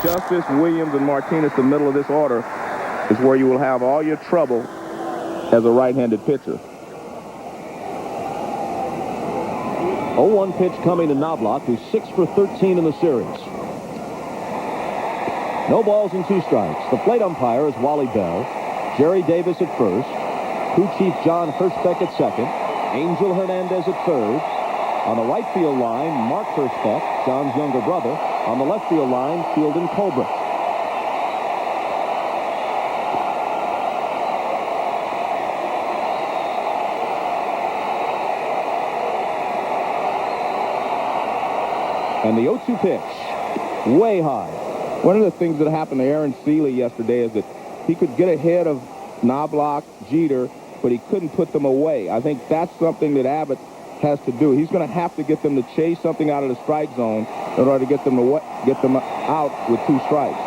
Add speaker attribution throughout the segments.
Speaker 1: Justice, Williams, and Martinez, the middle of this order, is where you will have all your trouble as a right-handed pitcher.
Speaker 2: 0-1 pitch coming to Knobloch, who's 6 for 13 in the series. No balls and 2 strikes. The plate umpire is Wally Bell. Jerry Davis at first. Crew Chief John Hirschbeck at second. Angel Hernandez at third. On the right field line, Mark Hirschbeck, John's younger brother. On the left field line, Fieldin Colbert. And the 0-2 pitch, way high.
Speaker 1: One of the things that happened to Aaron Seeley yesterday is that he could get ahead of Knobloch, Jeter, but he couldn't put them away. I think that's something that Abbott has to do. He's going to have to get them to chase something out of the strike zone in order to get them out with 2 strikes.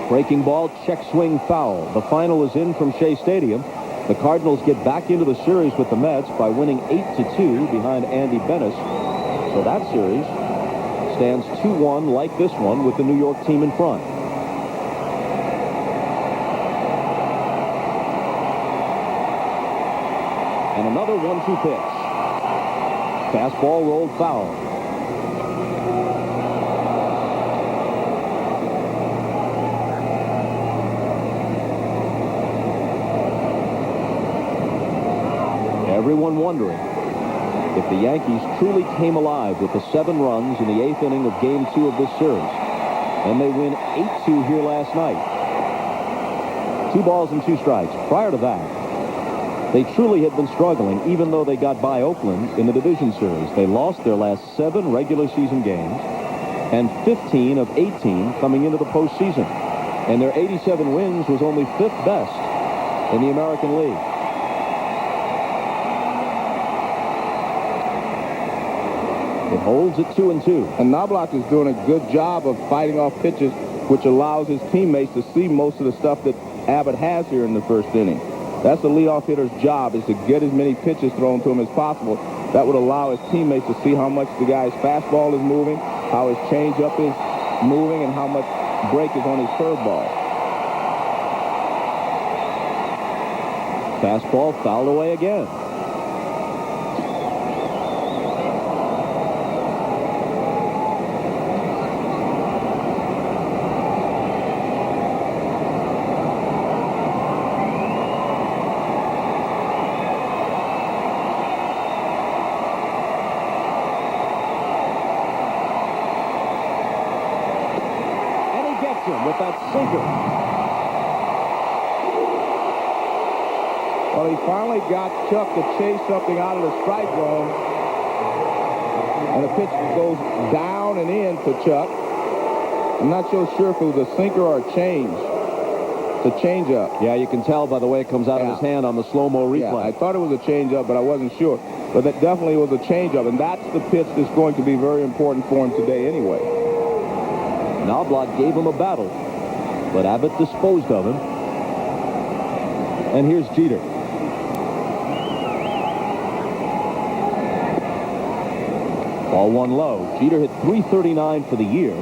Speaker 2: Breaking ball, check swing foul. The final is in from Shea Stadium. The Cardinals get back into the series with the Mets by winning 8-2 behind Andy Bennis. So that series stands 2-1 like this one with the New York team in front. And another 1-2 pitch. Fastball rolled foul. Everyone wondering if the Yankees truly came alive with the 7 runs in the 8th inning of Game 2 of this series. And they win 8-2 here last night. 2 balls and 2 strikes. Prior to that, they truly had been struggling, even though they got by Oakland in the division series. They lost their last 7 regular season games and 15 of 18 coming into the postseason. And their 87 wins was only 5th best in the American League. It holds at 2-2.
Speaker 1: And Knobloch is doing a good job of fighting off pitches, which allows his teammates to see most of the stuff that Abbott has here in the first inning. That's the leadoff hitter's job, is to get as many pitches thrown to him as possible. That would allow his teammates to see how much the guy's fastball is moving, how his changeup is moving, and how much break is on his curveball.
Speaker 2: Fastball fouled away again. With that sinker.
Speaker 1: Well, he finally got Chuck to chase something out of the strike zone. And the pitch goes down and in to Chuck. I'm not so sure if it was a sinker or a change. It's a changeup.
Speaker 2: Yeah, you can tell by the way it comes out of his hand on the slow-mo replay.
Speaker 1: Yeah, I thought it was a changeup, but I wasn't sure. But that definitely was a changeup, and that's the pitch that's going to be very important for him today anyway.
Speaker 2: Knobloch gave him a battle, but Abbott disposed of him. And here's Jeter. Ball 1 low. Jeter hit .339 for the year.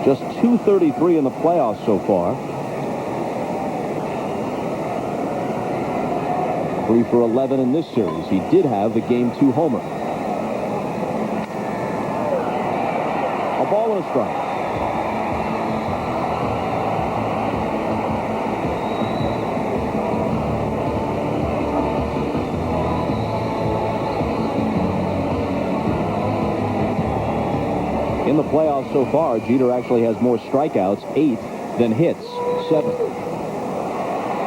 Speaker 2: Just .233 in the playoffs so far. 3 for 11 in this series. He did have the Game 2 homer. A ball and a strike. In the playoffs so far, Jeter actually has more strikeouts, 8, than hits, 7.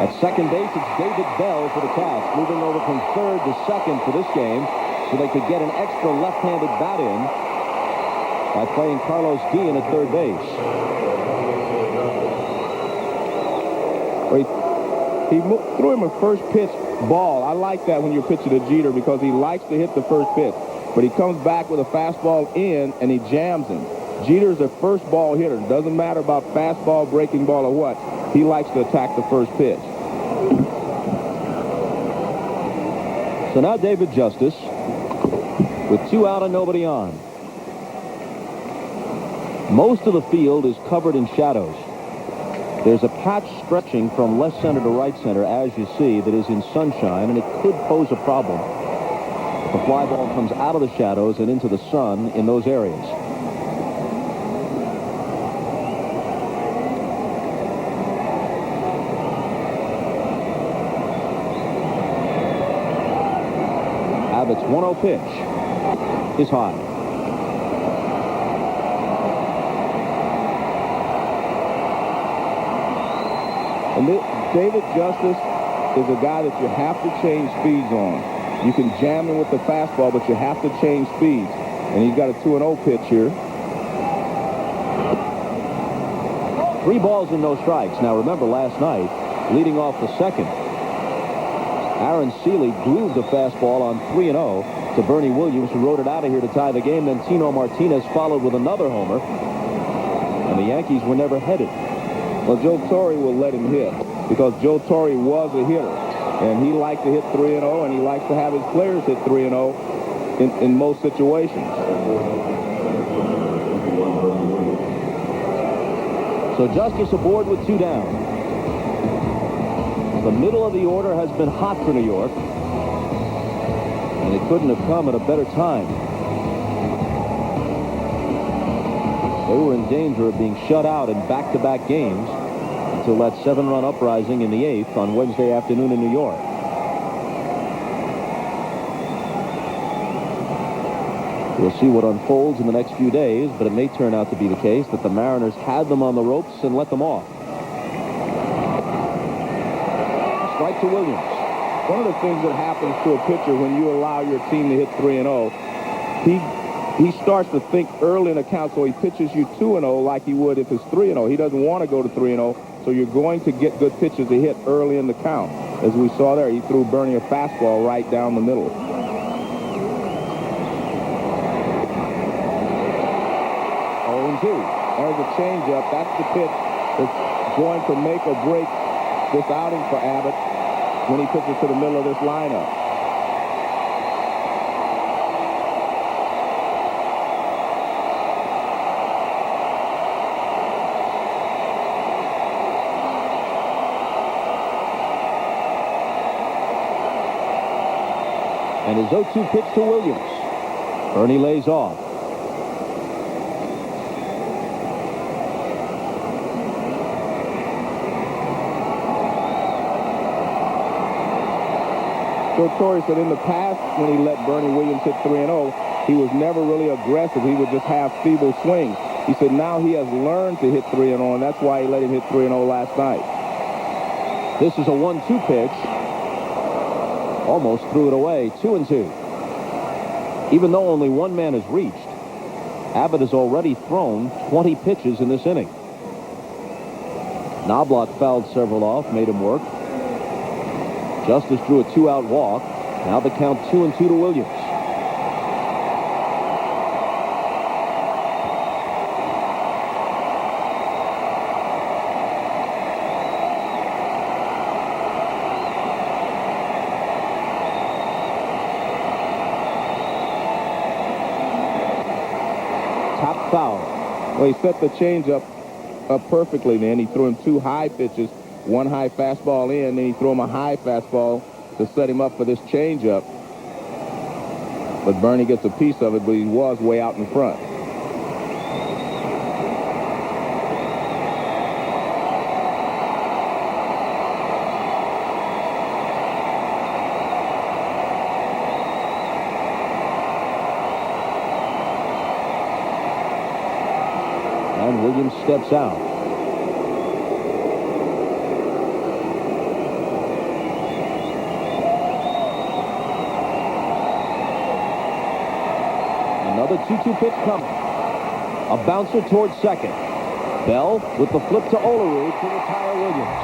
Speaker 2: At second base, it's David Bell for the Cats, moving over from third to second for this game, so they could get an extra left-handed bat in by playing Carlos Guillen at third base.
Speaker 1: He threw him a first pitch ball. I like that when you're pitching to Jeter because he likes to hit the first pitch. But he comes back with a fastball in, and he jams him. Jeter's a first ball hitter. It doesn't matter about fastball, breaking ball, or what. He likes to attack the first pitch.
Speaker 2: So now David Justice with 2 out and nobody on. Most of the field is covered in shadows. There's a patch stretching from left center to right center, as you see, that is in sunshine, and it could pose a problem if the fly ball comes out of the shadows and into the sun in those areas. Abbott's 1-0 pitch is high.
Speaker 1: And David Justice is a guy that you have to change speeds on. You can jam him with the fastball, but you have to change speeds. And he's got a 2-0 pitch here.
Speaker 2: 3 balls and no strikes. Now remember last night, leading off the second, Aaron Seeley grooved a fastball on 3-0 to Bernie Williams, who rode it out of here to tie the game. Then Tino Martinez followed with another homer, and the Yankees were never headed.
Speaker 1: Well, Joe Torre will let him hit because Joe Torre was a hitter, and he likes to hit 3-0, and he likes to have his players hit 3-0 in most situations.
Speaker 2: So Justice aboard with 2 down. The middle of the order has been hot for New York, and it couldn't have come at a better time. They were in danger of being shut out in back-to-back games until that 7-run uprising in the 8th on Wednesday afternoon in New York. We'll see what unfolds in the next few days, but it may turn out to be the case that the Mariners had them on the ropes and let them off. Strike to Williams.
Speaker 1: One of the things that happens to a pitcher when you allow your team to hit 3-0, he starts to think early in the count, so he pitches you 2-0 like he would if it's 3-0. He doesn't want to go to 3-0, so you're going to get good pitches to hit early in the count. As we saw there, he threw Bernie a fastball right down the middle.
Speaker 2: 0-2.
Speaker 1: There's a changeup. That's the pitch that's going to make or break this outing for Abbott when he pitches to the middle of this lineup.
Speaker 2: And his 0-2 pitch to Williams. Bernie lays off.
Speaker 1: Joe Torre said in the past when he let Bernie Williams hit 3-0, he was never really aggressive. He would just have feeble swings. He said now he has learned to hit 3-0, and that's why he let him hit 3-0 last night.
Speaker 2: This is a 1-2 pitch. Almost threw it away. 2-2. Even though only one man has reached, Abbott has already thrown 20 pitches in this inning. Knobloch fouled several off, made him work. Justice drew a 2-out walk. Now the count 2-2 to Williams. Top foul.
Speaker 1: Well, he set the changeup up perfectly then. He threw him 2 high pitches. 1 high fastball in, then he threw him a high fastball to set him up for this changeup. But Bernie gets a piece of it, but he was way out in front.
Speaker 2: And Williams steps out. Another 2-2 pitch coming. A bouncer towards second. Bell with the flip to Olerud to retire Williams.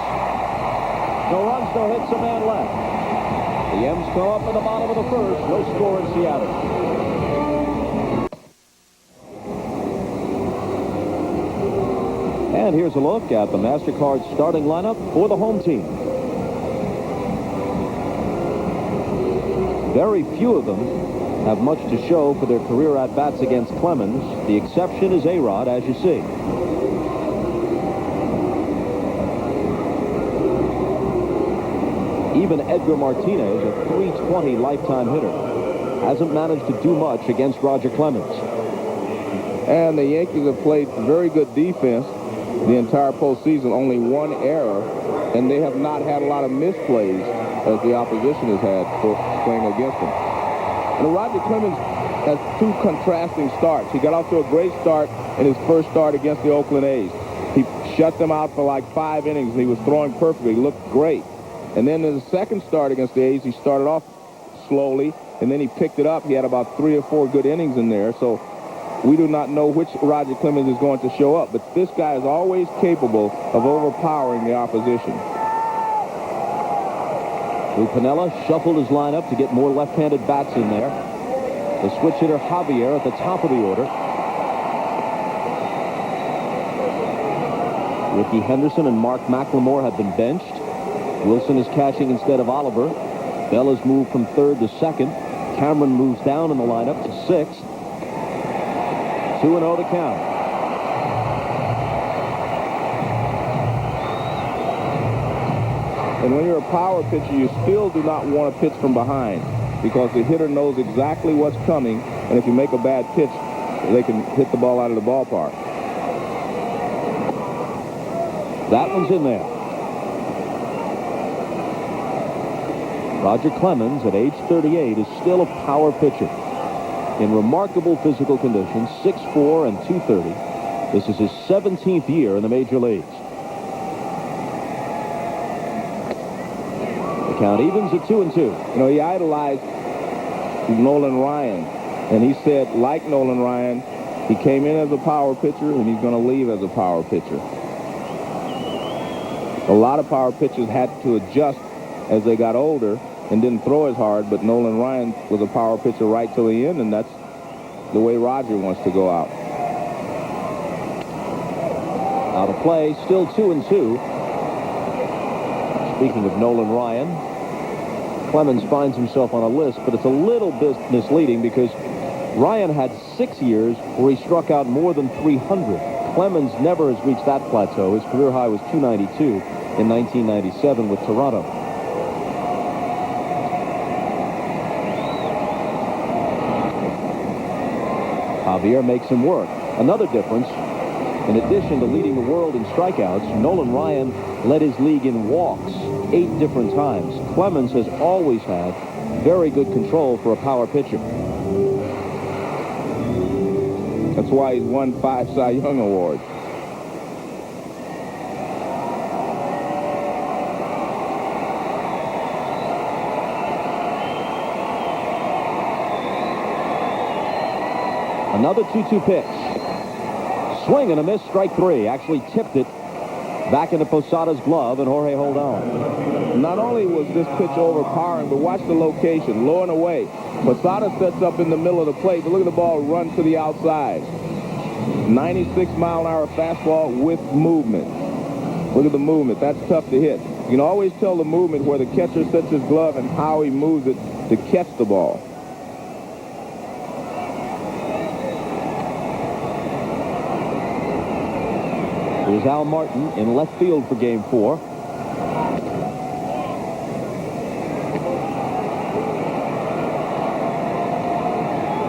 Speaker 2: No runs, no hits, a man left. The M's come up in the bottom of the first. No score in Seattle. And here's a look at the MasterCard starting lineup for the home team. Very few of them have much to show for their career at-bats against Clemens. The exception is A-Rod, as you see. Even Edgar Martinez, a .320 lifetime hitter, hasn't managed to do much against Roger Clemens.
Speaker 1: And the Yankees have played very good defense the entire postseason, only one error, and they have not had a lot of misplays as the opposition has had for playing against them. And Roger Clemens has two contrasting starts. He got off to a great start in his first start against the Oakland A's. He shut them out for like 5 innings, and he was throwing perfectly. He looked great. And then in the second start against the A's, he started off slowly, and then he picked it up. He had about 3 or 4 good innings in there. So we do not know which Roger Clemens is going to show up. But this guy is always capable of overpowering the opposition.
Speaker 2: Lou Piniella shuffled his lineup to get more left-handed bats in there. The switch hitter Javier at the top of the order. Ricky Henderson and Mark McLemore have been benched. Wilson is catching instead of Oliver. Bell has moved from third to second. Cameron moves down in the lineup to sixth. 2-0 to count.
Speaker 1: And when you're a power pitcher, you still do not want to pitch from behind because the hitter knows exactly what's coming, and if you make a bad pitch, they can hit the ball out of the ballpark.
Speaker 2: That one's in there. Roger Clemens, at age 38, is still a power pitcher. In remarkable physical condition, 6'4" and 230. This is his 17th year in the major leagues. The count evens at 2-2.
Speaker 1: You know, he idolized Nolan Ryan, and he said, like Nolan Ryan, he came in as a power pitcher, and he's going to leave as a power pitcher. A lot of power pitchers had to adjust as they got older and didn't throw as hard, but Nolan Ryan was a power pitcher right till the end, and that's the way Roger wants to go out.
Speaker 2: Out of play, still 2-2. Speaking of Nolan Ryan, Clemens finds himself on a list, but it's a little bit misleading because Ryan had 6 years where he struck out more than 300. Clemens never has reached that plateau. His career high was 292 in 1997 with Toronto. Javier makes him work. Another difference, in addition to leading the world in strikeouts, Nolan Ryan led his league in walks 8 different times. Clemens has always had very good control for a power pitcher.
Speaker 1: That's why he's won 5 Cy Young awards.
Speaker 2: Another 2-2 pitch. Swing and a miss, strike 3. Actually tipped it back into Posada's glove, and Jorge hold on.
Speaker 1: Not only was this pitch overpowering, but watch the location, low and away. Posada sets up in the middle of the plate, but look at the ball run to the outside. 96-mile-an-hour fastball with movement. Look at the movement. That's tough to hit. You can always tell the movement where the catcher sets his glove and how he moves it to catch the ball.
Speaker 2: Here's Al Martin in left field for Game 4.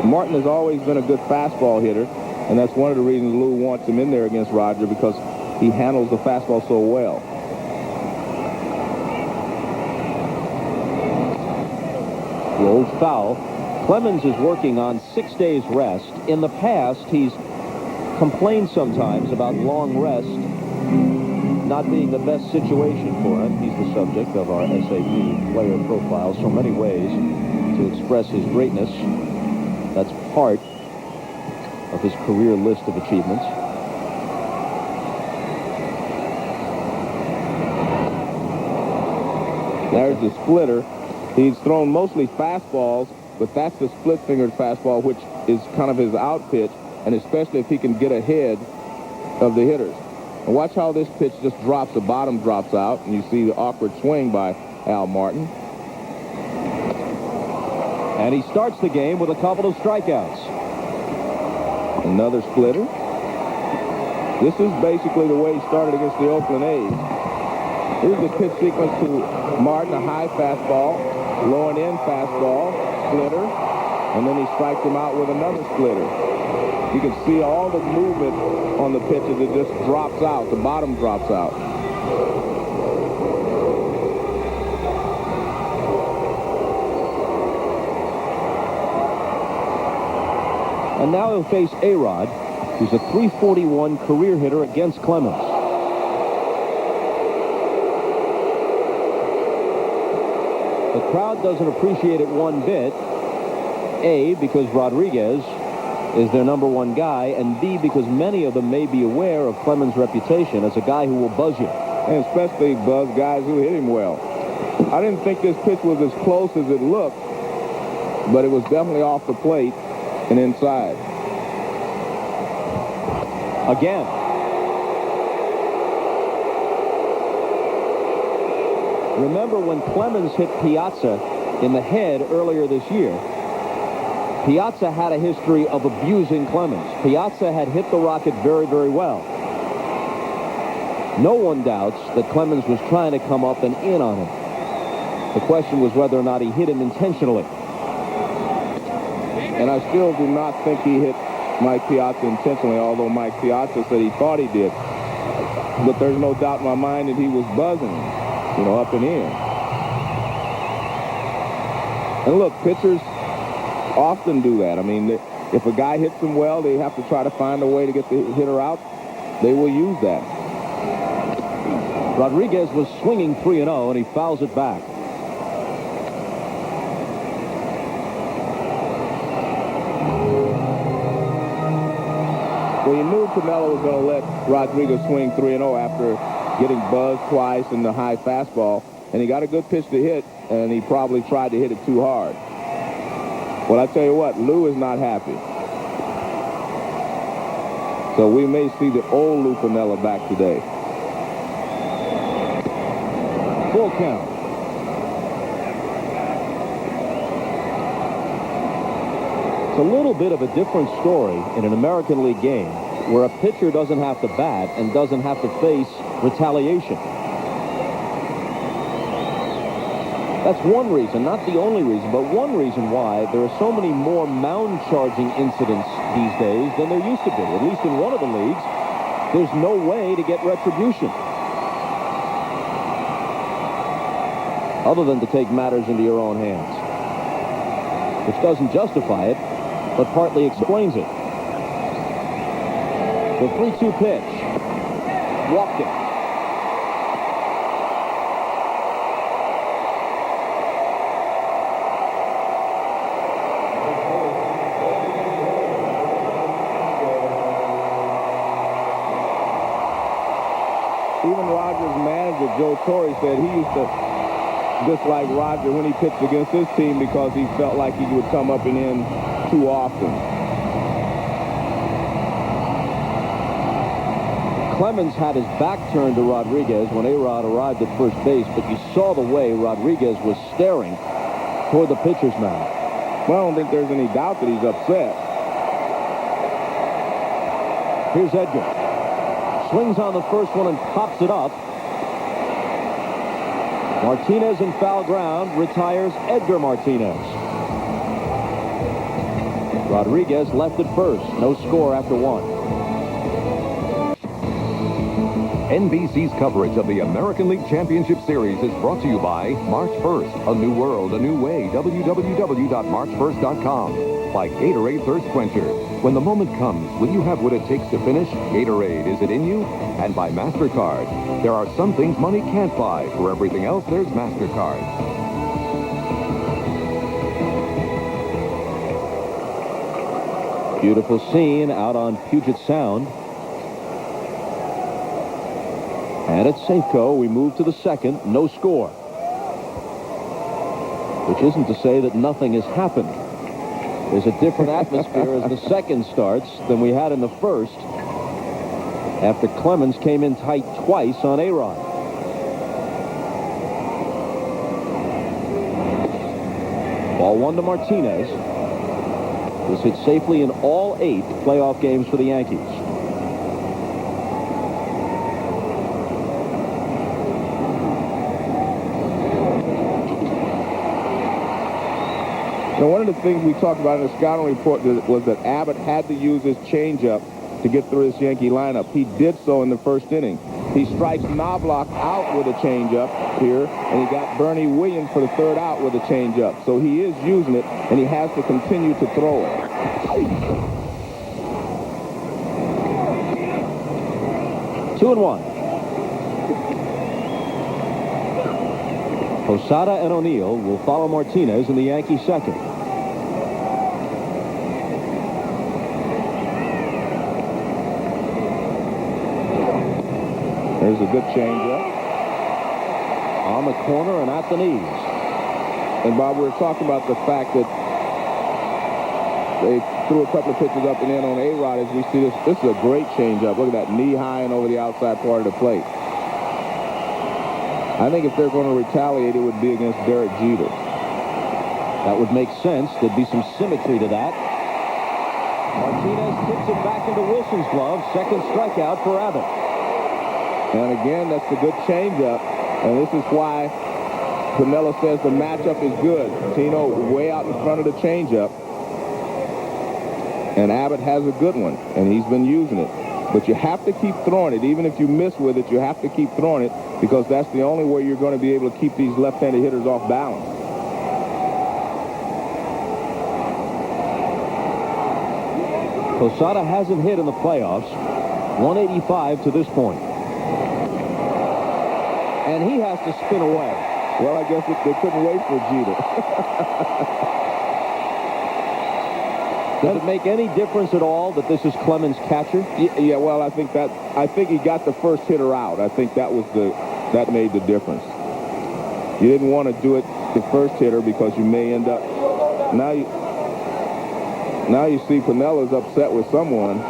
Speaker 1: Martin has always been a good fastball hitter, and that's one of the reasons Lou wants him in there against Roger, because he handles the fastball so well.
Speaker 2: Rolled foul. Clemens is working on 6 days rest. In the past, he's complained sometimes about long rest not being the best situation for him. He's the subject of our SAP player profile. So many ways to express his greatness. That's part of his career list of achievements.
Speaker 1: There's the splitter. He's thrown mostly fastballs, but that's the split-fingered fastball, which is kind of his out pitch, and especially if he can get ahead of the hitters. And watch how this pitch just drops. The bottom drops out, and you see the awkward swing by Al Martin.
Speaker 2: And he starts the game with a couple of strikeouts.
Speaker 1: Another splitter. This is basically the way he started against the Oakland A's. Here's the pitch sequence to Martin, a high fastball, low and in fastball, splitter, and then he strikes him out with another splitter. You can see all the movement on the pitch as it just drops out. The bottom drops out.
Speaker 2: And now he'll face A-Rod, who's a .341 career hitter against Clemens. The crowd doesn't appreciate it one bit. A, because Rodriguez is their #1 guy, and B, because many of them may be aware of Clemens' reputation as a guy who will buzz you.
Speaker 1: And especially buzz guys who hit him well. I didn't think this pitch was as close as it looked, but it was definitely off the plate and inside.
Speaker 2: Again. Remember when Clemens hit Piazza in the head earlier this year? Piazza had a history of abusing Clemens. Piazza had hit the Rocket very, very well. No one doubts that Clemens was trying to come up and in on him. The question was whether or not he hit him intentionally.
Speaker 1: And I still do not think he hit Mike Piazza intentionally, although Mike Piazza said he thought he did. But there's no doubt in my mind that he was buzzing, you know, up and in. And look, pitchers often do that. I mean, if a guy hits them well, they have to try to find a way to get the hitter out. They will use that.
Speaker 2: Rodriguez was swinging 3-0, and he fouls it back.
Speaker 1: Well, you knew Piniella was going to let Rodriguez swing 3-0 after getting buzzed twice in the high fastball, and he got a good pitch to hit, and he probably tried to hit it too hard. Well, I tell you what, Lou is not happy. So we may see the old Lou Piniella back today.
Speaker 2: Full count. It's a little bit of a different story in an American League game where a pitcher doesn't have to bat and doesn't have to face retaliation. That's one reason, not the only reason, but one reason why there are so many more mound charging incidents these days than there used to be. At least in one of the leagues, there's no way to get retribution other than to take matters into your own hands, which doesn't justify it, but partly explains it. The 3-2 pitch. Walked it.
Speaker 1: Even Rogers' manager, Joe Torre, said he used to dislike Roger when he pitched against his team because he felt like he would come up and in too often.
Speaker 2: Clemens had his back turned to Rodriguez when A-Rod arrived at first base, but you saw the way Rodriguez was staring toward the pitcher's mound.
Speaker 1: Well, I don't think there's any doubt that he's upset.
Speaker 2: Here's Edgar. Swings on the first one and pops it up. Martinez in foul ground, retires Edgar Martinez. Rodriguez left at first. No score after one.
Speaker 3: NBC's coverage of the American League Championship Series is brought to you by March 1st, a new world, a new way. www.march1st.com. By Gatorade Thirst Quencher. When the moment comes, will you have what it takes to finish? Gatorade, is it in you? And by MasterCard. There are some things money can't buy. For everything else, there's MasterCard.
Speaker 2: Beautiful scene out on Puget Sound. And at Safeco, we move to the second. No score. Which isn't to say that nothing has happened. There's a different atmosphere as the second starts than we had in the first after Clemens came in tight twice on A-Rod. 0-2 Ball 1 to Martinez. Was hit safely in all 8 playoff games for the Yankees.
Speaker 1: Now, one of the things we talked about in the scouting report was that Abbott had to use his changeup to get through his Yankee lineup. He did so in the first inning. He strikes Knobloch out with a changeup here, and he got Bernie Williams for the 3rd out with a changeup. So he is using it, and he has to continue to throw it.
Speaker 2: 2-1. Posada and O'Neill will follow Martinez in the Yankee second.
Speaker 1: There's a good changeup.
Speaker 2: On the corner and at the knees.
Speaker 1: And Bob, we were talking about the fact that they threw a couple of pitches up and in on A-Rod. As we see this, this is a great changeup. Look at that, knee high and over the outside part of the plate. I think if they're going to retaliate, it would be against Derek Jeter.
Speaker 2: That would make sense. There'd be some symmetry to that. Martinez tips it back into Wilson's glove. Second strikeout for Abbott.
Speaker 1: And again, that's the good changeup. And this is why Piniella says the matchup is good. Tino way out in front of the changeup. And Abbott has a good one, and he's been using it. But you have to keep throwing it. Even if you miss with it, you have to keep throwing it because that's the only way you're going to be able to keep these left-handed hitters off balance.
Speaker 2: Posada hasn't hit in the playoffs. 185 to this point. And he has to spin away.
Speaker 1: Well, I guess they couldn't wait for Jeter.
Speaker 2: Does it make any difference at all that this is Clemens' catcher?
Speaker 1: Yeah, well, I think he got the first hitter out. I think that made the difference. You didn't want to do it the first hitter because you may end up now you see Piniella's upset with someone.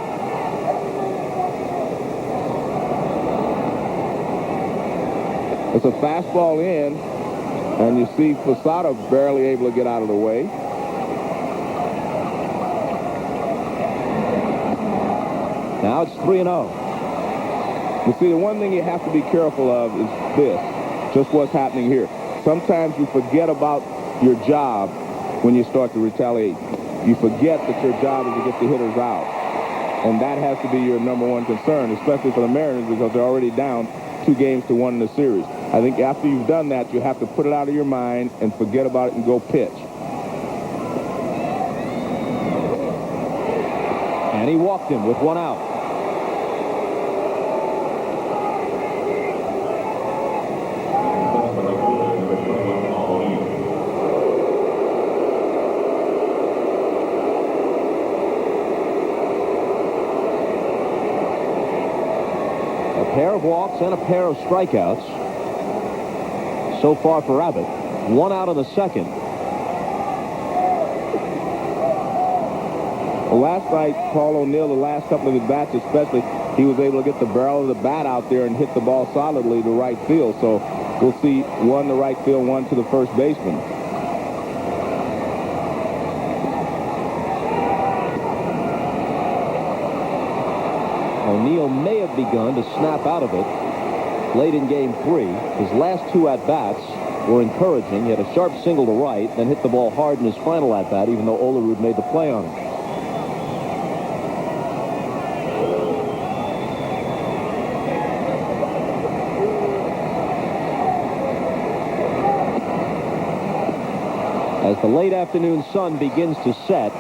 Speaker 1: It's a fastball in, and you see Posada barely able to get out of the way.
Speaker 2: Now it's 3-0.
Speaker 1: You see, the one thing you have to be careful of is this, just what's happening here. Sometimes you forget about your job when you start to retaliate. You forget that your job is to get the hitters out. And that has to be your number one concern, especially for the Mariners because they're already down 2-1 in the series. I think after you've done that, you have to put it out of your mind and forget about it and go pitch.
Speaker 2: And he walked him with 1 out. A pair of walks and a pair of strikeouts so far for Abbott. 1 out of the second.
Speaker 1: Well, last night, Paul O'Neill, the last couple of at-bats especially, he was able to get the barrel of the bat out there and hit the ball solidly to right field. So we'll see 1 to right field, 1 to the first baseman.
Speaker 2: O'Neill may have begun to snap out of it late in Game 3. His last 2 at-bats were encouraging. He had a sharp single to right, then hit the ball hard in his final at-bat, even though Olerud made the play on him. As the late afternoon sun begins to set,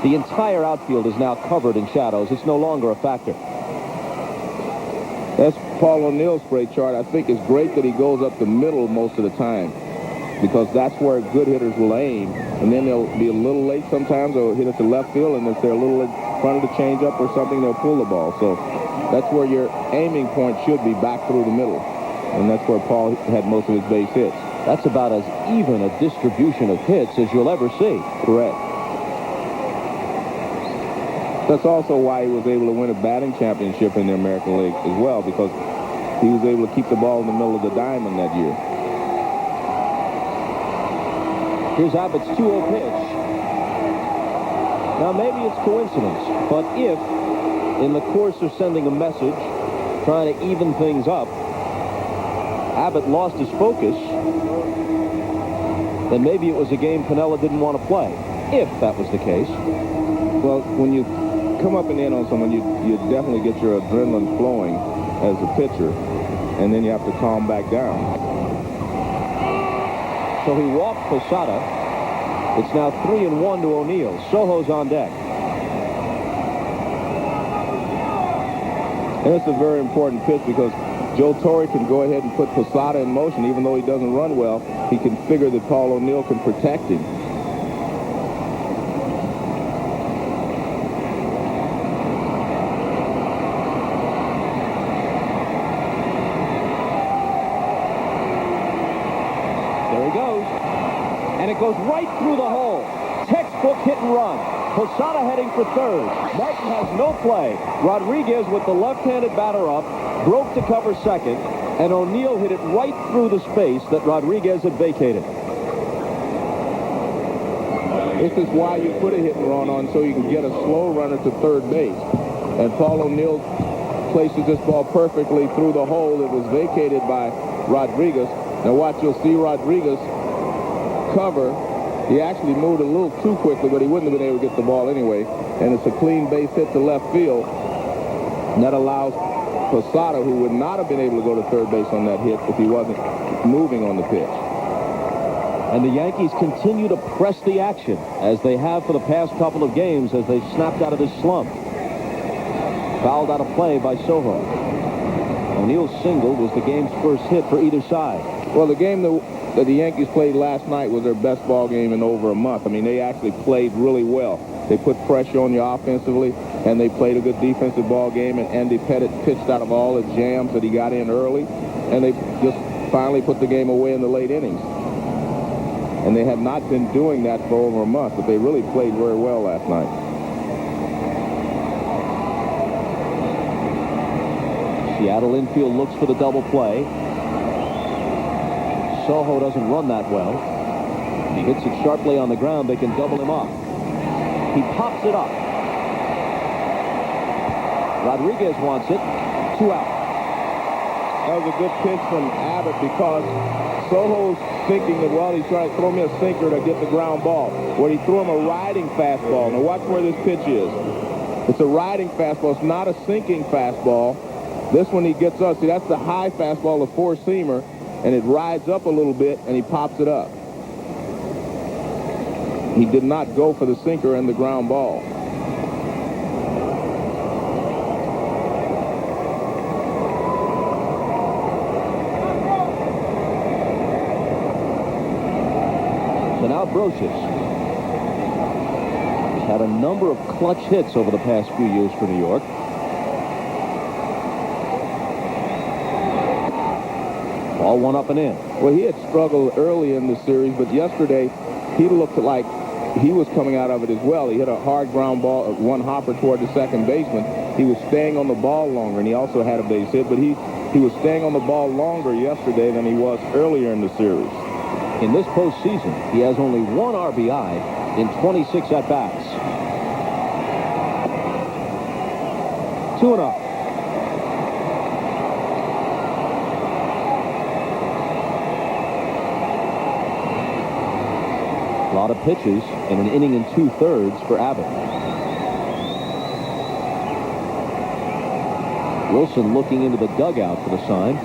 Speaker 2: the entire outfield is now covered in shadows. It's no longer a factor.
Speaker 1: That's Paul O'Neill's spray chart. I think it's great that he goes up the middle most of the time because that's where good hitters will aim. And then they'll be a little late sometimes. They'll hit it to left field, and if they're a little in front of the changeup or something, they'll pull the ball. So that's where your aiming point should be, back through the middle. And that's where Paul had most of his base hits.
Speaker 2: That's about as even a distribution of hits as you'll ever see.
Speaker 1: Correct. That's also why he was able to win a batting championship in the American League as well, because he was able to keep the ball in the middle of the diamond that year.
Speaker 2: Here's Abbott's 2-0 pitch. Now, maybe it's coincidence, but if, in the course of sending a message, trying to even things up, Abbott lost his focus, then maybe it was a game Piniella didn't want to play, if that was the case.
Speaker 1: Well, when you come up and in on someone, you definitely get your adrenaline flowing as a pitcher, and then you have to calm back down.
Speaker 2: So he walked Posada. It's now 3-1 to O'Neill. Sojo's on deck.
Speaker 1: And it's a very important pitch because Joe Torre can go ahead and put Posada in motion. Even though he doesn't run well, he can figure that Paul O'Neill can protect him.
Speaker 2: There he goes. And it goes right through the hole. Textbook hit and run. Posada heading for third. Martin has no play. Rodriguez with the left-handed batter up broke to cover second, and O'Neill hit it right through the space that Rodriguez had vacated.
Speaker 1: This is why you put a hit and run on, so you can get a slow runner to third base. And Paul O'Neill places this ball perfectly through the hole that was vacated by Rodriguez. Now watch, you'll see Rodriguez cover. He actually moved a little too quickly, but he wouldn't have been able to get the ball anyway. And it's a clean base hit to left field. And that allows Posada, who would not have been able to go to third base on that hit if he wasn't moving on the pitch.
Speaker 2: And the Yankees continue to press the action, as they have for the past couple of games, as they snapped out of this slump. Fouled out of play by Sojo. O'Neill's single was the game's first hit for either side.
Speaker 1: Well, the game that the Yankees played last night was their best ball game in over a month. I mean, they actually played really well. They put pressure on you offensively, and they played a good defensive ball game, and Andy Pettit pitched out of all the jams that he got in early, and they just finally put the game away in the late innings. And they have not been doing that for over a month, but they really played very well last night.
Speaker 2: Seattle infield looks for the double play. Sojo doesn't run that well. He hits it sharply on the ground. They can double him up. He pops it up. Rodriguez wants it. 2 out.
Speaker 1: That was a good pitch from Abbott because Sojo's thinking that, well, he's trying to throw me a sinker to get the ground ball. Well, he threw him a riding fastball. Now watch where this pitch is. It's a riding fastball. It's not a sinking fastball. This one he gets up. See, that's the high fastball, the four-seamer, and it rides up a little bit, and he pops it up. He did not go for the sinker and the ground ball.
Speaker 2: So now Brocious. He's had a number of clutch hits over the past few years for New York. Ball one up and in.
Speaker 1: Well, he had struggled early in the series, but yesterday he looked like he was coming out of it as well. He hit a hard ground ball, one hopper toward the second baseman. He was staying on the ball longer, and he also had a base hit, but he was staying on the ball longer yesterday than he was earlier in the series.
Speaker 2: In this postseason, he has only 1 RBI in 26 at-bats. 2-0. A lot of pitches in an inning and 2/3 for Abbott. Wilson looking into the dugout for the sign.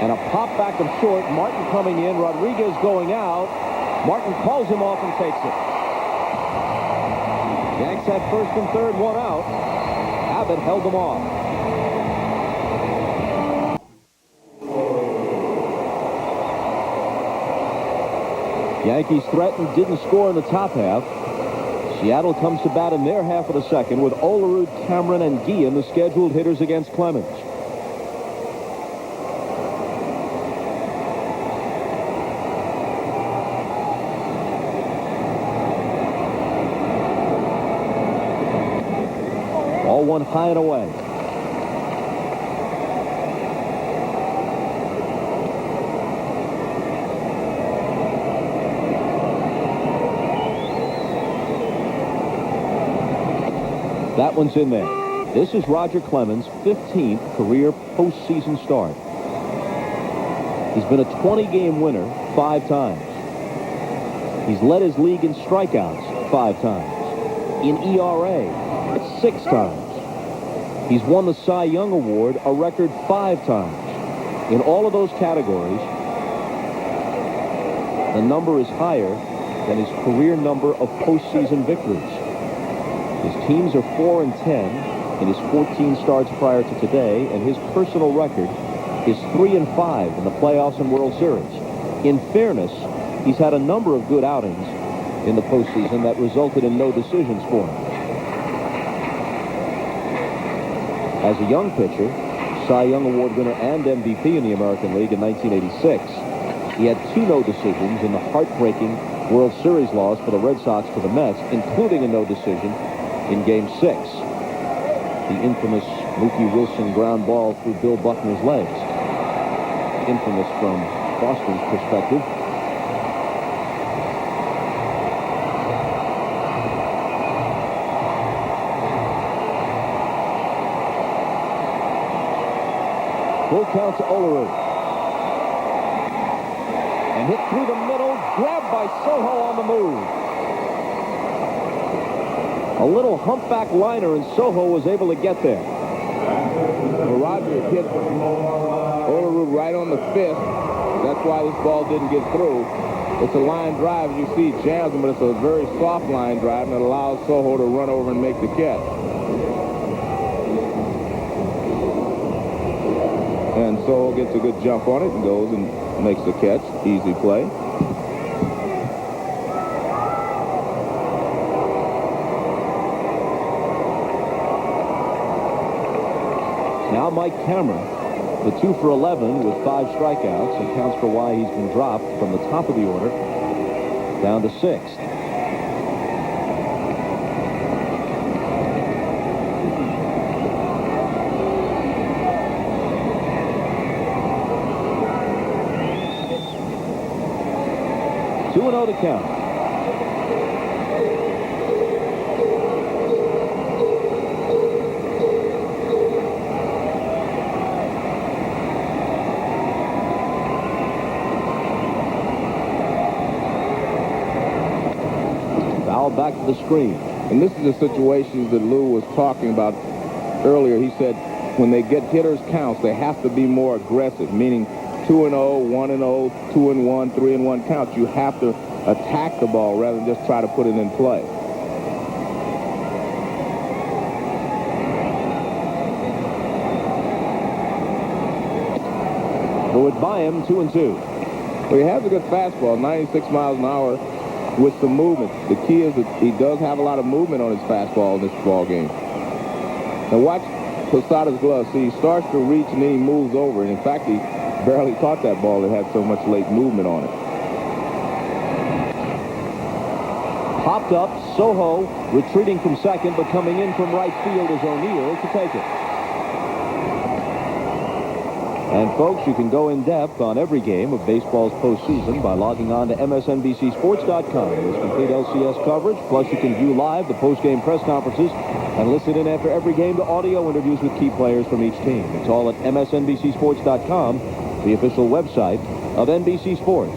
Speaker 2: And a pop back of short. Martin coming in. Rodriguez going out. Martin calls him off and takes it. Yanks had first and third, 1 out. Abbott held them off. Yankees threatened, didn't score in the top half. Seattle comes to bat in their half of the second with Olerud, Cameron, and Guillen, the scheduled hitters against Clemens. Ball one high and away. That one's in there. This is Roger Clemens' 15th career postseason start. He's been a 20-game winner 5 times. He's led his league in strikeouts 5 times. In ERA, 6 times. He's won the Cy Young Award a record 5 times. In all of those categories, the number is higher than his career number of postseason victories. His teams are 4-10 in his 14 starts prior to today, and his personal record is 3-5 in the playoffs and World Series. In fairness, he's had a number of good outings in the postseason that resulted in no decisions for him. As a young pitcher, Cy Young Award winner and MVP in the American League in 1986, he had 2 no decisions in the heartbreaking World Series loss for the Red Sox to the Mets, including a no decision in Game 6. The infamous Mookie Wilson ground ball through Bill Buckner's legs. Infamous from Boston's perspective. Full count to Olerud. And hit through the middle, grabbed by Soho on the move. A little humpback liner, and Soho was able to get there.
Speaker 1: Well, Roger hit Olerud right on the fist. That's why this ball didn't get through. It's a line drive, as you see, jams him, but it's a very soft line drive, and it allows Soho to run over and make the catch. And Soho gets a good jump on it and goes and makes the catch. Easy play.
Speaker 2: Now Mike Cameron, the 2 for 11 with 5 strikeouts, accounts for why he's been dropped from the top of the order down to 6th. Two and 0 to count. Back to the screen.
Speaker 1: And this is the situation that Lou was talking about earlier. He said when they get hitters counts, they have to be more aggressive, meaning 2-0, 1-0, 2-1, 3-1 counts. You have to attack the ball rather than just try to put it in play.
Speaker 2: Who would buy him 2-2.
Speaker 1: Well, he has a good fastball, 96 miles an hour. With some movement. The key is that he does have a lot of movement on his fastball in this ball game. Now watch Posada's glove. See, he starts to reach and then he moves over. And in fact, he barely caught that ball that had so much late movement on it.
Speaker 2: Popped up, Soho retreating from second, but coming in from right field is O'Neill to take it. And folks, you can go in depth on every game of baseball's postseason by logging on to MSNBCSports.com. There's complete LCS coverage, plus you can view live the post-game press conferences and listen in after every game to audio interviews with key players from each team. It's all at MSNBCSports.com, the official website of NBC Sports.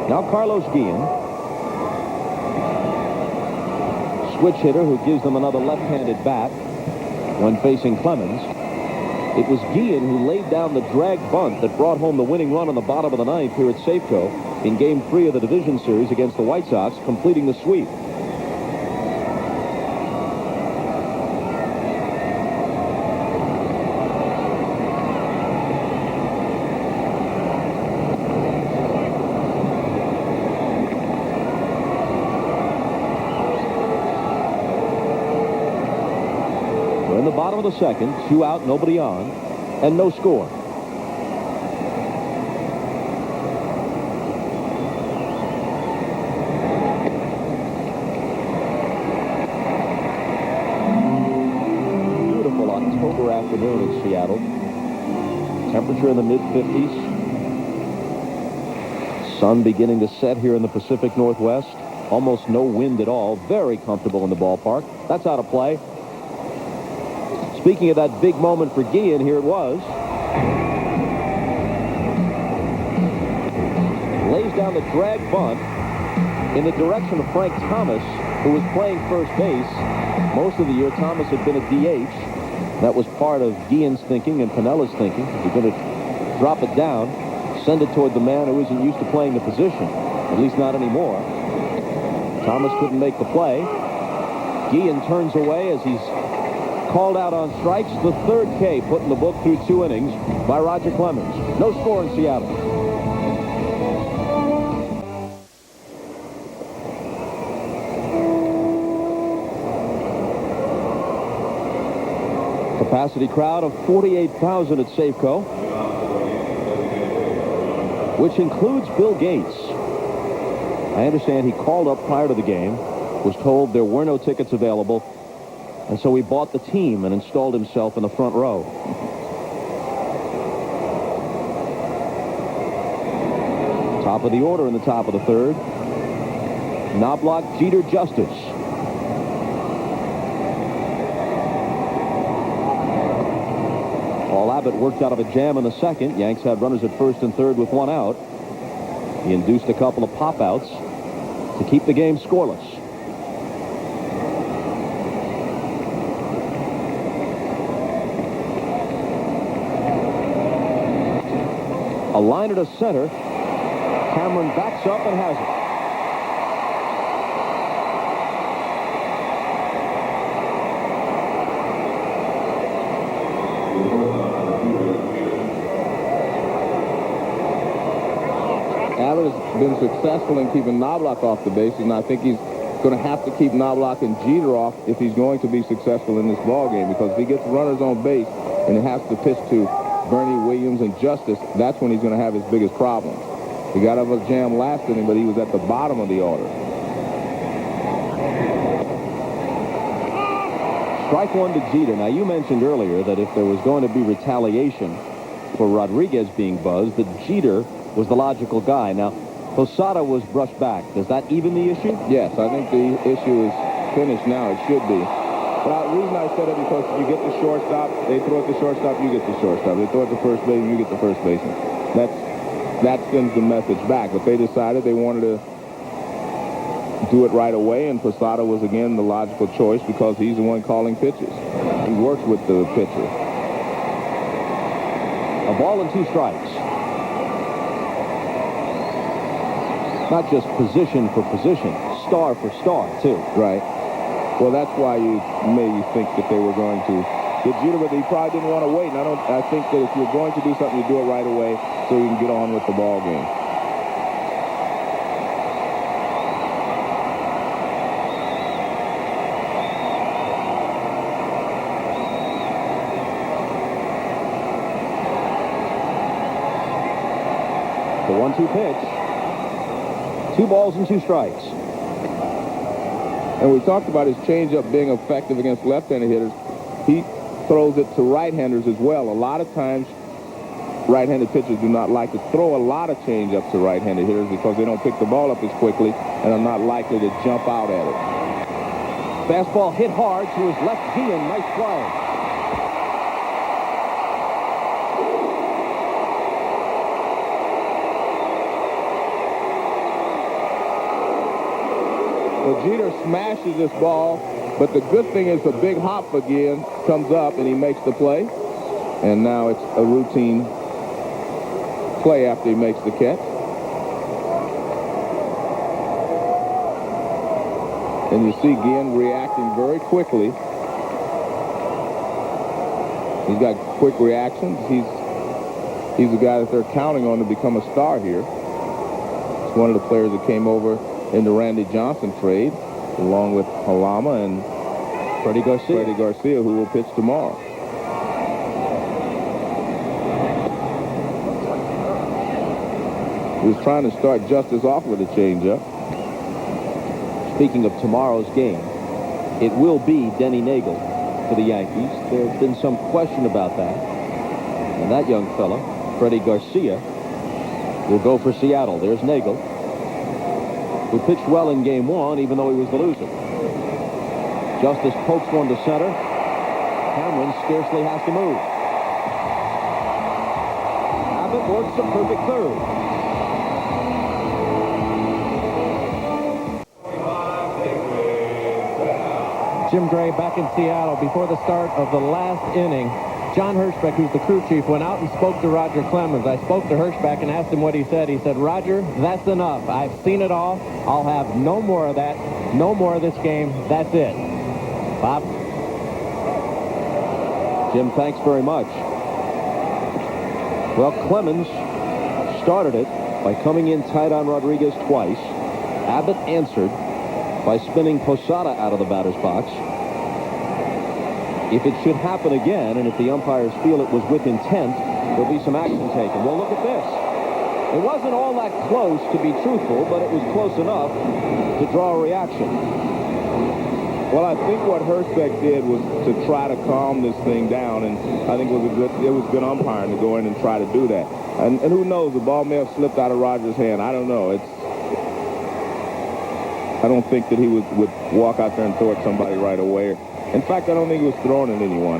Speaker 2: Now Carlos Guillen, switch hitter who gives them another left-handed bat when facing Clemens. It was Guillen who laid down the drag bunt that brought home the winning run in the bottom of the 9th here at Safeco in Game 3 of the division series against the White Sox, completing the sweep. In the bottom of the second, 2 out, nobody on, and no score. Beautiful October afternoon in Seattle. Temperature in the mid-50s. Sun beginning to set here in the Pacific Northwest. Almost no wind at all. Very comfortable in the ballpark. That's out of play. Speaking of that big moment for Guillen, here it was. Lays down the drag bunt in the direction of Frank Thomas, who was playing first base. Most of the year, Thomas had been a DH. That was part of Guillen's thinking and Pinella's thinking. You're going to drop it down, send it toward the man who isn't used to playing the position, at least not anymore. Thomas couldn't make the play. Guillen turns away as he's called out on strikes. The third K put in the book through 2 innings by Roger Clemens. No score in Seattle. Capacity crowd of 48,000 at Safeco, which includes Bill Gates. I understand he called up prior to the game, was told there were no tickets available, and so he bought the team and installed himself in the front row. Top of the order in the top of the third. Knobloch, Jeter, Justice. Paul Abbott worked out of a jam in the second. Yanks had runners at first and third with 1 out. He induced a couple of pop-outs to keep the game scoreless. A liner to center. Cameron backs up and has it.
Speaker 1: Abbott has been successful in keeping Knobloch off the bases, and I think he's going to have to keep Knobloch and Jeter off if he's going to be successful in this ball game, because if he gets runners on base and he has to pitch to Bernie, Williams, and Justice, that's when he's going to have his biggest problems. He got out of a jam last inning, but he was at the bottom of the order.
Speaker 2: Strike 1 to Jeter. Now, you mentioned earlier that if there was going to be retaliation for Rodriguez being buzzed, that Jeter was the logical guy. Now, Posada was brushed back. Does that even the issue?
Speaker 1: Yes, I think the issue is finished now. It should be. But the reason I said it, because if you get the shortstop, they throw it to shortstop, you get the shortstop. They throw it to first base, you get the first baseman. That sends the message back. But they decided they wanted to do it right away, and Posada was, again, the logical choice because he's the one calling pitches. He works with the pitcher.
Speaker 2: A ball and 2 strikes. Not just position for position, star for star, too.
Speaker 1: Right. Well, that's why you maybe think that they were going to get Jeter, but he probably didn't want to wait. And I think that if you're going to do something, you do it right away so you can get on with the ball game.
Speaker 2: The 1-2 pitch. 2 balls and 2 strikes.
Speaker 1: And we talked about his changeup being effective against left-handed hitters. He throws it to right-handers as well. A lot of times, right-handed pitchers do not like to throw a lot of changeup to right-handed hitters because they don't pick the ball up as quickly and are not likely to jump out at it.
Speaker 2: Fastball hit hard to his left Guillen. Nice play.
Speaker 1: Well, Jeter smashes this ball, but the good thing is the big hop again comes up and he makes the play. And now it's a routine play after he makes the catch. And you see Guillen reacting very quickly. He's got quick reactions. He's the guy that they're counting on to become a star here. He's one of the players that came over in the Randy Johnson trade, along with Halama and Freddie Garcia, who will pitch tomorrow. He was trying to start Justice off with a changeup.
Speaker 2: Speaking of tomorrow's game, it will be Denny Nagel for the Yankees. There's been some question about that. And that young fella, Freddie Garcia, will go for Seattle. There's Nagel, who pitched well in game 1, even though he was the loser. Justice pokes one to center. Cameron scarcely has to move. Abbott works a perfect third.
Speaker 4: Jim Gray back in Seattle before the start of the last inning. John Hirschbeck, who's the crew chief, went out and spoke to Roger Clemens. I spoke to Hirschbeck and asked him what he said. He said, Roger, that's enough. I've seen it all. I'll have no more of that. No more of this game. That's it. Bob?
Speaker 2: Jim, thanks very much. Well, Clemens started it by coming in tight on Rodriguez twice. Abbott answered by spinning Posada out of the batter's box. If it should happen again, and if the umpires feel it was with intent, there'll be some action taken. Well, look at this. It wasn't all that close, to be truthful, but it was close enough to draw a reaction.
Speaker 1: Well, I think what Hirschbeck did was to try to calm this thing down, and I think it was good umpiring to go in and try to do that. And who knows, the ball may have slipped out of Rogers' hand. I don't know. I don't think that he would walk out there and throw at somebody right away. In fact, I don't think he was throwing at anyone.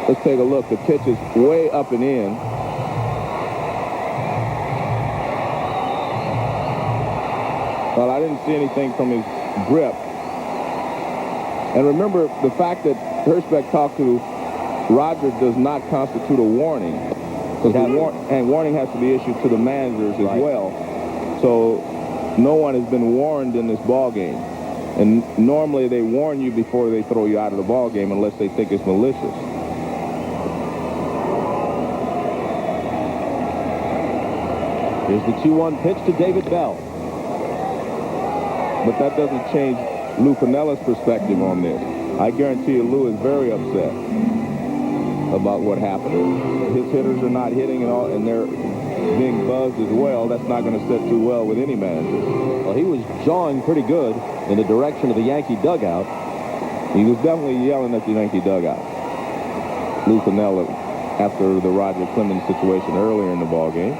Speaker 1: Let's take a look. The pitch is way up and in. Well, I didn't see anything from his grip. And remember, the fact that Hirschbeck talked to Rogers does not constitute a warning. And warning has to be issued to the managers as well. So no one has been warned in this ball game. And normally they warn you before they throw you out of the ball game unless they think it's malicious.
Speaker 2: Here's the 2-1 pitch to David Bell.
Speaker 1: But that doesn't change Lou Pinella's perspective on this. I guarantee you Lou is very upset about what happened. His hitters are not hitting and they're being buzzed as well. That's not going to sit too well with any manager.
Speaker 2: Well, he was jawing pretty good in the direction of the Yankee dugout.
Speaker 1: He was definitely yelling at the Yankee dugout. Lou Piniella, after the Roger Clemens situation earlier in the ball game.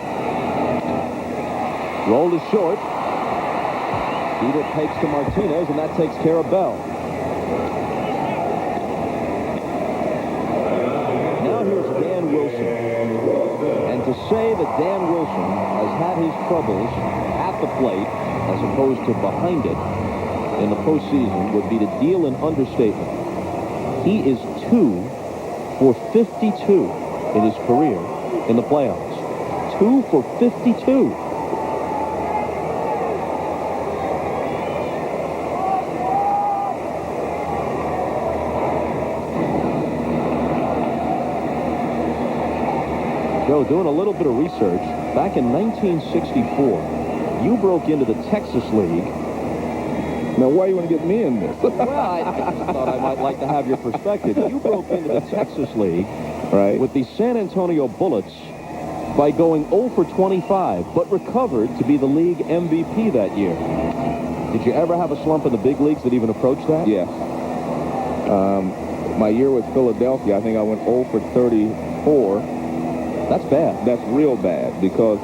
Speaker 2: Rolled is short. Peter takes to Martinez, and that takes care of Bell. Now here's Dan Wilson. And to say that Dan Wilson has had his troubles at the plate as opposed to behind it in the postseason would be to deal an understatement. He is 2 for 52 in his career in the playoffs. 2 for 52. Joe, doing a little bit of research, back in 1964, you broke into the Texas League.
Speaker 1: Now, why do you want to get me in this?
Speaker 2: Well, I just thought I might like to have your perspective. You broke into the Texas League with the San Antonio Bullets by going 0 for 25, but recovered to be the league MVP that year. Did you ever have a slump in the big leagues that even approached that?
Speaker 1: Yes. My year with Philadelphia, I think I went 0 for 34.
Speaker 2: That's bad.
Speaker 1: That's real bad because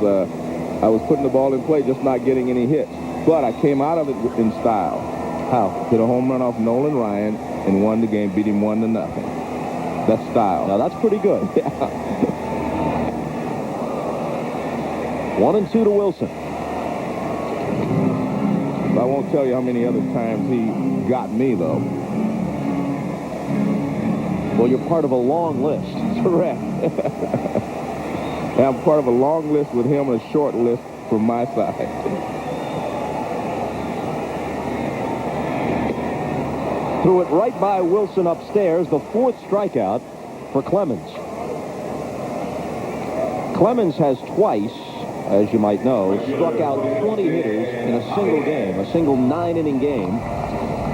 Speaker 1: I was putting the ball in play, just not getting any hits. But I came out of it in style.
Speaker 2: How?
Speaker 1: Hit a home run off Nolan Ryan and won the game, beat him 1-0. That's style.
Speaker 2: Now, that's pretty good. 1-2 to Wilson.
Speaker 1: I won't tell you how many other times he got me, though.
Speaker 2: Well, you're part of a long list.
Speaker 1: Correct. I'm part of a long list with him and a short list from my side.
Speaker 2: Threw it right by Wilson upstairs, the 4th strikeout for Clemens. Clemens has twice, as you might know, struck out 20 hitters in a single game, a single 9-inning game.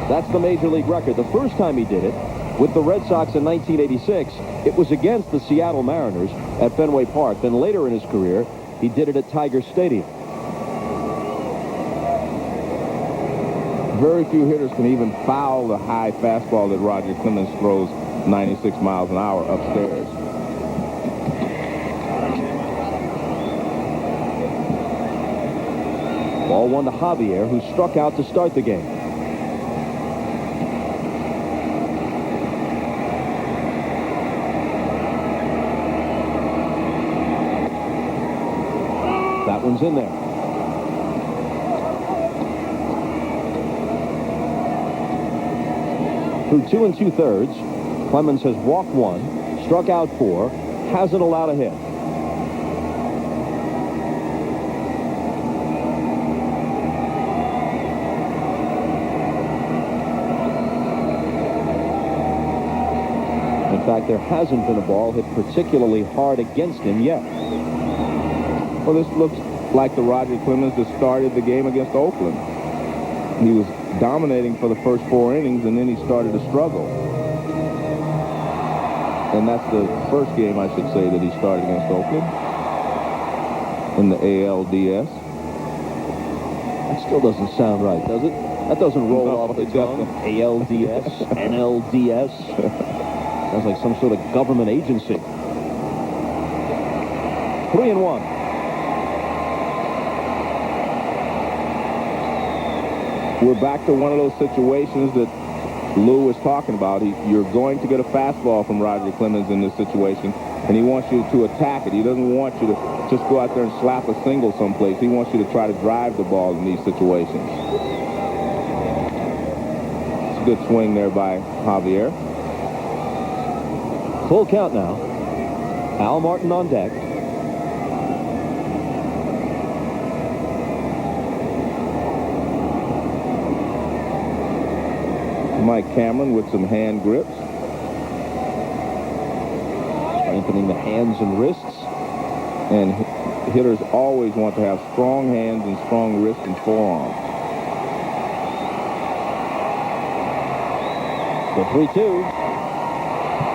Speaker 2: That's the Major League record. The first time he did it, with the Red Sox in 1986, it was against the Seattle Mariners at Fenway Park. Then later in his career, he did it at Tiger Stadium.
Speaker 1: Very few hitters can even foul the high fastball that Roger Clemens throws 96 miles an hour upstairs.
Speaker 2: Ball one to Javier, who struck out to start the game. That one's in there. Through 2 2/3, Clemens has walked 1, struck out 4, hasn't allowed a hit. In fact, there hasn't been a ball hit particularly hard against him yet.
Speaker 1: Well, this looks like the Roger Clemens that started the game against Oakland. He was dominating for the first 4 innings, and then he started to struggle. And that's the first game, I should say, that he started against Oakland in the ALDS.
Speaker 2: That still doesn't sound right, does it? That doesn't roll off the tongue. ALDS, NLDS. Sounds like some sort of government agency. 3-1.
Speaker 1: We're back to one of those situations that Lou was talking about. You're going to get a fastball from Roger Clemens in this situation, and he wants you to attack it. He doesn't want you to just go out there and slap a single someplace. He wants you to try to drive the ball in these situations. It's a good swing there by Javier.
Speaker 2: Full count now. Al Martin on deck.
Speaker 1: Mike Cameron with some hand grips.
Speaker 2: Strengthening the hands and wrists.
Speaker 1: And hitters always want to have strong hands and strong wrists and forearms.
Speaker 2: The 3-2.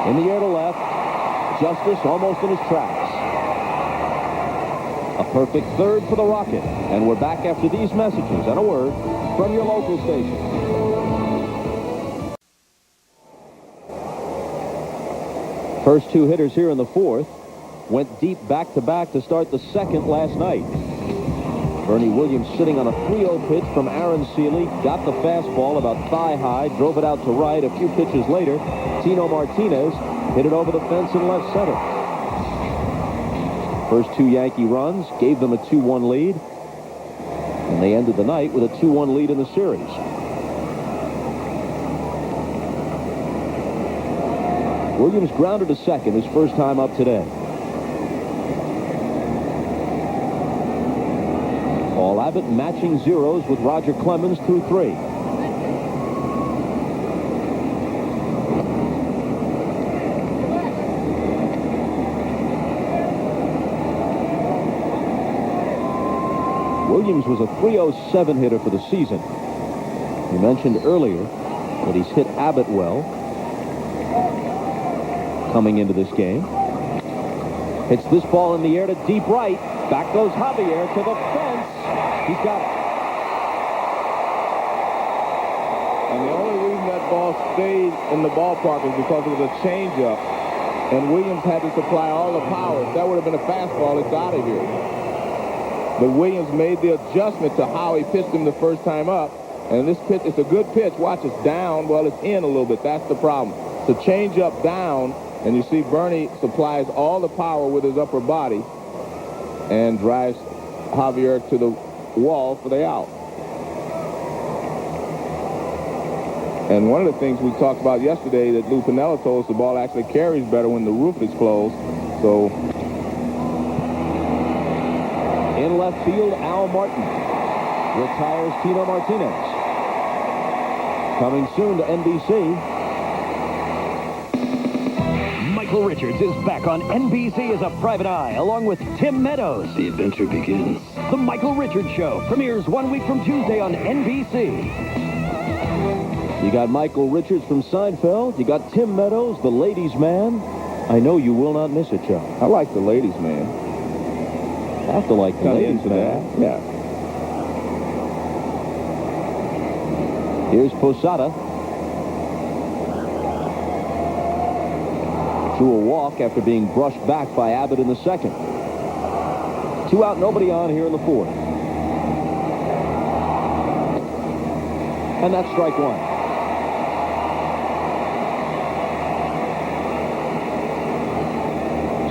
Speaker 2: In the air to left. Justice almost in his tracks. A perfect third for the Rocket. And we're back after these messages and a word from your local station. First 2 hitters here in the 4th went deep back-to-back to start the 2nd last night. Bernie Williams sitting on a 3-0 pitch from Aaron Seeley, got the fastball about thigh-high, drove it out to right. A few pitches later, Tino Martinez hit it over the fence in left center. First 2 Yankee runs gave them a 2-1 lead, and they ended the night with a 2-1 lead in the series. Williams grounded to second his first time up today. Paul Abbott matching zeros with Roger Clemens through 3. Williams was a .307 hitter for the season. We mentioned earlier that he's hit Abbott well coming into this game. Hits this ball in the air to deep right. Back goes Javier to the fence. He's got it.
Speaker 1: And the only reason that ball stayed in the ballpark is because it was a changeup, and Williams had to supply all the power. If that would have been a fastball, it's out of here. But Williams made the adjustment to how he pitched him the first time up, and this pitch, it's a good pitch. Watch, it's down. Well, it's in a little bit. That's the problem. It's a changeup down, and you see Bernie supplies all the power with his upper body and drives Javier to the wall for the out. And one of the things we talked about yesterday that Lou Piniella told us, the ball actually carries better when the roof is closed. So
Speaker 2: in left field, Al Martin retires Tino Martinez. Coming soon to NBC.
Speaker 5: Michael Richards is back on NBC as a private eye, along with Tim Meadows.
Speaker 6: The adventure begins.
Speaker 5: The Michael Richards Show premieres 1 week from Tuesday on NBC.
Speaker 2: You got Michael Richards from Seinfeld. You got Tim Meadows, the ladies' man. I know you will not miss it, Joe.
Speaker 1: I like the ladies' man.
Speaker 2: I have to like the ladies'
Speaker 1: into
Speaker 2: man.
Speaker 1: that. Yeah.
Speaker 2: Here's Posada. To a walk after being brushed back by Abbott in the 2nd. 2 out, nobody on here in the 4th. And that's strike one.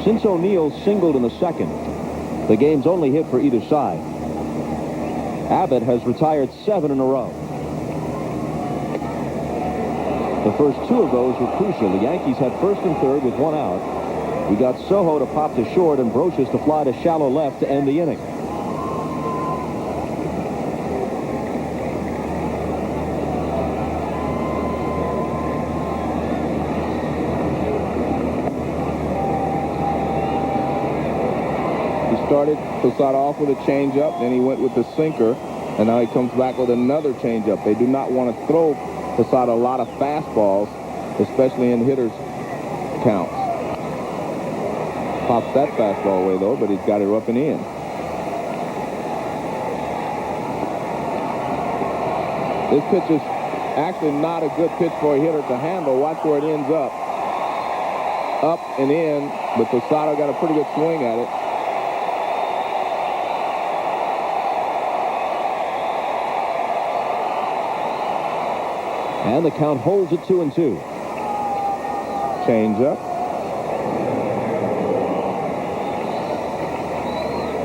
Speaker 2: Since O'Neill singled in the second, the game's only hit for either side. Abbott has retired 7 in a row. The first 2 of those were crucial. The Yankees had first and third with 1 out. We got Soho to pop to short and Brocious to fly to shallow left to end the inning.
Speaker 1: Started Posada off with a changeup, then he went with the sinker, and now he comes back with another changeup. They do not want to throw Posada a lot of fastballs, especially in hitters' counts. Pops that fastball away, though, but he's got it up and in. This pitch is actually not a good pitch for a hitter to handle. Watch where it ends up. Up and in, but Posada got a pretty good swing at it.
Speaker 2: And the count holds at 2-2.
Speaker 1: Change up.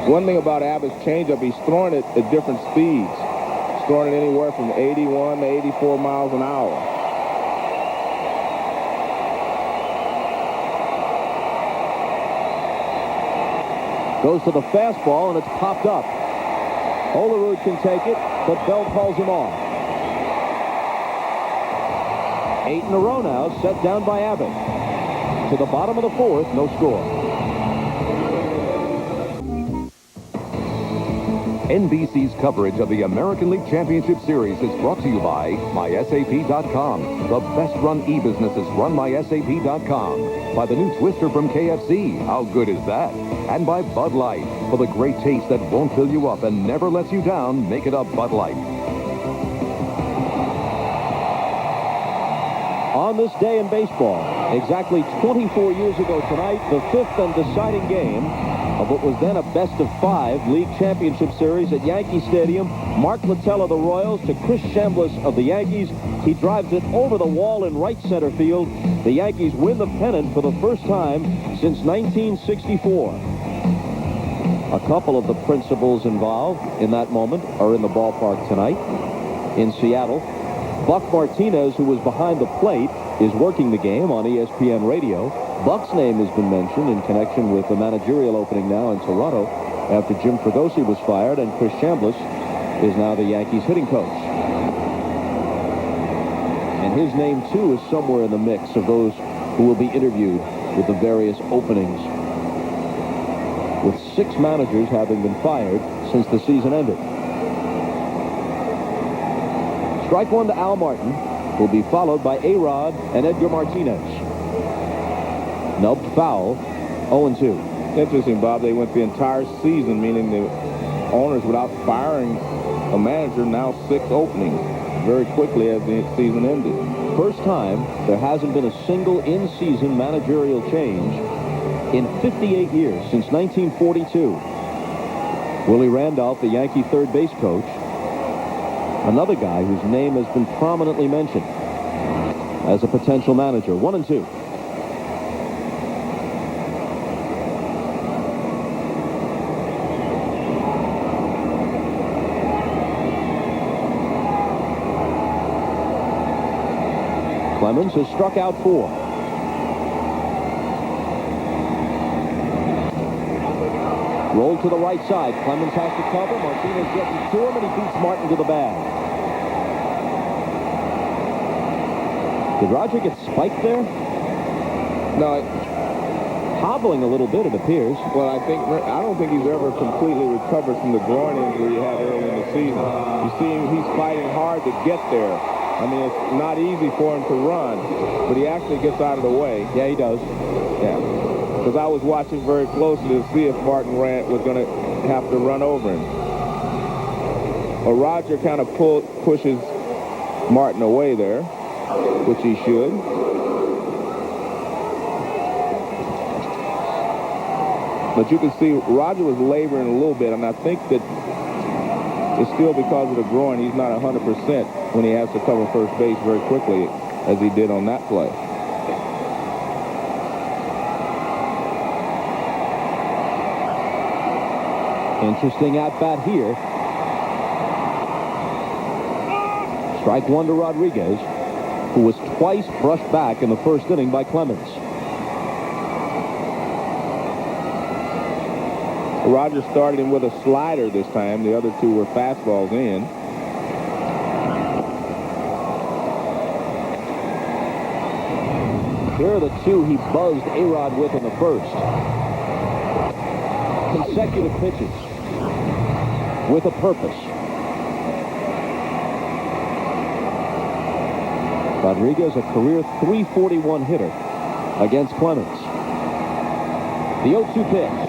Speaker 1: One thing about Abbott's changeup, he's throwing it at different speeds. He's throwing it anywhere from 81 to 84 miles an hour.
Speaker 2: Goes to the fastball, and it's popped up. Olerud can take it, but Bell calls him off. 8 in a row now, set down by Abbott. To the bottom of the 4th, no score.
Speaker 3: NBC's coverage of the American League Championship Series is brought to you by MySAP.com. The best-run e-business is run by SAP.com. By the new Twister from KFC. How good is that? And by Bud Light. For the great taste that won't fill you up and never lets you down, make it a Bud Light.
Speaker 2: On this day in baseball, exactly 24 years ago tonight, the 5th and deciding game of what was then a best-of-5 league championship series at Yankee Stadium. Mark Littell of the Royals to Chris Chambliss of the Yankees. He drives it over the wall in right center field. The Yankees win the pennant for the first time since 1964. A couple of the principals involved in that moment are in the ballpark tonight in Seattle. Buck Martinez, who was behind the plate, is working the game on ESPN Radio. Buck's name has been mentioned in connection with the managerial opening now in Toronto after Jim Fregosi was fired, and Chris Chambliss is now the Yankees hitting coach. And his name, too, is somewhere in the mix of those who will be interviewed with the various openings, with 6 managers having been fired since the season ended. Strike 1 to Al Martin, will be followed by A-Rod and Edgar Martinez. Nubbed foul, 0-2.
Speaker 1: Interesting, Bob. They went the entire season, meaning the owners, without firing a manager, now 6 openings very quickly as the season ended.
Speaker 2: First time there hasn't been a single in-season managerial change in 58 years, since 1942. Willie Randolph, the Yankee third base coach, another guy whose name has been prominently mentioned as a potential manager. 1-2. Clemens has struck out 4. Rolled to the right side. Clemens has to cover. Martinez gets it to him, and he beats Martin to the bag. Did Roger get spiked there?
Speaker 1: No,
Speaker 2: Hobbling a little bit, it appears.
Speaker 1: well, I don't think he's ever completely recovered from the groin injury he had early in the season. You see him, he's fighting hard to get there. I mean, it's not easy for him to run, but he actually gets out of the way.
Speaker 2: Yeah, he does.
Speaker 1: Yeah. Because I was watching very closely to see if Martin was going to have to run over him. Well, Roger kind of pushes Martin away there, which he should. But you can see Roger was laboring a little bit, and I think that it's still because of the groin. He's not 100% when he has to cover first base very quickly, as he did on that play.
Speaker 2: Interesting at-bat here. Strike one to Rodriguez, who was twice brushed back in the first inning by Clemens.
Speaker 1: Roger started him with a slider this time. The other two were fastballs in.
Speaker 2: Here are the two he buzzed A-Rod with in the first. Consecutive pitches with a purpose. Rodriguez, a career .341 hitter against Clemens. The 0-2 pitch.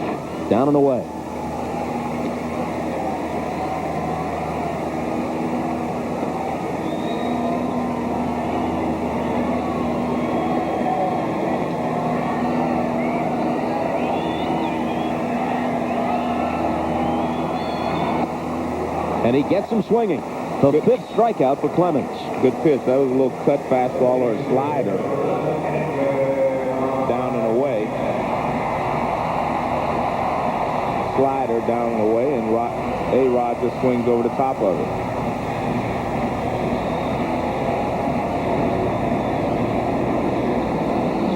Speaker 2: Down and away. And he gets him swinging. The fifth strikeout for Clemens.
Speaker 1: Good pitch. That was a little cut fastball or a slider. Down and away. Slider down and away, and A-Rod just swings over the top of it.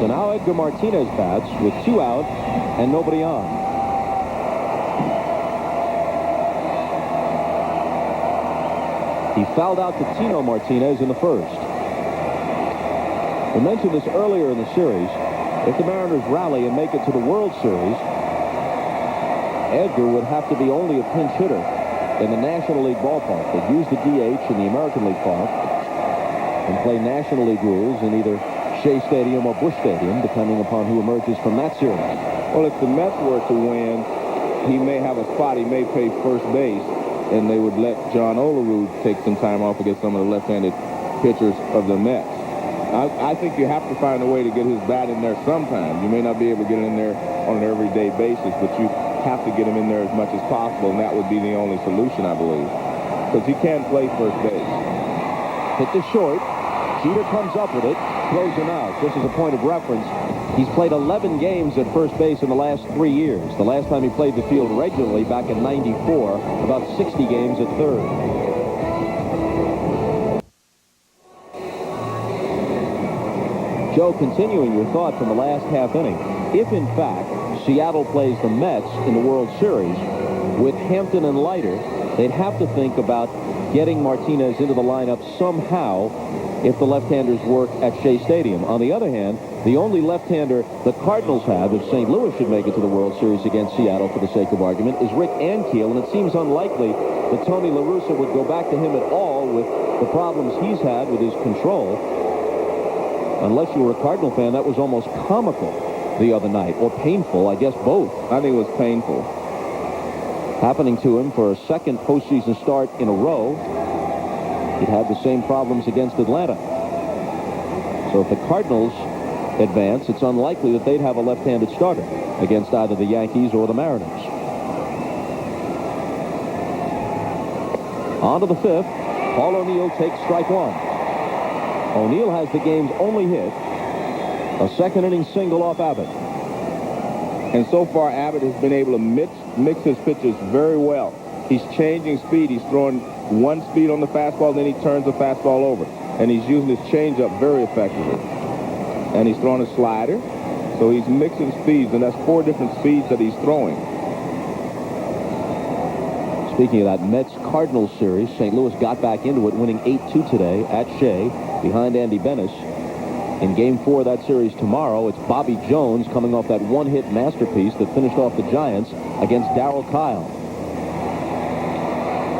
Speaker 2: So now Edgar Martinez bats with 2 out and nobody on. He fouled out to Tino Martinez in the first. We mentioned this earlier in the series. If the Mariners rally and make it to the World Series, Edgar would have to be only a pinch hitter in the National League ballpark. They'd use the DH in the American League Park and play National League rules in either Shea Stadium or Busch Stadium, depending upon who emerges from that series.
Speaker 1: Well, if the Mets were to win, he may have a spot. He may play first base, and they would let John Olerud take some time off against some of the left-handed pitchers of the Mets. I think you have to find a way to get his bat in there sometime. You may not be able to get it in there on an everyday basis, but you have to get him in there as much as possible, and that would be the only solution, I believe, because he can't play first base.
Speaker 2: Hit to short. Jeter comes up with it, throws him out. Just as a point of reference, he's played 11 games at first base in the last 3 years. The last time he played the field regularly back in '94, about 60 games at third. Joe, continuing your thought from the last half inning, if in fact Seattle plays the Mets in the World Series with Hampton and Leiter, they'd have to think about getting Martinez into the lineup somehow if the left-handers work at Shea Stadium. On the other hand, the only left-hander the Cardinals have, if St. Louis should make it to the World Series against Seattle for the sake of argument, is Rick Ankiel, and it seems unlikely that Tony La Russa would go back to him at all with the problems he's had with his control. Unless you were a Cardinal fan, that was almost comical the other night, or painful, I guess both.
Speaker 1: I think it was painful.
Speaker 2: Happening to him for a second postseason start in a row. He'd had the same problems against Atlanta. So if the Cardinals advance, it's unlikely that they'd have a left-handed starter against either the Yankees or the Mariners. On to the fifth. Paul O'Neill takes strike one. O'Neill has the game's only hit, a second-inning single off Abbott.
Speaker 1: And so far, Abbott has been able to mix his pitches very well. He's changing speed. He's throwing one speed on the fastball, then he turns the fastball over. And he's using his changeup very effectively. And he's throwing a slider. So he's mixing speeds, and that's 4 different speeds that he's throwing.
Speaker 2: Speaking of that Mets-Cardinals series, St. Louis got back into it, winning 8-2 today at Shea, behind Andy Benes. In Game 4 of that series tomorrow, it's Bobby Jones coming off that one-hit masterpiece that finished off the Giants against Darryl Kyle.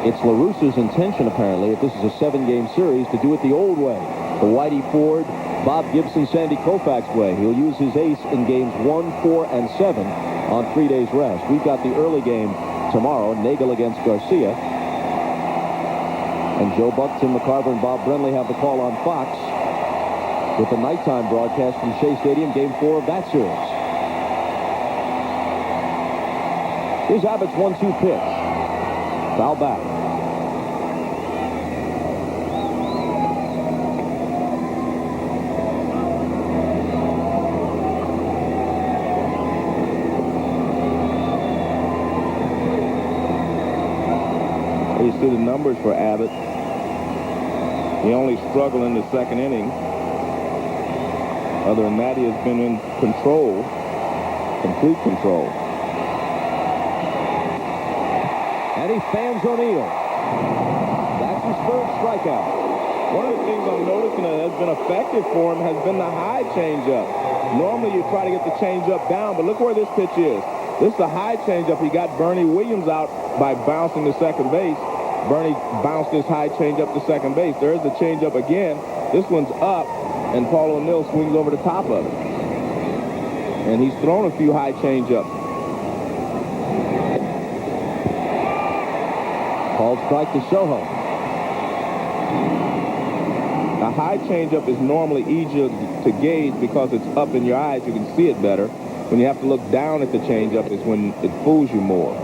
Speaker 2: It's La Russa's intention, apparently, if this is a 7-game series, to do it the old way. The Whitey Ford, Bob Gibson, Sandy Koufax way. He'll use his ace in games 1, 4, and 7 on 3 days rest. We've got the early game tomorrow, Nagel against Garcia. And Joe Buck, Tim McCarver, and Bob Brenly have the call on Fox with the nighttime broadcast from Shea Stadium, Game 4 of that series. Here's Abbott's 1-2 pitch. Foul back.
Speaker 1: see the numbers for Abbott. He only struggled in the second inning. Other than that, he has been in control, complete control.
Speaker 2: And he fans O'Neill. That's his third strikeout.
Speaker 1: One of the things I'm noticing that has been effective for him has been the high changeup. Normally you try to get the changeup down, but look where this pitch is. This is a high changeup. He got Bernie Williams out by bouncing to second base. Bernie bounced his high changeup to second base. There's the changeup again. This one's up, and Paul O'Neill swings over the top of it. And he's thrown a few high changeups.
Speaker 2: Called strike to Soho.
Speaker 1: A high changeup is normally easier to gauge because it's up in your eyes. You can see it better. When you have to look down at the changeup is when it fools you more.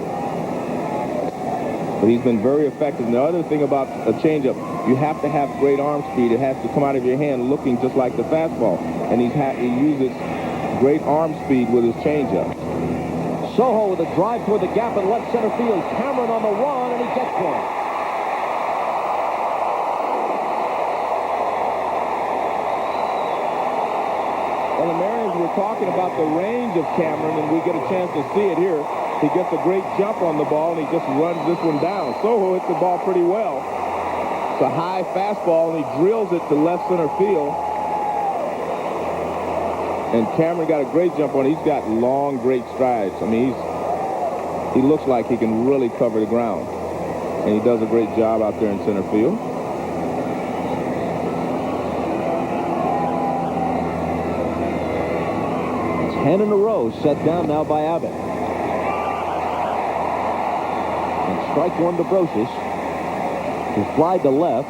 Speaker 1: But he's been very effective. And the other thing about a changeup, you have to have great arm speed. It has to come out of your hand looking just like the fastball. And he uses great arm speed with his changeup.
Speaker 2: Soho with a drive toward the gap in left center field. Cameron on the run, and he gets one.
Speaker 1: Well, the Mariners were talking about the range of Cameron, and we get a chance to see it here. He gets a great jump on the ball, and he just runs this one down. Soho hits the ball pretty well. It's a high fastball, and he drills it to left center field. And Cameron got a great jump on it. He's got long, great strides. I mean, he looks like he can really cover the ground. And he does a great job out there in center field.
Speaker 2: It's 10 in a row set down now by Abbott. And strike one to Brocious, who flied to left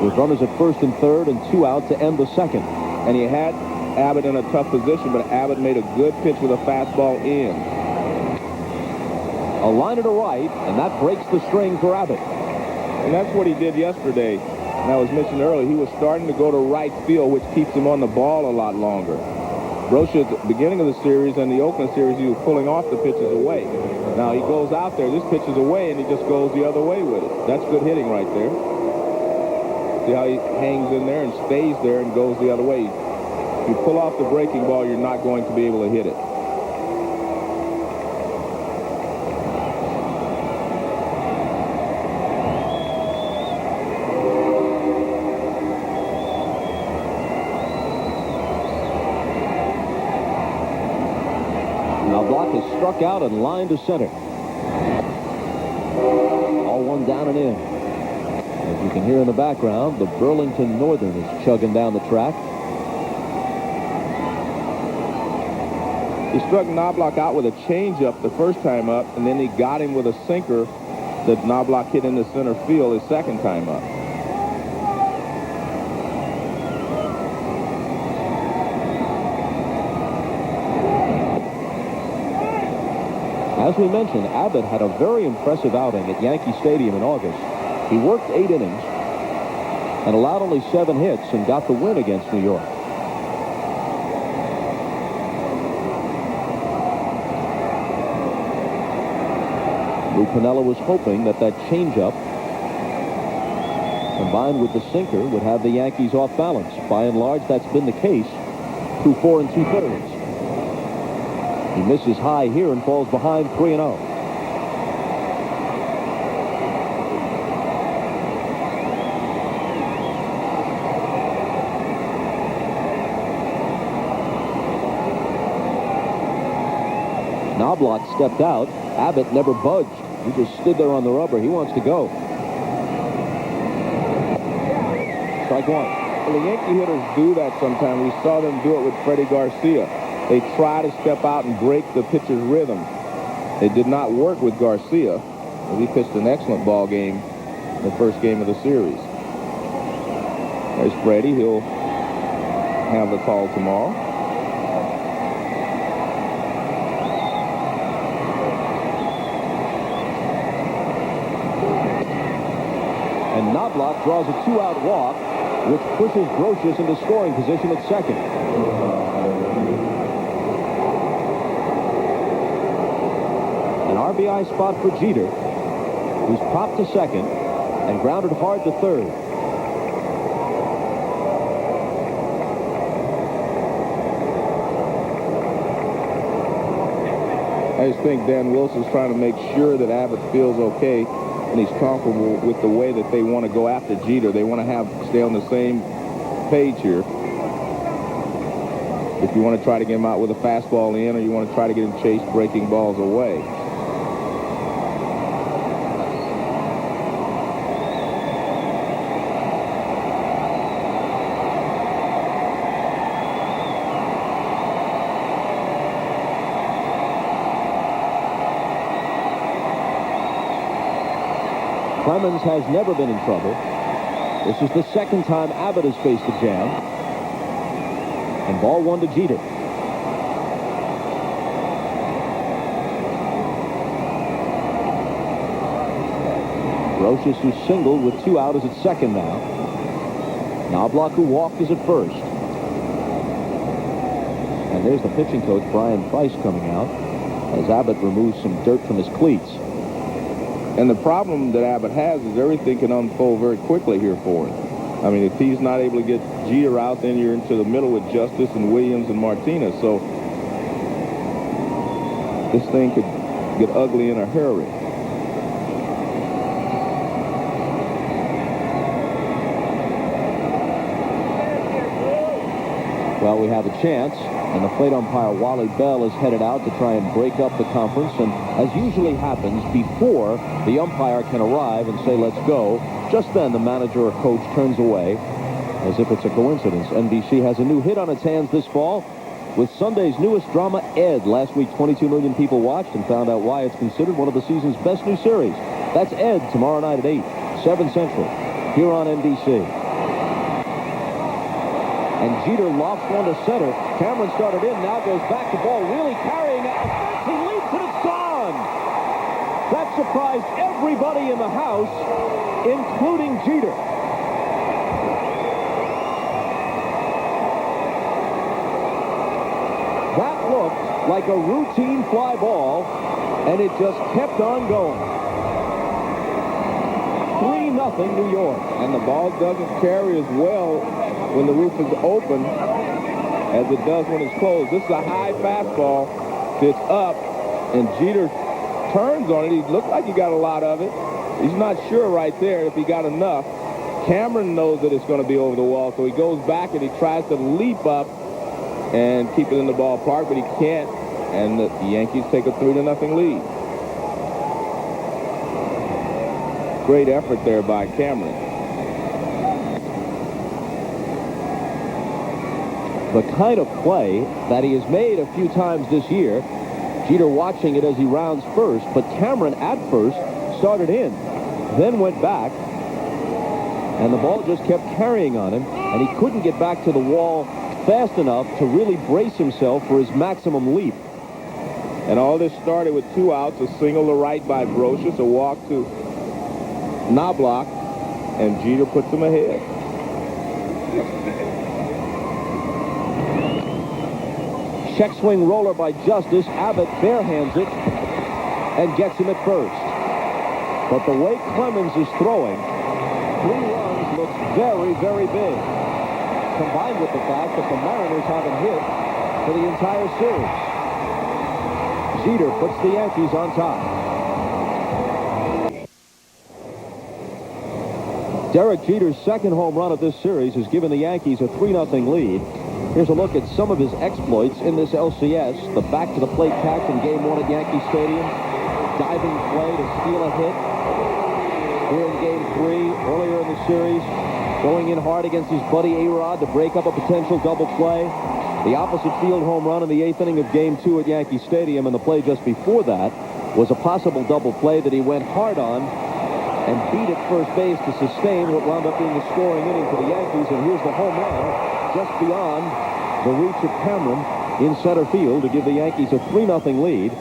Speaker 2: with runners at first and third and 2 out to end the second.
Speaker 1: And he had Abbott in a tough position, but Abbott made a good pitch with a fastball in.
Speaker 2: A liner to right, and that breaks the string for Abbott.
Speaker 1: And that's what he did yesterday. And I was mentioning earlier, he was starting to go to right field, which keeps him on the ball a lot longer. Brocious, at the beginning of the series and the Oakland series, he was pulling off the pitches away. Now he goes out there, this pitch is away, and he just goes the other way with it. That's good hitting right there. See how he hangs in there and stays there and goes the other way. If you pull off the breaking ball, you're not going to be able to hit it.
Speaker 2: Now Block is struck out and lined to center. All one down and in. As you can hear in the background, the Burlington Northern is chugging down the track.
Speaker 1: He struck Knobloch out with a changeup the first time up, and then he got him with a sinker that Knobloch hit into center field his second time up.
Speaker 2: As we mentioned, Abbott had a very impressive outing at Yankee Stadium in August. He worked 8 innings and allowed only 7 hits and got the win against New York. Lou Piniella was hoping that changeup combined with the sinker would have the Yankees off balance. By and large, that's been the case through 4 2/3. He misses high here and falls behind 3-0. Knobloch stepped out. Abbott never budged. He just stood there on the rubber. He wants to go. Strike one.
Speaker 1: Well, the Yankee hitters do that sometimes. We saw them do it with Freddie Garcia. They try to step out and break the pitcher's rhythm. It did not work with Garcia. He pitched an excellent ball game in the first game of the series. There's Freddie. He'll have the call tomorrow.
Speaker 2: And Knobloch draws a 2-out walk, which pushes Brocious into scoring position at second. An RBI spot for Jeter, who's popped to second. and grounded hard to third.
Speaker 1: I just think Dan Wilson's trying to make sure that Abbott feels okay and he's comfortable with the way that they want to go after Jeter. They want to stay on the same page here. If you want to try to get him out with a fastball in, or you want to try to get him chase breaking balls away.
Speaker 2: Clemens has never been in trouble. This is the second time Abbott has faced a jam. And ball 1 to Jeter. Brocious, who singled with 2 out, is at second now. Knobloch, who walked, is at first. And there's the pitching coach, Brian Price, coming out as Abbott removes some dirt from his cleats.
Speaker 1: And the problem that Abbott has is everything can unfold very quickly here for him. I mean, if he's not able to get Jeter out, then you're into the middle with Justice and Williams and Martinez. So this thing could get ugly in a hurry.
Speaker 2: Well, we have a chance, and the plate umpire Wally Bell is headed out to try and break up the conference. And as usually happens, before the umpire can arrive and say, let's go, just then the manager or coach turns away as if it's a coincidence. NBC has a new hit on its hands this fall with Sunday's newest drama, Ed. Last week, 22 million people watched and found out why it's considered one of the season's best new series. That's Ed tomorrow night at 8, 7 Central, here on NBC. And Jeter lofts one to center. Cameron started in, now goes back. The ball really carrying out. He leaps and it's gone. That surprised everybody in the house, including Jeter. That looked like a routine fly ball, and it just kept on going. 3-0 New York.
Speaker 1: And the ball doesn't carry as well when the roof is open as it does when it's closed. This is a high fastball. It's up, and Jeter turns on it. He looked like he got a lot of it. He's not sure right there if he got enough. Cameron knows that it's going to be over the wall, so he goes back and he tries to leap up and keep it in the ballpark, but he can't, and the Yankees take a 3-0 lead. Great effort there by Cameron.
Speaker 2: The kind of play that he has made a few times this year. Jeter watching it as he rounds first, but Cameron at first started in, then went back, and the ball just kept carrying on him, and he couldn't get back to the wall fast enough to really brace himself for his maximum leap.
Speaker 1: And all this started with 2 outs, a single to right by Brocious, a walk to Knobloch, and Jeter puts him ahead.
Speaker 2: Check swing roller by Justice. Abbott barehands it and gets him at first. But the way Clemens is throwing, 3 runs looks very, very big. Combined with the fact that the Mariners haven't hit for the entire series. Jeter puts the Yankees on top. Derek Jeter's second home run of this series has given the Yankees a 3-0 lead. Here's a look at some of his exploits in this LCS. The back-to-the-plate catch in Game 1 at Yankee Stadium. Diving play to steal a hit. Here in Game 3, earlier in the series, going in hard against his buddy A-Rod to break up a potential double play. The opposite field home run in the 8th inning of Game 2 at Yankee Stadium, and the play just before that was a possible double play that he went hard on and beat at first base to sustain what wound up being a scoring inning for the Yankees. And here's the home run just beyond the reach of Cameron in center field to give the Yankees a 3-0 lead.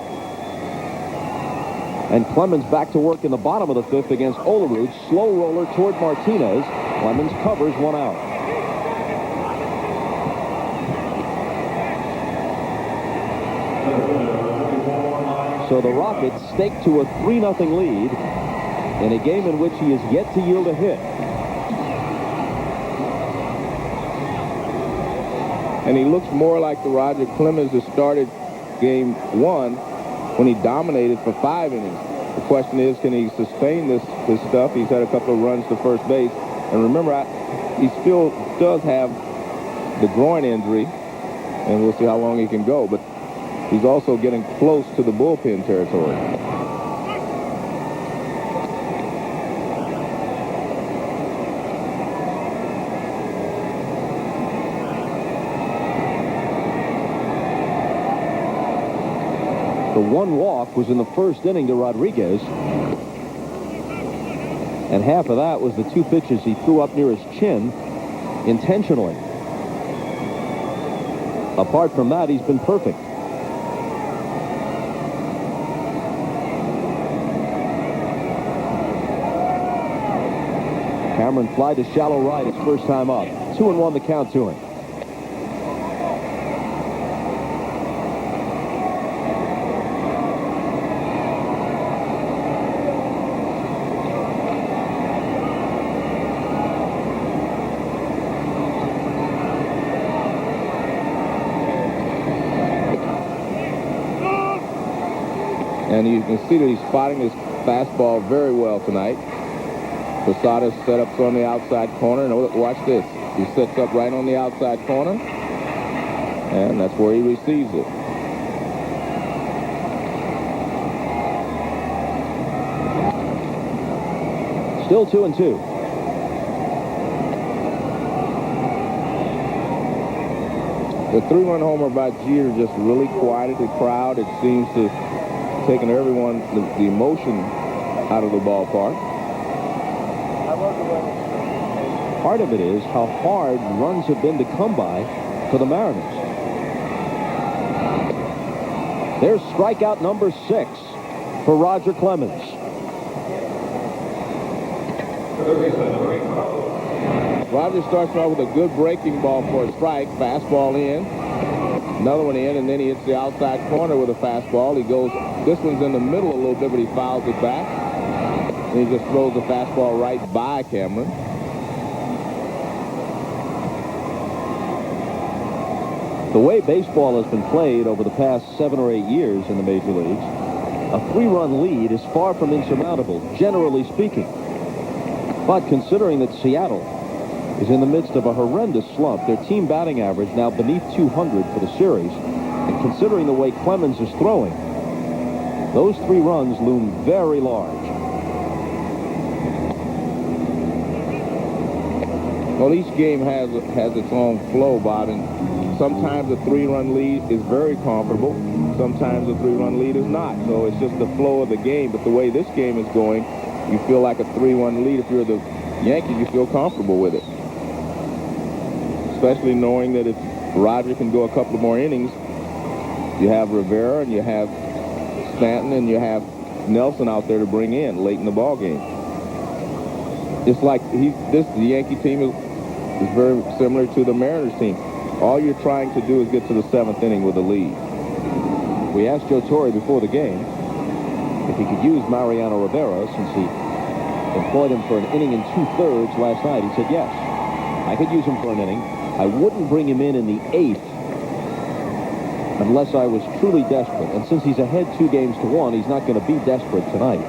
Speaker 2: And Clemens back to work in the bottom of the 5th against Olerud. Slow roller toward Martinez. Clemens covers 1 out. So the Rockets stake to a 3-0 lead in a game in which he is yet to yield a hit.
Speaker 1: And he looks more like the Roger Clemens that started game 1 when he dominated for 5 innings. The question is, can he sustain this stuff? He's had a couple of runs to first base. And remember, he still does have the groin injury, and we'll see how long he can go. But he's also getting close to the bullpen territory.
Speaker 2: The one walk was in the first inning to Rodriguez. And half of that was the 2 pitches he threw up near his chin intentionally. Apart from that, he's been perfect. Cameron fly to shallow right his first time up. 2-1 the count to him.
Speaker 1: And you can see that he's spotting his fastball very well tonight. Posadas setups on the outside corner, and watch this. He sets up right on the outside corner, and that's where he receives it.
Speaker 2: Still 2-2.
Speaker 1: The 3-run homer by Jeter just really quieted the crowd. It seems to have taken everyone, the emotion out of the ballpark.
Speaker 2: Part of it is how hard runs have been to come by for the Mariners. There's strikeout number 6 for Roger Clemens.
Speaker 1: Roger starts off with a good breaking ball for a strike. Fastball in. Another one in, and then he hits the outside corner with a fastball. He goes, this one's in the middle a little bit, but he fouls it back. And he just throws the fastball right by Cameron.
Speaker 2: The way baseball has been played over the past 7 or 8 years in the major leagues, a 3-run lead is far from insurmountable, generally speaking. But considering that Seattle is in the midst of a horrendous slump, their team batting average now beneath 200 for the series, and considering the way Clemens is throwing, those 3 runs loom very large.
Speaker 1: Well, each game has its own flow, Bob, and sometimes a 3-run lead is very comfortable. Sometimes a 3-run lead is not. So it's just the flow of the game. But the way this game is going, you feel like a 3-1 lead. If you're the Yankees, you feel comfortable with it. Especially knowing that if Roger can go a couple of more innings, you have Rivera and you have Stanton and you have Nelson out there to bring in late in the ball game. It's like the Yankee team is very similar to the Mariners team. All you're trying to do is get to the 7th inning with a lead.
Speaker 2: We asked Joe Torre before the game if he could use Mariano Rivera since he employed him for an inning and 2/3 last night. He said yes, I could use him for an inning. I wouldn't bring him in the 8th unless I was truly desperate. And since he's ahead 2-1, he's not going to be desperate tonight.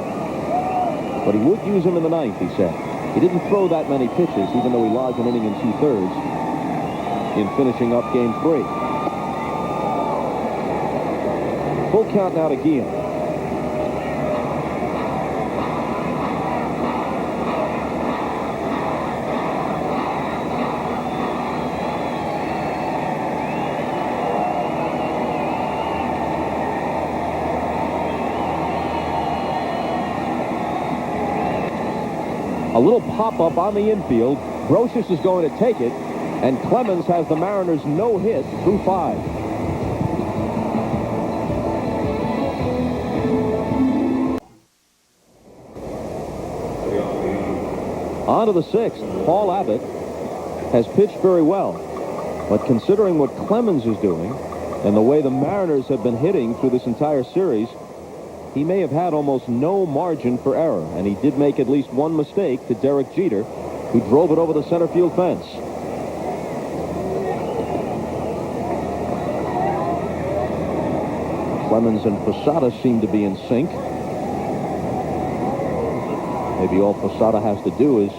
Speaker 2: But he would use him in the 9th, he said. He didn't throw that many pitches, even though he logged an inning and 2/3 in finishing up game 3. Full count now to Guillen. A little pop-up on the infield. Brocious is going to take it, and Clemens has the Mariners no-hit through 5. On to the 6th. Paul Abbott has pitched very well, but considering what Clemens is doing and the way the Mariners have been hitting through this entire series, he may have had almost no margin for error, and he did make at least one mistake to Derek Jeter, who drove it over the center field fence. Clemens and Posada seem to be in sync. Maybe all Posada has to do is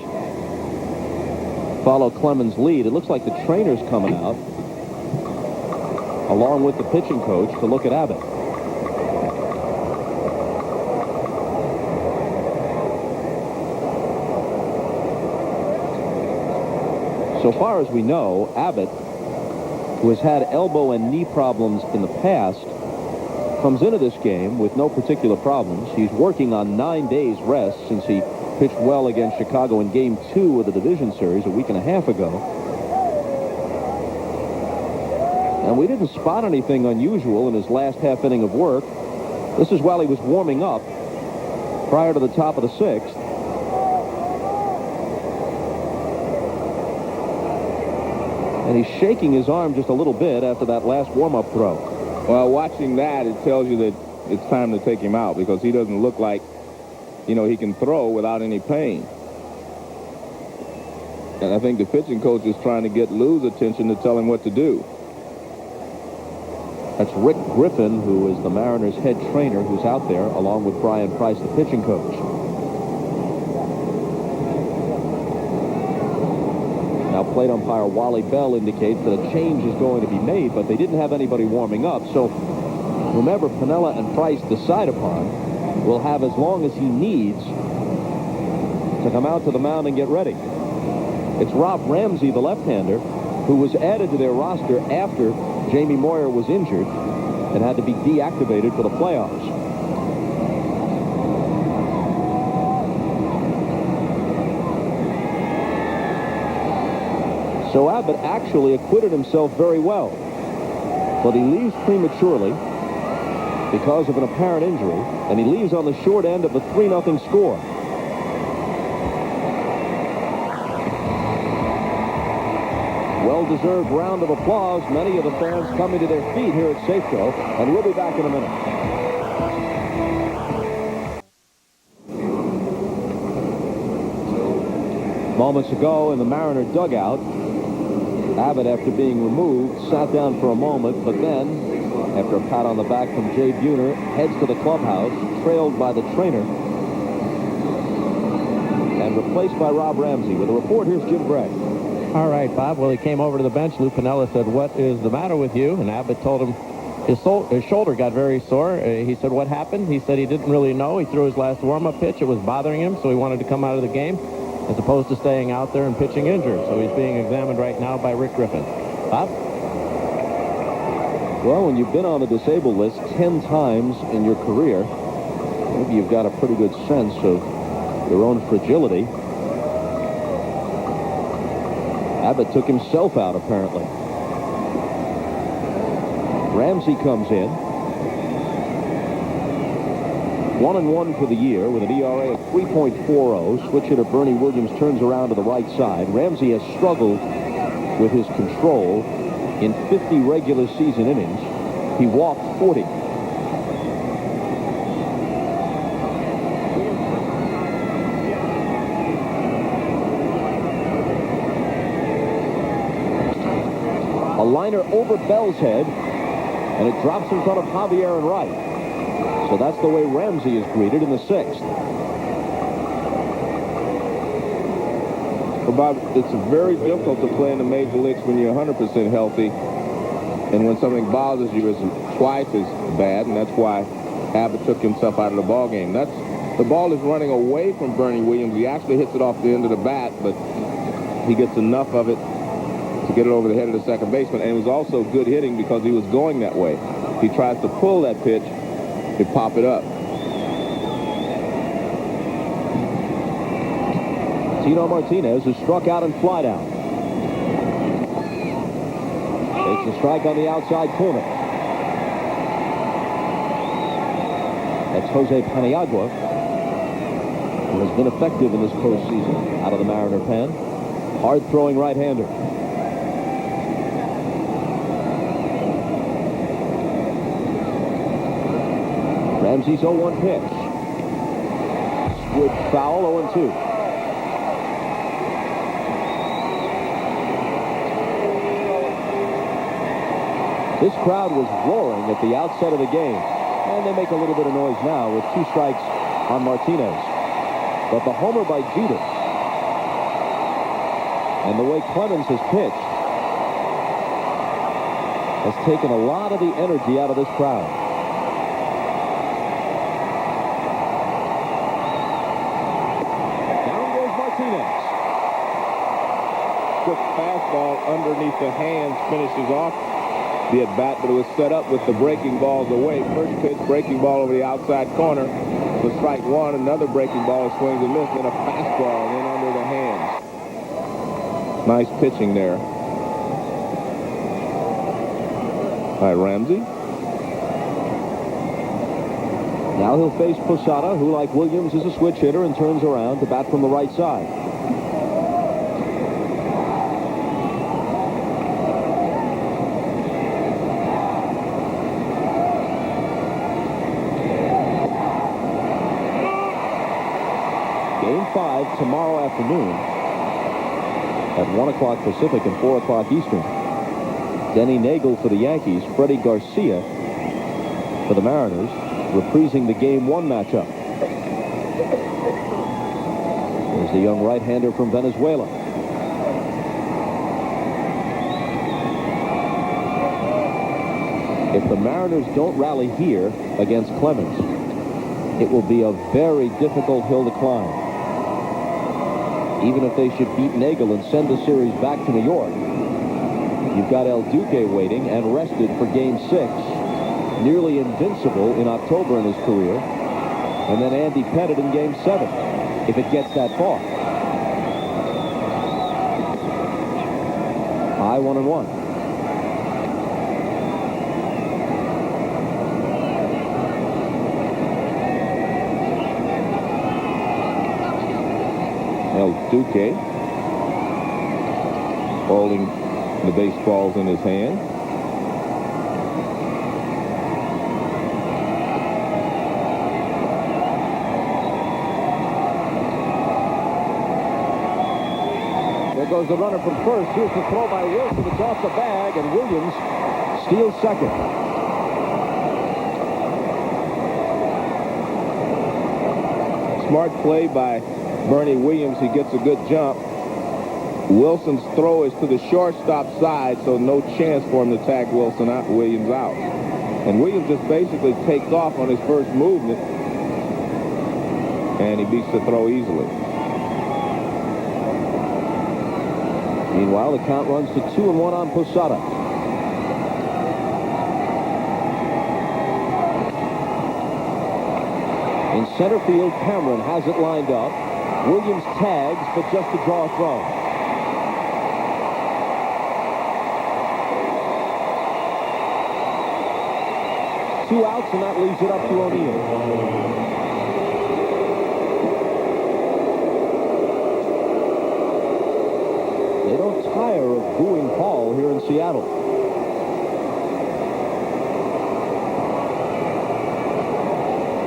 Speaker 2: follow Clemens' lead. It looks like the trainer's coming out, along with the pitching coach, to look at Abbott. So far as we know, Abbott, who has had elbow and knee problems in the past, comes into this game with no particular problems. He's working on 9 days rest since he pitched well against Chicago in Game 2 of the division series a week and a half ago. And we didn't spot anything unusual in his last half inning of work. This is while he was warming up prior to the top of the 6th. And he's shaking his arm just a little bit after that last warm-up throw.
Speaker 1: Well, watching that, it tells you that it's time to take him out because he doesn't look like, you know, he can throw without any pain. And I think the pitching coach is trying to get Lou's attention to tell him what to do.
Speaker 2: That's Rick Griffin, who is the Mariners' head trainer, who's out there, along with Brian Price, the pitching coach. Now, plate umpire Wally Bell indicates that a change is going to be made, but they didn't have anybody warming up. So whomever Piniella and Price decide upon will have as long as he needs to come out to the mound and get ready. It's Rob Ramsey, the left-hander, who was added to their roster after Jamie Moyer was injured and had to be deactivated for the playoffs. So Abbott actually acquitted himself very well, but he leaves prematurely because of an apparent injury, and he leaves on the short end of a 3-0 score. Well-deserved round of applause. Many of the fans coming to their feet here at Safeco, and we'll be back in a minute. Moments ago in the Mariner dugout, Abbott, after being removed, sat down for a moment, but then, after a pat on the back from Jay Buhner, heads to the clubhouse, trailed by the trainer, and replaced by Rob Ramsey. With a report, here's Jim Gray.
Speaker 4: All right, Bob. Well, he came over to the bench. Lou Piniella said, "What is the matter with you?" And Abbott told him his shoulder got very sore. He said, "What happened?" He said he didn't really know. He threw his last warm-up pitch. It was bothering him, so he wanted to come out of the game as opposed to staying out there and pitching injured. So he's being examined right now by Rick Griffin. Bob?
Speaker 2: Well, when you've been on the disabled list 10 times in your career, maybe you've got a pretty good sense of your own fragility. Abbott took himself out, apparently. Ramsey comes in. 1-1 for the year with an ERA of 3.40. Switch hitter Bernie Williams turns around to the right side. Ramsey has struggled with his control. In 50 regular season innings, he walked 40. A liner over Bell's head, and it drops in front of Javier and right. So that's the way Ramsey is greeted in the 6th.
Speaker 1: Well, Bob, it's very difficult to play in the major leagues when you're 100% healthy, and when something bothers you, it's twice as bad, and that's why Abbott took himself out of the ball game. The ball is running away from Bernie Williams. He actually hits it off the end of the bat, but he gets enough of it to get it over the head of the second baseman, and it was also good hitting because he was going that way. He tries to pull that pitch, to pop it up.
Speaker 2: Tino Martinez is struck out and fly down. Takes a strike on the outside corner. That's Jose Paniagua, who has been effective in this postseason out of the Mariner pen. Hard-throwing right-hander. Ramsey's 0-1 pitch. Squid foul, 0-2. This crowd was roaring at the outset of the game, and they make a little bit of noise now with 2 strikes on Martinez. But the homer by Jeter and the way Clemens has pitched has taken a lot of the energy out of this crowd. Down goes Martinez.
Speaker 1: Quick fastball underneath the hands finishes off the at-bat, but it was set up with the breaking balls away. First pitch, breaking ball over the outside corner for strike 1. Another breaking ball, swings and misses, and a fastball, and then under the hands. Nice pitching there by Ramsey.
Speaker 2: Now he'll face Posada, who, like Williams, is a switch hitter and turns around to bat from the right side. Game 5 tomorrow afternoon at 1 o'clock Pacific and 4 o'clock Eastern. Denny Nagel for the Yankees, Freddie Garcia for the Mariners, reprising the Game 1 matchup. There's the young right-hander from Venezuela. If the Mariners don't rally here against Clemens, it will be a very difficult hill to climb. Even if they should beat Nagel and send the series back to New York, you've got El Duque waiting and rested for Game 6, nearly invincible in October in his career, and then Andy Pettitte in Game 7, if it gets that far. High 1-1.
Speaker 1: El Duque holding the baseballs in his hand.
Speaker 2: There goes the runner from first. Here's the throw by Wilson. It's off the bag, and Williams steals second.
Speaker 1: Smart play by Bernie Williams. He gets a good jump. Wilson's throw is to the shortstop side, so no chance for him to tag Williams out. And Williams just basically takes off on his first movement, and he beats the throw easily.
Speaker 2: Meanwhile, the count runs to 2-1 on Posada. In center field, Cameron has it lined up. Williams tags, but just to draw a throw. Two outs, and that leaves it up to O'Neill. They don't tire of booing Paul here in Seattle.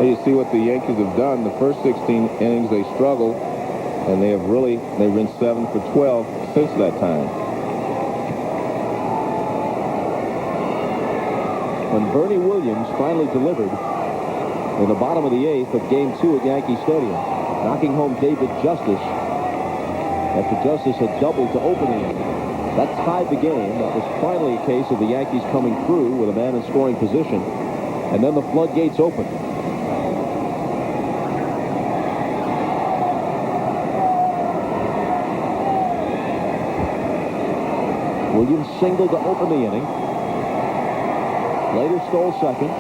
Speaker 1: You see what the Yankees have done. The first 16 innings they struggled, and they've been 7 for 12 since that time.
Speaker 2: When Bernie Williams finally delivered in the bottom of the 8th of Game 2 at Yankee Stadium, knocking home David Justice after Justice had doubled to open the inning. That tied the game. That was finally a case of the Yankees coming through with a man in scoring position, and then the floodgates opened. Williams singled to open the inning. Later stole second.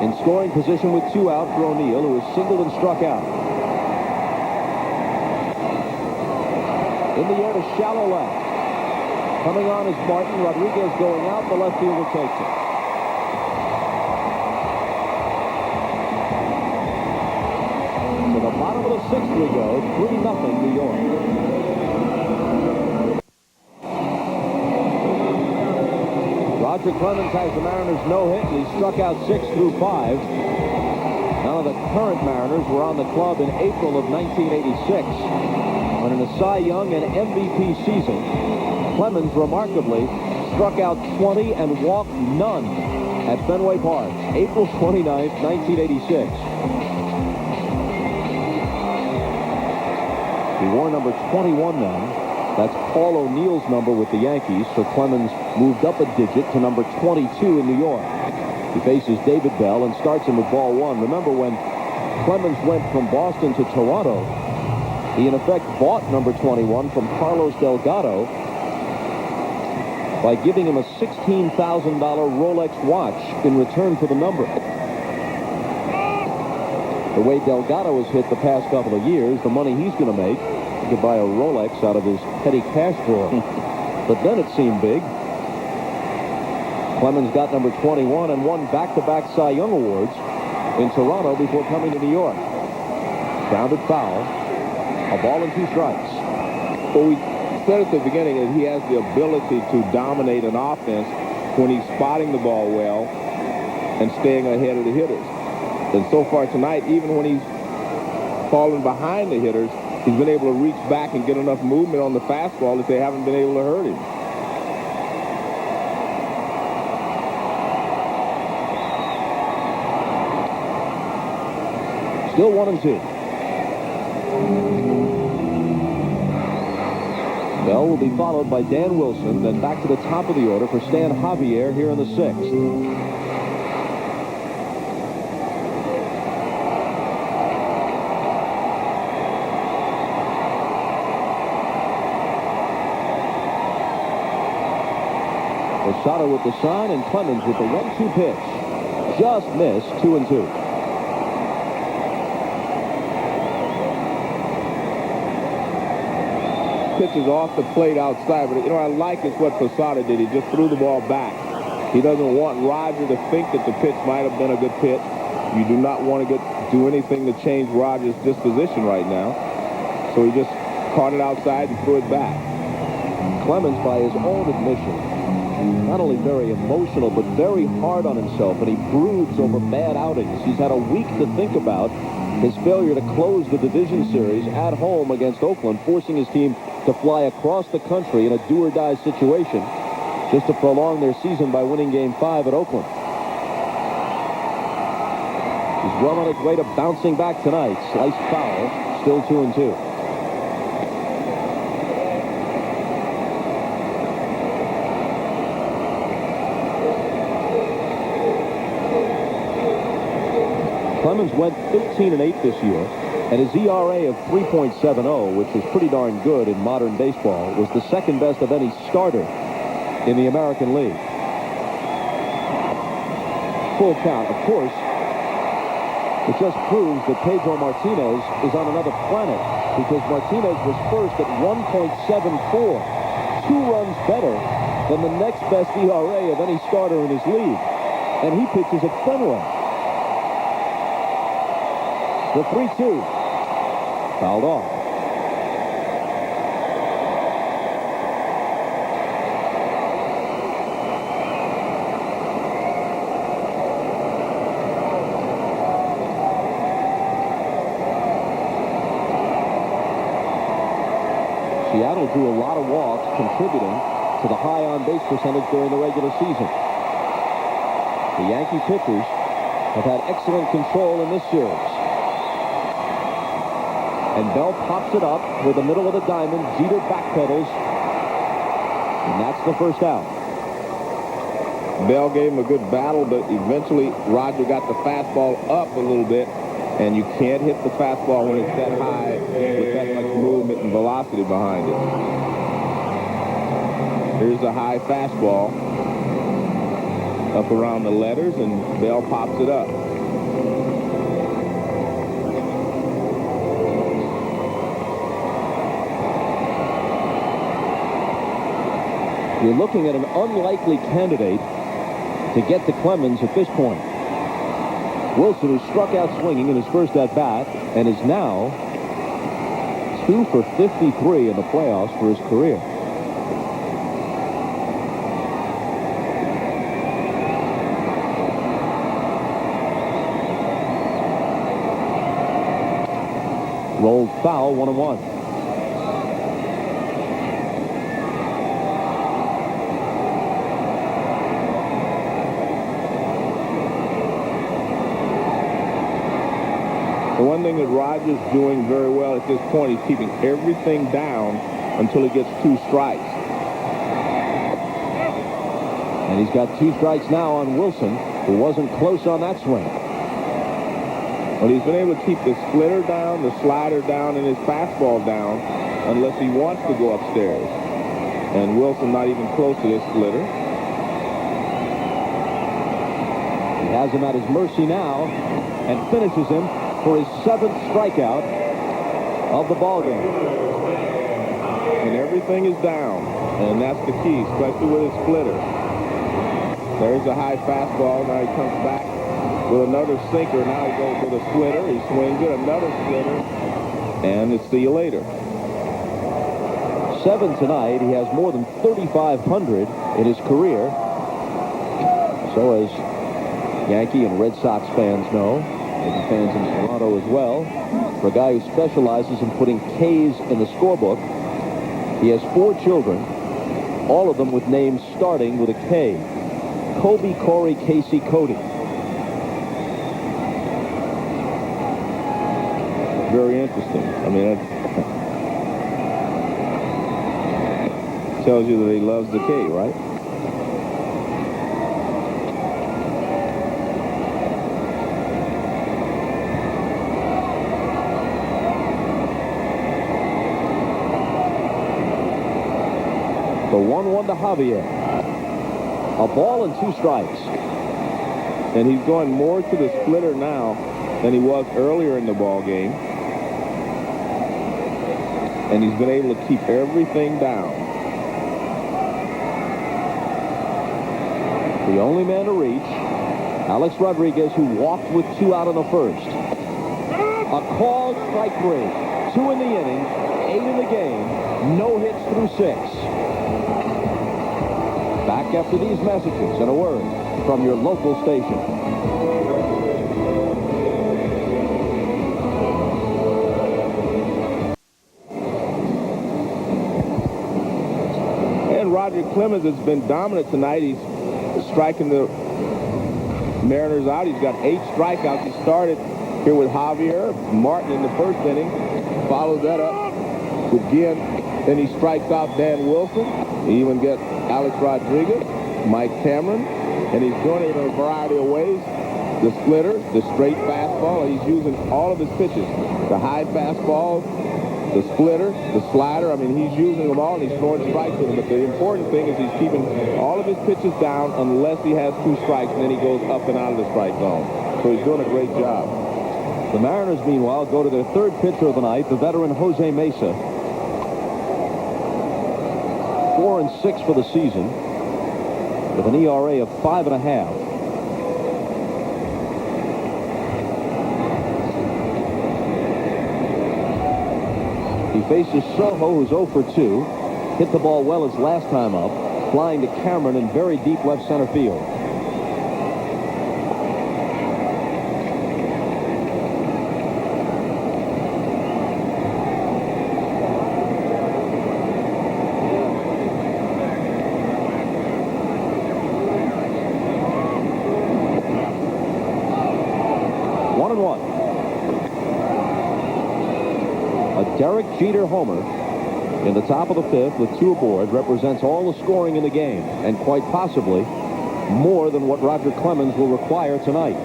Speaker 2: In scoring position with 2 out for O'Neill, who was singled and struck out. In the air to shallow left. Coming on is Martin. Rodriguez going out. The left fielder takes it. To the bottom of the 6th we go. 3-0 New York. Roger Clemens has the Mariners no hit, and he struck out 6 through 5. None of the current Mariners were on the club in April of 1986, when in a Cy Young and MVP season, Clemens remarkably struck out 20 and walked none at Fenway Park, April 29th, 1986. He wore number 21 then. That's Paul O'Neill's number with the Yankees, so Clemens moved up a digit to number 22 in New York. He faces David Bell and starts him with ball one. Remember when Clemens went from Boston to Toronto, he in effect bought number 21 from Carlos Delgado by giving him a $16,000 Rolex watch in return for the number. The way Delgado has hit the past couple of years, the money he's going to make, he could buy a Rolex out of his petty cash drawer. But then it seemed big. Clemens got number 21 and won back-to-back Cy Young Awards in Toronto before coming to New York. Grounded foul. A ball and 2 strikes.
Speaker 1: Well, we said at the beginning that he has the ability to dominate an offense when he's spotting the ball well and staying ahead of the hitters. And so far tonight, even when he's fallen behind the hitters, he's been able to reach back and get enough movement on the fastball that they haven't been able to hurt him.
Speaker 2: Still 1-2. Bell will be followed by Dan Wilson, then back to the top of the order for Stan Javier here in the 6th. Posada with the sign and Clemens with the 1-2 pitch. Just missed. 2-2.
Speaker 1: Pitches off the plate outside, but I like is what Posada did. He just threw the ball back. He doesn't want Roger to think that the pitch might have been a good pitch. You do not want to do anything to change Roger's disposition right now. So he just caught it outside and threw it back.
Speaker 2: Clemens, by his own admission, not only very emotional, but very hard on himself, and he broods over bad outings. He's had a week to think about his failure to close the division series at home against Oakland, forcing his team to fly across the country in a do-or-die situation just to prolong their season by winning Game 5 at Oakland. He's well on his way to bouncing back tonight. Sliced foul, still 2-2. Clemens went 13-8 this year, and his ERA of 3.70, which is pretty darn good in modern baseball, was the second best of any starter in the American League. Full count, of course. It just proves that Pedro Martinez is on another planet, because Martinez was first at 1.74, 2 runs better than the next best ERA of any starter in his league, and he pitches at Fenway. The 3-2. Fouled off. Seattle drew a lot of walks, contributing to the high on-base percentage during the regular season. The Yankee pitchers have had excellent control in this series. And Bell pops it up with the middle of the diamond. Jeter backpedals. And that's the first out.
Speaker 1: Bell gave him a good battle, but eventually Roger got the fastball up a little bit. And you can't hit the fastball when it's that high with that much movement and velocity behind it. Here's a high fastball up around the letters, and Bell pops it up.
Speaker 2: You're looking at an unlikely candidate to get to Clemens at this point. Wilson, who struck out swinging in his first at-bat and is now 2 for 53 in the playoffs for his career. rolled foul, 1-1.
Speaker 1: The one thing that Roger's doing very well at this point, he's keeping everything down until he gets 2 strikes.
Speaker 2: And he's got 2 strikes now on Wilson, who wasn't close on that swing.
Speaker 1: But he's been able to keep the splitter down, the slider down, and his fastball down unless he wants to go upstairs. And Wilson not even close to this splitter.
Speaker 2: He has him at his mercy now and finishes him for his 7th strikeout of the ballgame.
Speaker 1: And everything is down, and that's the key, especially with his splitter. There's a high fastball. Now he comes back with another sinker. Now he goes with a splitter. He swings it, another splitter, and it's see you later.
Speaker 2: 7 tonight. He has more than 3,500 in his career. So as Yankee and Red Sox fans know, maybe fans in Toronto as well, for a guy who specializes in putting K's in the scorebook, he has 4 children, all of them with names starting with a K. Kobe, Corey, Casey, Cody.
Speaker 1: Very interesting. I mean, that tells you that he loves the K, right?
Speaker 2: The 1-1 to Javier. A ball and 2 strikes.
Speaker 1: And he's going more to the splitter now than he was earlier in the ball game. And he's been able to keep everything down.
Speaker 2: The only man to reach, Alex Rodriguez, who walked with 2 out in the first. A called strike 3. 2 in the inning, 8 in the game, no hits through 6. Back after these messages and a word from your local station.
Speaker 1: And Roger Clemens has been dominant tonight. He's striking the Mariners out. He's got 8 strikeouts. He started here with Javier Martin in the first inning. Follows that up with Ginn. Then he strikes out Dan Wilson. He even gets Alex Rodriguez, Mike Cameron, and he's doing it in a variety of ways. The splitter, the straight fastball. He's using all of his pitches. The high fastball, the splitter, the slider. I mean, he's using them all, and he's throwing strikes with them. But the important thing is he's keeping all of his pitches down unless he has 2 strikes, and then he goes up and out of the strike zone. So he's doing a great job.
Speaker 2: The Mariners, meanwhile, go to their 3rd pitcher of the night, the veteran Jose Mesa. 4-6 for the season, with an ERA of 5.5. He faces Soho, who's 0 for 2. Hit the ball well his last time up, flying to Cameron in very deep left center field. Derek Jeter homer in the top of the 5th with 2 aboard represents all the scoring in the game, and quite possibly more than what Roger Clemens will require tonight.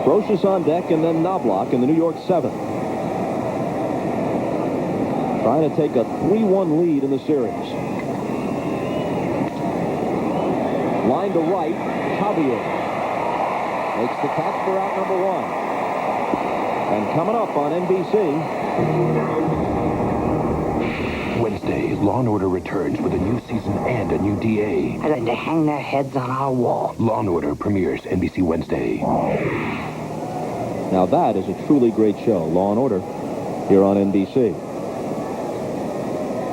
Speaker 2: Brocious on deck, and then Knobloch in the New York 7th. Trying to take a 3-1 lead in the series. Line to right, Javier makes the catch for out number 1. And coming up on NBC.
Speaker 6: Wednesday, Law & Order returns with a new season and a new DA.
Speaker 7: I'd like to hang their heads on our wall.
Speaker 6: Law & Order premieres NBC Wednesday.
Speaker 2: Now that is a truly great show, Law & Order, here on NBC.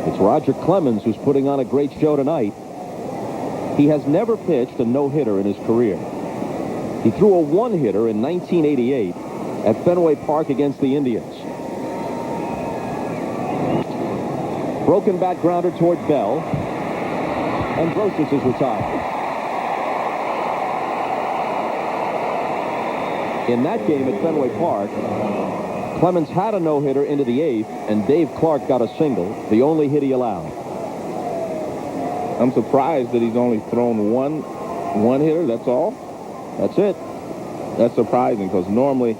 Speaker 2: It's Roger Clemens who's putting on a great show tonight. He has never pitched a no-hitter in his career. He threw a one-hitter in 1988 at Fenway Park against the Indians. Broken back grounder toward Bell. And Brocious is retired. In that game at Fenway Park, Clemens had a no-hitter into the 8th, and Dave Clark got a single, the only hit he allowed.
Speaker 1: I'm surprised that he's only thrown one hitter, that's all.
Speaker 2: That's it.
Speaker 1: That's surprising, because normally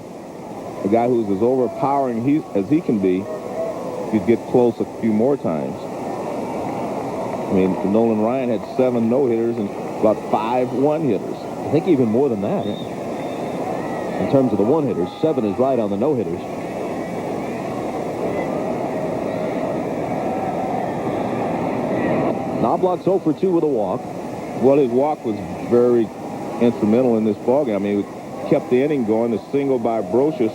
Speaker 1: a guy who's as overpowering as he can be, he'd get close a few more times. I mean, Nolan Ryan had 7 no-hitters and about 5 one-hitters.
Speaker 2: I think even more than that.
Speaker 1: Yeah.
Speaker 2: In terms of the one-hitters, 7 is right on the no-hitters. Knobloch's 0 for 2 with a walk.
Speaker 1: Well, his walk was very instrumental in this ballgame. I mean, it kept the inning going. The single by Brocious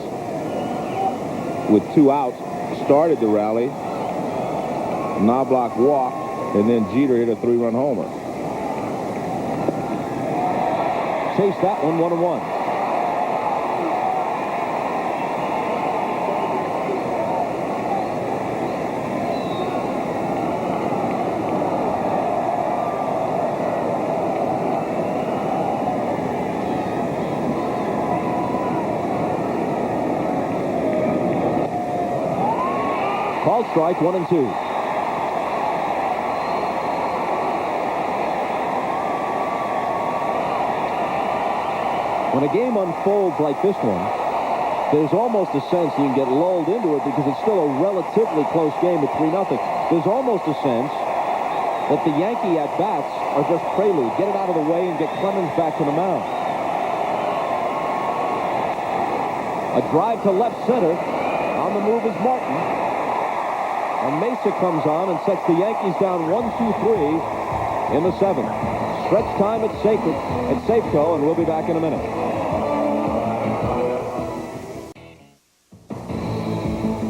Speaker 1: with 2 outs started the rally. Knobloch walked, and then Jeter hit a 3-run homer.
Speaker 2: Chased that one, 1-1. Called strike, 1-2. When a game unfolds like this one, there's almost a sense you can get lulled into it because it's still a relatively close game at 3-0. There's almost a sense that the Yankee at-bats are just prelude. Get it out of the way and get Clemens back to the mound. A drive to left center. On the move is Martin. And Mesa comes on and sets the Yankees down 1-2-3 in the 7th. Stretch time at Safeco, and we'll be back in a minute.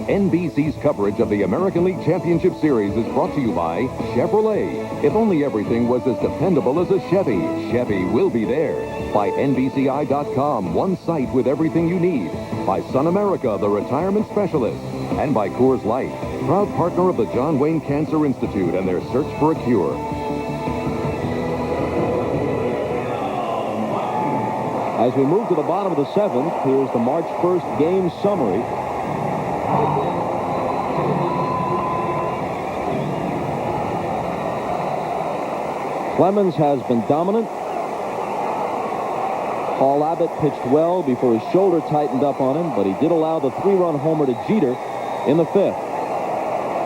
Speaker 3: NBC's coverage of the American League Championship Series is brought to you by Chevrolet. If only everything was as dependable as a Chevy, Chevy will be there. By NBCI.com, one site with everything you need. By Sun America, the retirement specialist. And by Coors Light, proud partner of the John Wayne Cancer Institute and their search for a cure.
Speaker 2: As we move to the bottom of the 7th, here's the March 1st game summary. Clemens has been dominant. Paul Abbott pitched well before his shoulder tightened up on him, but he did allow the 3-run homer to Jeter in the 5th.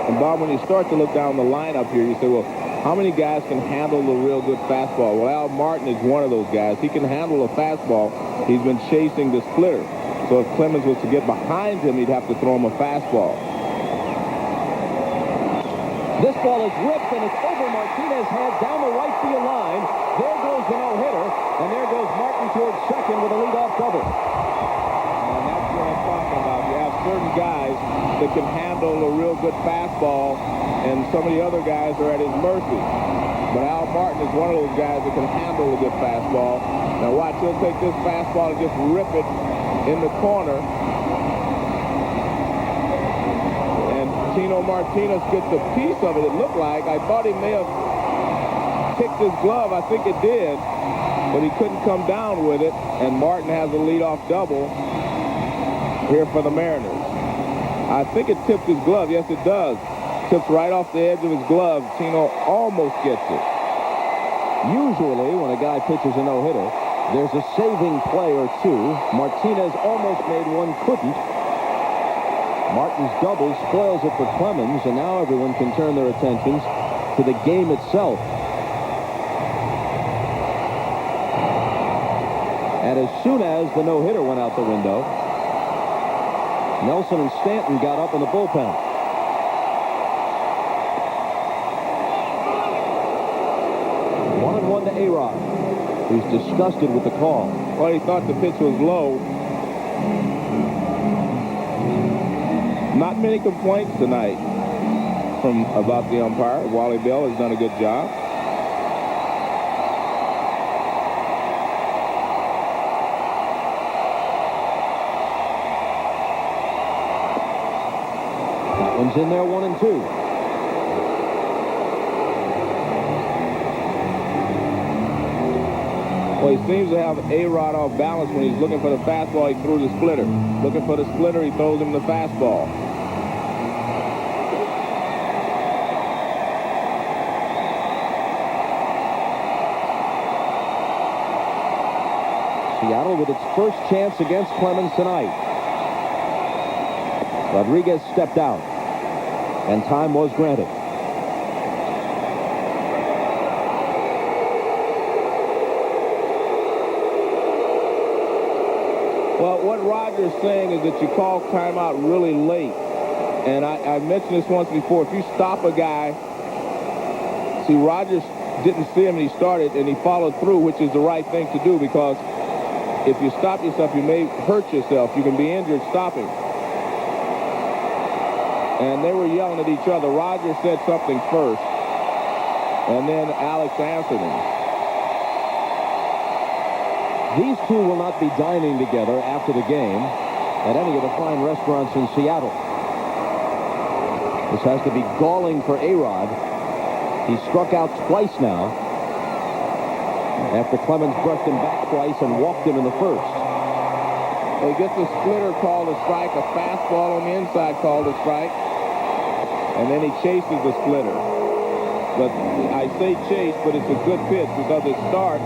Speaker 1: And Bob, when you start to look down the lineup here, you say, well, how many guys can handle the real good fastball? Well, Al Martin is one of those guys. He can handle a fastball. He's been chasing the splitter. So if Clemens was to get behind him, he'd have to throw him a fastball.
Speaker 2: This ball is ripped, and it's over Martinez's head down the right field line. There goes the no-hitter, and there goes Martin towards second with a leadoff double.
Speaker 1: And that's what I'm talking about. You have certain guys that can handle a real good fastball, and some of the other guys are at his mercy. But Al Martin is one of those guys that can handle a good fastball. Now watch, he'll take this fastball and just rip it in the corner. And Tino Martinez gets a piece of it, it looked like. I thought he may have kicked his glove. I think it did. But he couldn't come down with it. And Martin has a leadoff double here for the Mariners. I think it tipped his glove. Yes, it does. Tips right off the edge of his glove. Tino almost gets it.
Speaker 2: Usually, when a guy pitches a no-hitter, there's a saving play or two. Martinez almost made one, couldn't. Martin's double spoils it for Clemens, and now everyone can turn their attentions to the game itself. And as soon as the no-hitter went out the window, Nelson and Stanton got up in the bullpen. 1-1 to A-Rod, who's disgusted with the call.
Speaker 1: Well, he thought the pitch was low. Not many complaints tonight. from about the umpire. Wally Bell has done a good job.
Speaker 2: That one's in there, 1-2.
Speaker 1: Well, he seems to have A-Rod off balance when he's looking for the fastball. He threw the splitter. Looking for the splitter, he throws him the fastball.
Speaker 2: Seattle with its first chance against Clemens tonight. Rodriguez stepped out, and time was granted.
Speaker 1: Well, what Roger's saying is that you call timeout really late. And I mentioned this once before. If you stop a guy, see, Rogers didn't see him and he started and he followed through, which is the right thing to do, because if you stop yourself, you may hurt yourself. You can be injured stopping. And they were yelling at each other. Roger said something first, and then Alcs answered him.
Speaker 2: These two will not be dining together after the game at any of the fine restaurants in Seattle. This has to be galling for A-Rod. He struck out twice now after Clemens brushed him back twice and walked him in the first.
Speaker 1: Well, he gets a splitter called a strike, a fastball on the inside called a strike, and then he chases the splitter. But I say chase, but it's a good pitch because it starts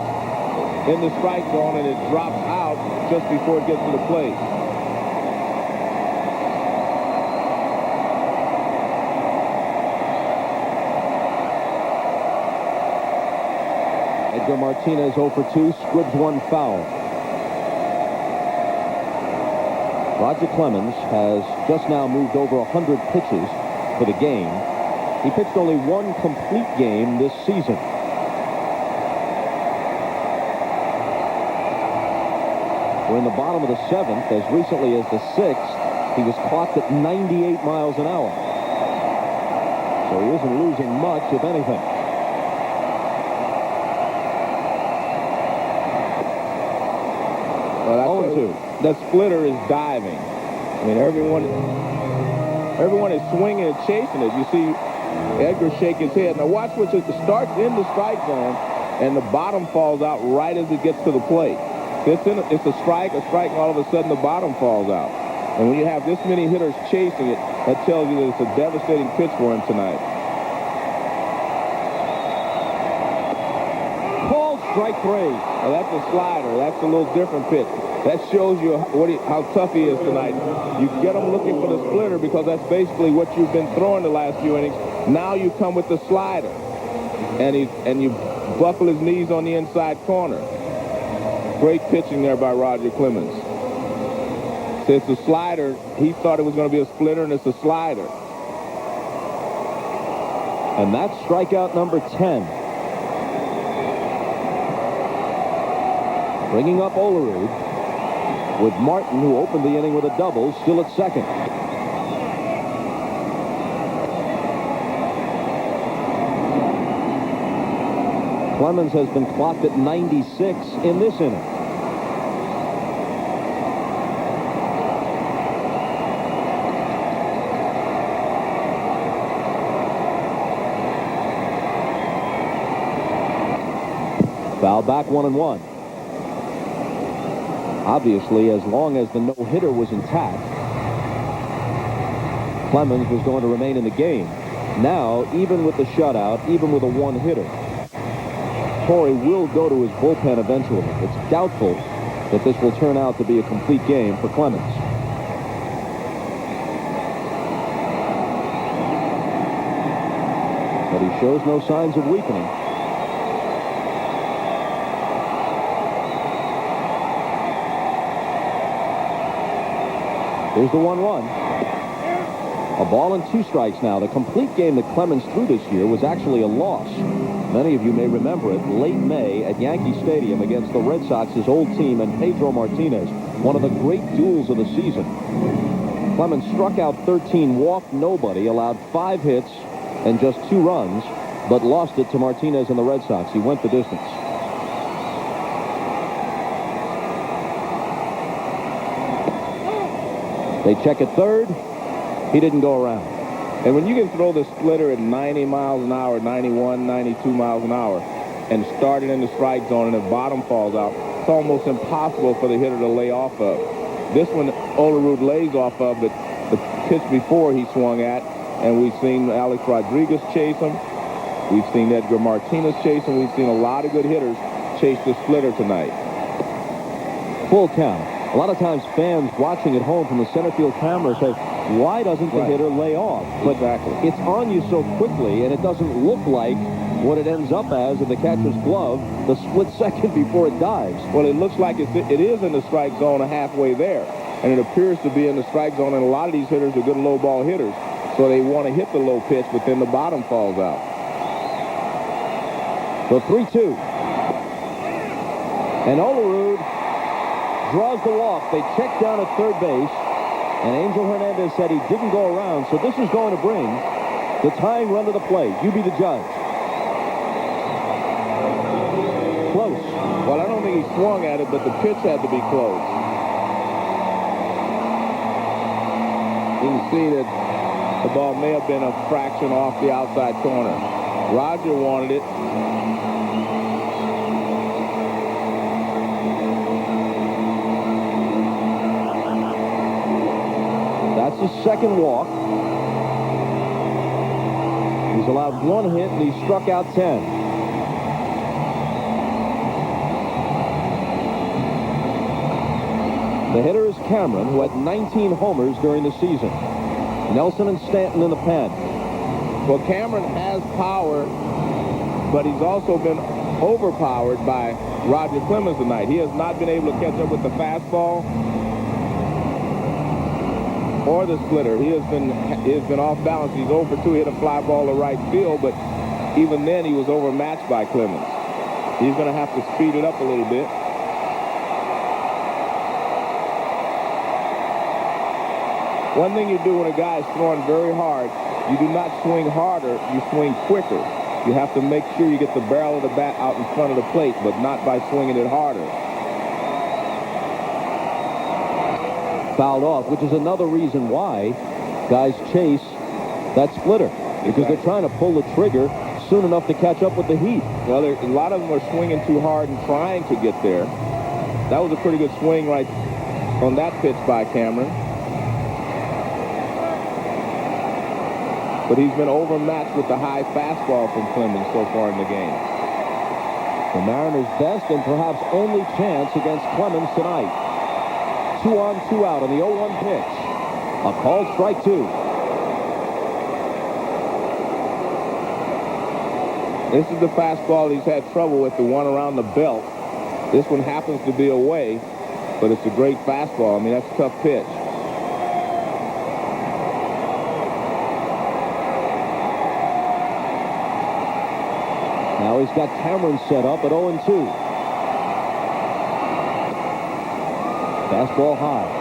Speaker 1: in the strike zone and it drops out just before it gets to the plate.
Speaker 2: Edgar Martinez 0 for 2, squibs one foul. Roger Clemens has just now moved over 100 pitches for the game. He pitched only one complete game this season. We're in the bottom of the 7th. As recently as the 6th, he was clocked at 98 miles an hour. So he isn't losing much, if anything.
Speaker 1: Well,
Speaker 2: 0-2.
Speaker 1: That splitter is diving. I mean, everyone is swinging and chasing it. You see Edgar shake his head. Now watch what it starts in the strike zone, and the bottom falls out right as it gets to the plate. It's a strike, and all of a sudden the bottom falls out. And when you have this many hitters chasing it, that tells you that it's a devastating pitch for him tonight.
Speaker 2: Called strike 3.
Speaker 1: Well, that's a slider. That's a little different pitch. That shows you how tough he is tonight. You get him looking for the splitter because that's basically what you've been throwing the last few innings. Now you come with the slider, and you buckle his knees on the inside corner. Great pitching there by Roger Clemens. So it's a slider. He thought it was going to be a splitter, and it's a slider.
Speaker 2: And that's strikeout number 10. Bringing up Olerud with Martin, who opened the inning with a double, still at second. Clemens has been clocked at 96 in this inning. Foul back, 1-1. Obviously, as long as the no-hitter was intact, Clemens was going to remain in the game. Now, even with the shutout, even with a one-hitter, Torrey will go to his bullpen eventually. It's doubtful that this will turn out to be a complete game for Clemens. But he shows no signs of weakening. Here's the 1-1. A ball and 2 strikes now. The complete game that Clemens threw this year was actually a loss. Many of you may remember it late May at Yankee Stadium against the Red Sox's old team and Pedro Martinez, one of the great duels of the season. Clemens struck out 13, walked nobody, allowed 5 hits, and just 2 runs, but lost it to Martinez and the Red Sox. He went the distance. They check at third. He didn't go around.
Speaker 1: And when you can throw the splitter at 90 miles an hour, 91, 92 miles an hour, and start it in the strike zone and the bottom falls out, it's almost impossible for the hitter to lay off of. This one, Olerud lays off of the pitch before he swung at, and we've seen Alex Rodriguez chase him. We've seen Edgar Martinez chase him. We've seen a lot of good hitters chase the splitter tonight.
Speaker 2: Full count. A lot of times fans watching at home from the center field camera say, why doesn't the hitter lay off? But
Speaker 1: exactly.
Speaker 2: It's on you so quickly, and it doesn't look like what it ends up as in the catcher's glove the split second before it dives.
Speaker 1: Well, it looks like it is in the strike zone halfway there, and it appears to be in the strike zone, and a lot of these hitters are good low ball hitters, so they want to hit the low pitch, but then the bottom falls out.
Speaker 2: The 3-2. And Olerud draws the walk. They check down at third base, and Angel Hernandez said he didn't go around, so this is going to bring the tying run to the plate. You be the judge. Close.
Speaker 1: Well, I don't think he swung at it, but the pitch had to be close. You can see that the ball may have been a fraction off the outside corner. Roger wanted it.
Speaker 2: That's his second walk. He's allowed 1 hit, and he struck out 10. The hitter is Cameron, who had 19 homers during the season. Nelson and Stanton in the pen.
Speaker 1: Well, Cameron has power, but he's also been overpowered by Roger Clemens tonight. He has not been able to catch up with the fastball or the splitter. He has been off balance. He's 0 for 2, hit a fly ball to right field, but even then he was overmatched by Clemens. He's going to have to speed it up a little bit. One thing you do when a guy is throwing very hard, you do not swing harder, you swing quicker. You have to make sure you get the barrel of the bat out in front of the plate, but not by swinging it harder.
Speaker 2: Fouled off, which is another reason why guys chase that splitter, because they're trying to pull the trigger soon enough to catch up with the heat.
Speaker 1: Well, a lot of them are swinging too hard and trying to get there. That was a pretty good swing right on that pitch by Cameron. But he's been overmatched with the high fastball from Clemens so far in the game.
Speaker 2: The Mariners' best and perhaps only chance against Clemens tonight. 2 on, 2 out on the 0-1 pitch. A called strike 2.
Speaker 1: This is the fastball he's had trouble with, the one around the belt. This one happens to be away, but it's a great fastball. I mean, that's a tough pitch.
Speaker 2: Now he's got Cameron set up at 0-2. Fastball high.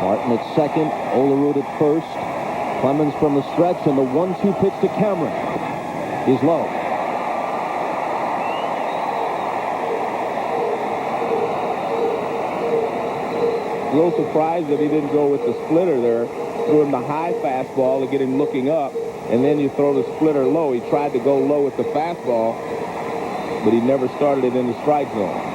Speaker 2: Martin at second, Olerud at first. Clemens from the stretch, and the 1-2 pitch to Cameron is low.
Speaker 1: A little surprised that he didn't go with the splitter there. Threw him the high fastball to get him looking up, and then you throw the splitter low. He tried to go low with the fastball, but he never started it in the strike zone.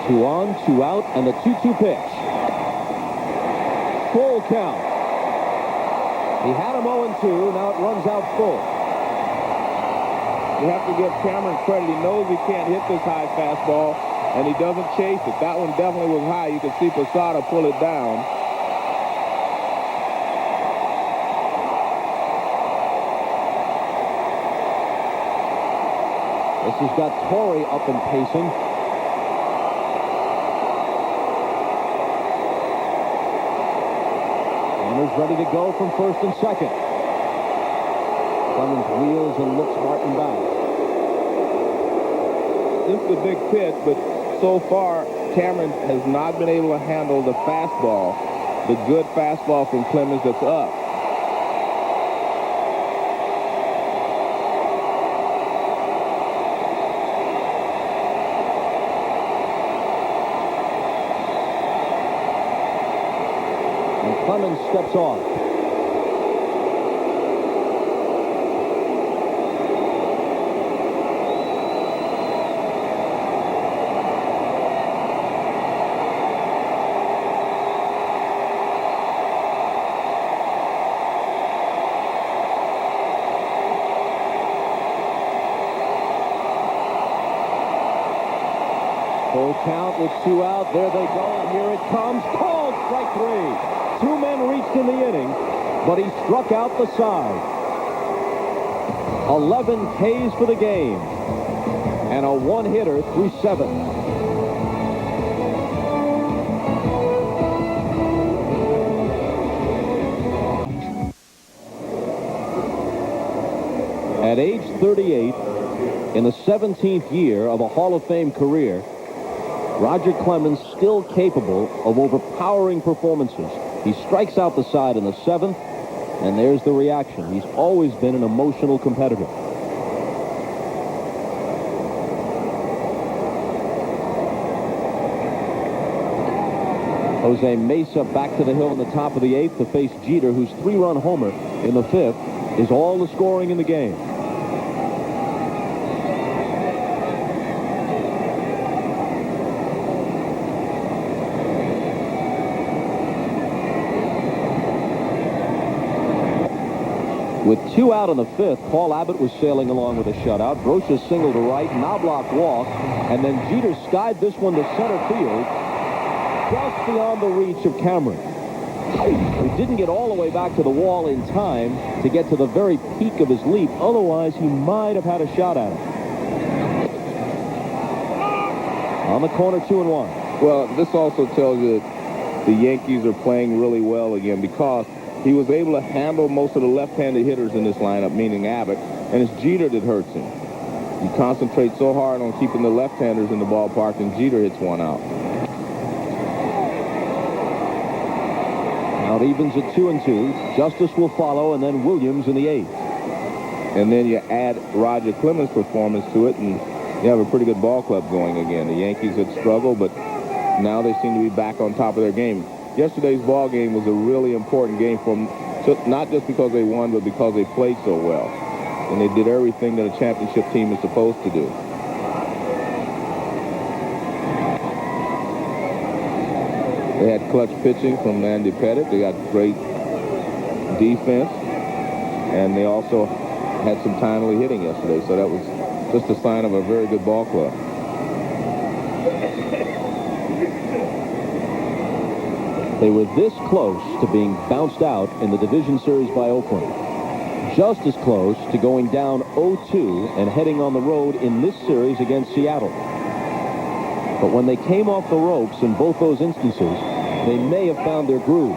Speaker 2: 2 on, 2 out, and the 2-2 pitch. Full count. He had him 0-2. Now it runs out full.
Speaker 1: You have to give Cameron credit. He knows he can't hit this high fastball, and he doesn't chase it. That one definitely was high. You could see Posada pull it down.
Speaker 2: This has got Torrey up and pacing. Runners ready to go from first and second. Clemens wheels and looks Martin back.
Speaker 1: This is a big pitch, but so far, Cameron has not been able to handle the fastball, the good fastball from Clemens that's up.
Speaker 2: And Clemens steps off. Full count with 2 out. There they go, and here it comes. Called strike 3. 2 men reached in the inning, but he struck out the side. 11 Ks for the game, and a one-hitter through 7. At age 38, in the 17th year of a Hall of Fame career, Roger Clemens still capable of overpowering performances. He strikes out the side in the 7th, and there's the reaction. He's always been an emotional competitor. Jose Mesa back to the hill in the top of the 8th to face Jeter, whose 3-run homer in the 5th is all the scoring in the game. With 2 out in the 5th, Paul Abbott was sailing along with a shutout. Brocious single to right, Knobloch walked, and then Jeter skied this one to center field, just beyond the reach of Cameron. He didn't get all the way back to the wall in time to get to the very peak of his leap. Otherwise, he might have had a shot at him. On the corner, 2-1.
Speaker 1: Well, this also tells you that the Yankees are playing really well again, because he was able to handle most of the left-handed hitters in this lineup, meaning Abbott, and it's Jeter that hurts him. You concentrate so hard on keeping the left-handers in the ballpark, and Jeter hits one out.
Speaker 2: Now it evens at 2-2. Justice will follow, and then Williams in the 8th.
Speaker 1: And then you add Roger Clemens' performance to it, and you have a pretty good ball club going again. The Yankees had struggled, but now they seem to be back on top of their game. Yesterday's ball game was a really important game for them, not just because they won, but because they played so well. And they did everything that a championship team is supposed to do. They had clutch pitching from Andy Pettit. They got great defense. And they also had some timely hitting yesterday. So that was just a sign of a very good ball club.
Speaker 2: They were this close to being bounced out in the division series by Oakland. Just as close to going down 0-2 and heading on the road in this series against Seattle. But when they came off the ropes in both those instances, they may have found their groove.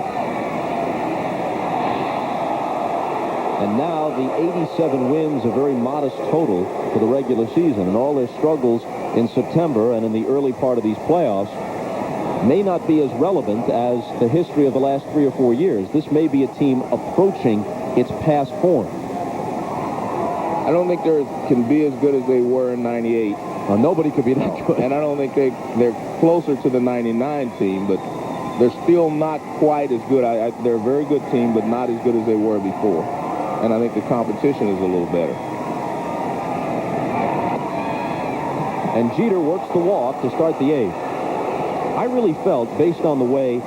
Speaker 2: And now the 87 wins, a very modest total for the regular season, and all their struggles in September and in the early part of these playoffs may not be as relevant as the history of the last 3 or 4 years. This may be a team approaching its past form.
Speaker 1: I don't think they can be as good as they were in '98.
Speaker 2: Nobody could be that good.
Speaker 1: And I don't think they're closer to the '99 team, but they're still not quite as good. They're a very good team, but not as good as they were before. And I think the competition is a little better.
Speaker 2: And Jeter works the walk to start the 8th. I really felt, based on the way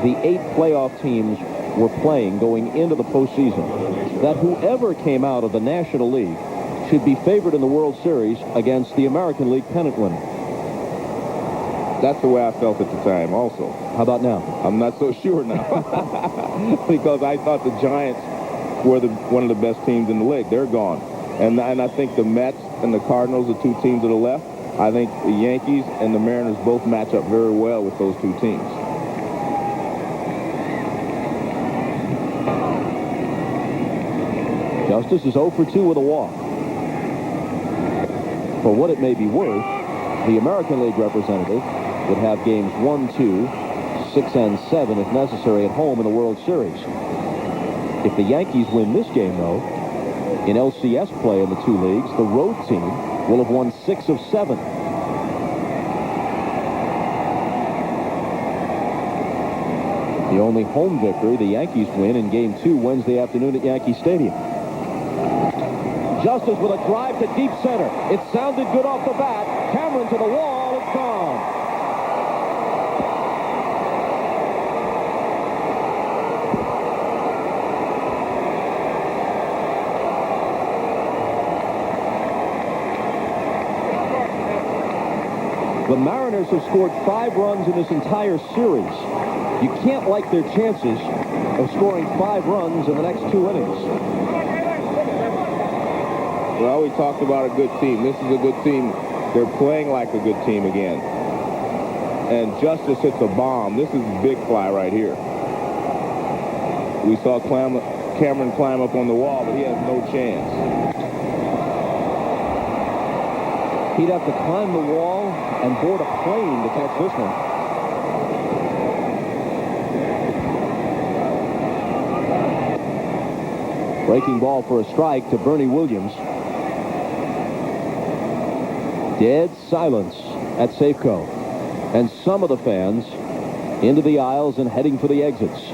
Speaker 2: the 8 playoff teams were playing going into the postseason, that whoever came out of the National League should be favored in the World Series against the American League pennant winner.
Speaker 1: That's the way I felt at the time also.
Speaker 2: How about now?
Speaker 1: I'm not so sure now. Because I thought the Giants were one of the best teams in the league. They're gone. And I think the Mets and the Cardinals, the two teams to the left, I think the Yankees and the Mariners both match up very well with those two teams.
Speaker 2: Justice is 0 for 2 with a walk. For what it may be worth, the American League representative would have games 1, 2, 6, and 7 if necessary at home in the World Series. If the Yankees win this game, though, in LCS play in the two leagues, the road team will have won 6 of 7. The only home victory the Yankees win in Game 2 Wednesday afternoon at Yankee Stadium. Justice with a drive to deep center. It sounded good off the bat. Cameron to the wall. It's gone. The Mariners have scored 5 runs in this entire series. You can't like their chances of scoring 5 runs in the next 2 innings.
Speaker 1: Well, we talked about a good team. This is a good team. They're playing like a good team again. And Justice hits a bomb. This is a big fly right here. We saw Cameron climb up on the wall, but he has no chance.
Speaker 2: He'd have to climb the wall and board a plane to catch this one. Breaking ball for a strike to Bernie Williams. Dead silence at Safeco. And some of the fans into the aisles and heading for the exits.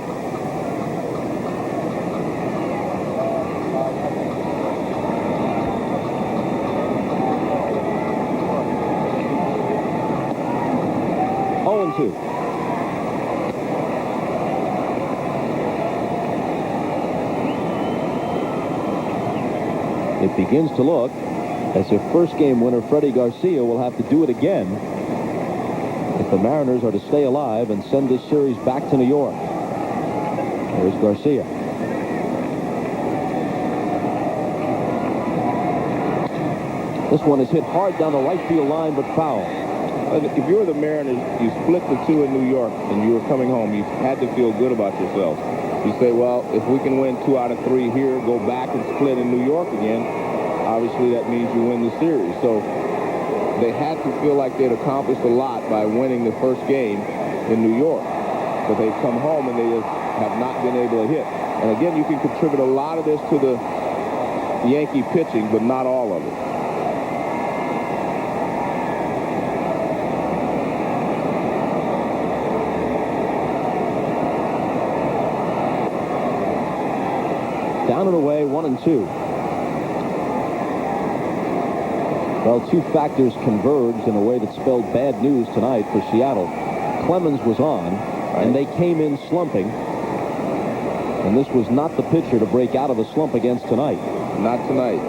Speaker 2: It begins to look as if first game winner Freddie Garcia will have to do it again if the Mariners are to stay alive and send this series back to New York. There's Garcia. This one is hit hard down the right field line, but foul.
Speaker 1: If you were the Mariners, you split the 2 in New York and you were coming home, you had to feel good about yourself. You say, well, if we can win 2 out of 3 here, go back and split in New York again, obviously that means you win the series. So they had to feel like they'd accomplished a lot by winning the first game in New York. But they've come home and they just have not been able to hit. And again, you can contribute a lot of this to the Yankee pitching, but not all of it.
Speaker 2: Down and away, 1-2. Well, 2 factors converged in a way that spelled bad news tonight for Seattle. Clemens was on, and they came in slumping. And this was not the pitcher to break out of a slump against tonight.
Speaker 1: Not tonight.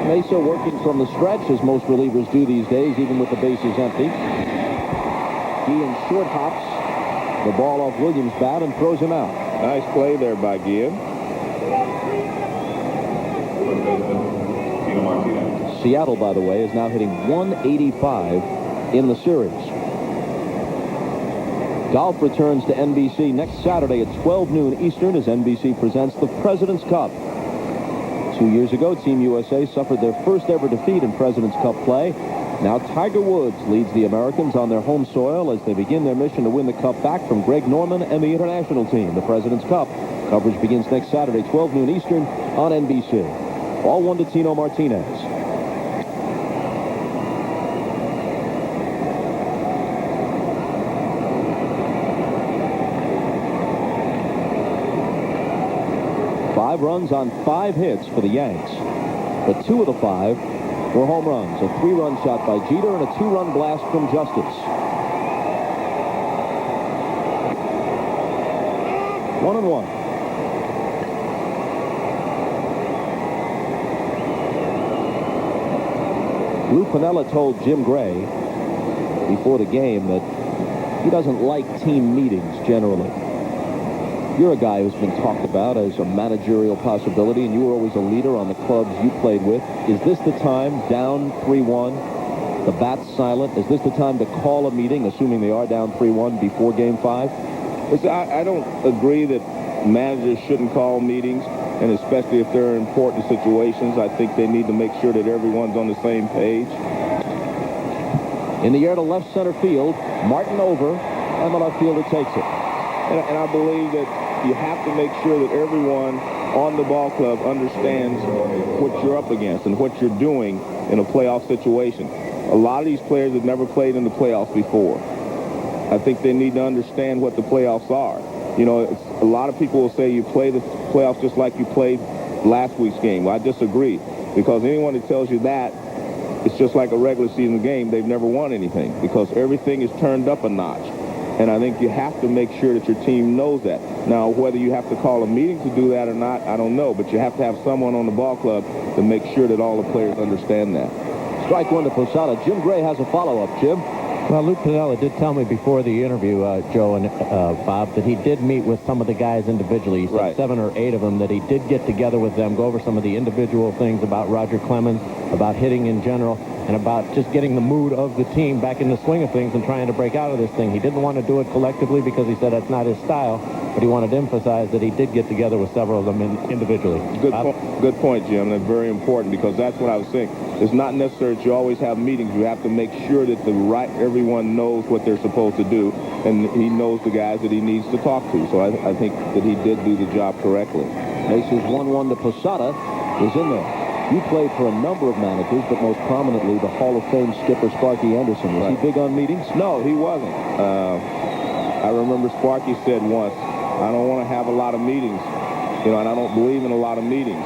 Speaker 2: Mesa working from the stretch, as most relievers do these days, even with the bases empty. Guillen short hops the ball off Williams' bat and throws him out.
Speaker 1: Nice play there by Guillen.
Speaker 2: Seattle, by the way, is now hitting 185 in the series. Golf returns to NBC next Saturday at 12 noon Eastern as NBC presents the President's Cup. 2 years ago, Team USA suffered their first ever defeat in President's Cup play. Now Tiger Woods leads the Americans on their home soil as they begin their mission to win the Cup back from Greg Norman and the international team. The President's Cup coverage begins next Saturday, 12 noon Eastern on NBC. Ball 1 to Tino Martinez. Five runs on 5 hits for the Yanks, but 2 of the 5 were home runs. A 3-run shot by Jeter and a 2-run blast from Justice. 1-1. Lou Piniella told Jim Gray before the game that he doesn't like team meetings generally. You're a guy who's been talked about as a managerial possibility, and you were always a leader on the clubs you played with. Is this the time, down 3-1, the bat's silent, is this the time to call a meeting, assuming they are down 3-1, before Game 5?
Speaker 1: Listen, I don't agree that managers shouldn't call meetings, and especially if they're important situations. I think they need to make sure that everyone's on the same page.
Speaker 2: In the air to left center field, Martin over, and the left fielder takes it.
Speaker 1: And I believe that you have to make sure that everyone on the ball club understands what you're up against and what you're doing in a playoff situation. A lot of these players have never played in the playoffs before. I think they need to understand what the playoffs are. You know, a lot of people will say you play the playoffs just like you played last week's game. Well, I disagree, because anyone that tells you that it's just like a regular season game, they've never won anything, because everything is turned up a notch. And I think you have to make sure that your team knows that. Now, whether you have to call a meeting to do that or not, I don't know. But you have to have someone on the ball club to make sure that all the players understand that.
Speaker 2: Strike one to Posada. Jim Gray has a follow-up. Jim?
Speaker 4: Well, Lou Piniella did tell me before the interview, Joe and Bob, that he did meet with some of the guys individually. He said
Speaker 1: Right.
Speaker 4: 7 or 8 of them, that he did get together with them, go over some of the individual things about Roger Clemens, about hitting in general, and about just getting the mood of the team back in the swing of things and trying to break out of this thing. He didn't want to do it collectively because he said that's not his style, but he wanted to emphasize that he did get together with several of them individually.
Speaker 1: Good point, Jim. That's very important, because that's what I was saying. It's not necessary that you always have meetings. You have to make sure that everyone knows what they're supposed to do, and he knows the guys that he needs to talk to. So I think that he did do the job correctly.
Speaker 2: Bases 1-1 to Posada is in there. You played for a number of managers, but most prominently the Hall of Fame skipper Sparky Anderson. Was he big on meetings?
Speaker 1: No, he wasn't. I remember Sparky said once, I don't want to have a lot of meetings, and I don't believe in a lot of meetings.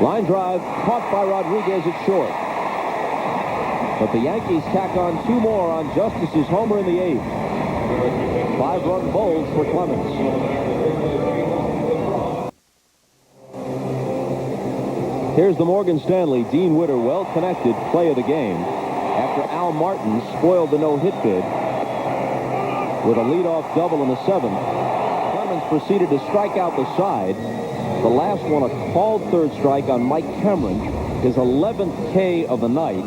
Speaker 2: Line drive caught by Rodriguez at short. But the Yankees tack on 2 more on Justice's homer in the 8th. 5-run bowls for Clemens. Here's the Morgan Stanley Dean Witter well-connected play of the game after Al Martin spoiled the no-hit bid with a leadoff double in the 7th. Clemens proceeded to strike out the side. The last one, a called third strike on Mike Cameron, his 11th K of the night.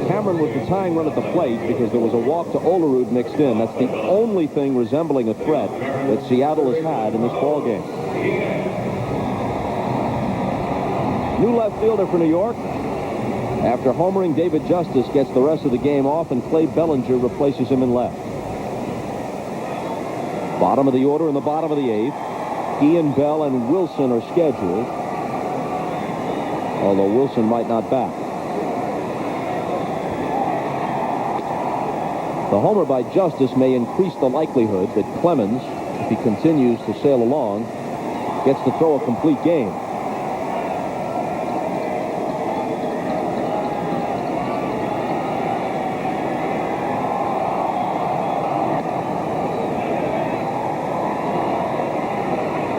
Speaker 2: Cameron was the tying run at the plate because there was a walk to Olerud mixed in. That's the only thing resembling a threat that Seattle has had in this ballgame. New left fielder for New York. After homering, David Justice gets the rest of the game off, and Clay Bellinger replaces him in left. Bottom of the order in the bottom of the 8th. Ian Bell and Wilson are scheduled, although Wilson might not bat. The homer by Justice may increase the likelihood that Clemens, if he continues to sail along, gets to throw a complete game.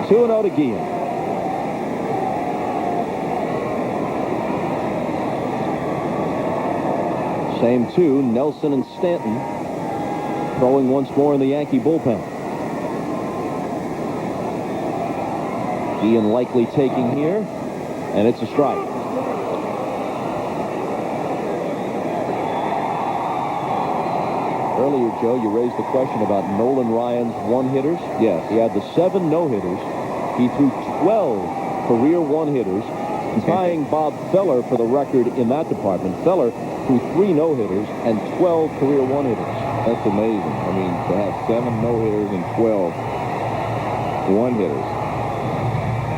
Speaker 2: Two and 0 to Guillen. Same 2, Nelson and Stanton throwing once more in the Yankee bullpen. Guillen likely taking here, and it's a strike. Earlier, Joe, you raised the question about Nolan Ryan's one-hitters. Yes. He had the 7 no-hitters. He threw 12 career one-hitters, tying Bob Feller for the record in that department. Feller threw 3 no-hitters and 12 career one-hitters.
Speaker 1: That's amazing. I mean, to have 7 no-hitters and 12 one-hitters.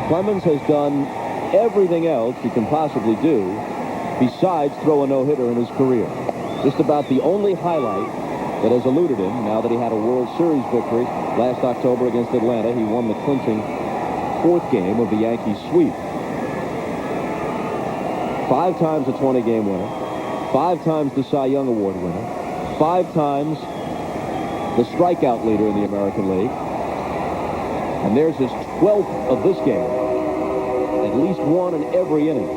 Speaker 2: Clemens has done everything else he can possibly do besides throw a no-hitter in his career. Just about the only highlight that has eluded him now that he had a World Series victory last October against Atlanta. He won the clinching 4th game of the Yankees sweep. 5 times a 20-game winner, 5 times the Cy Young Award winner, 5 times the strikeout leader in the American League. And there's his 12th of this game. at least one in every inning.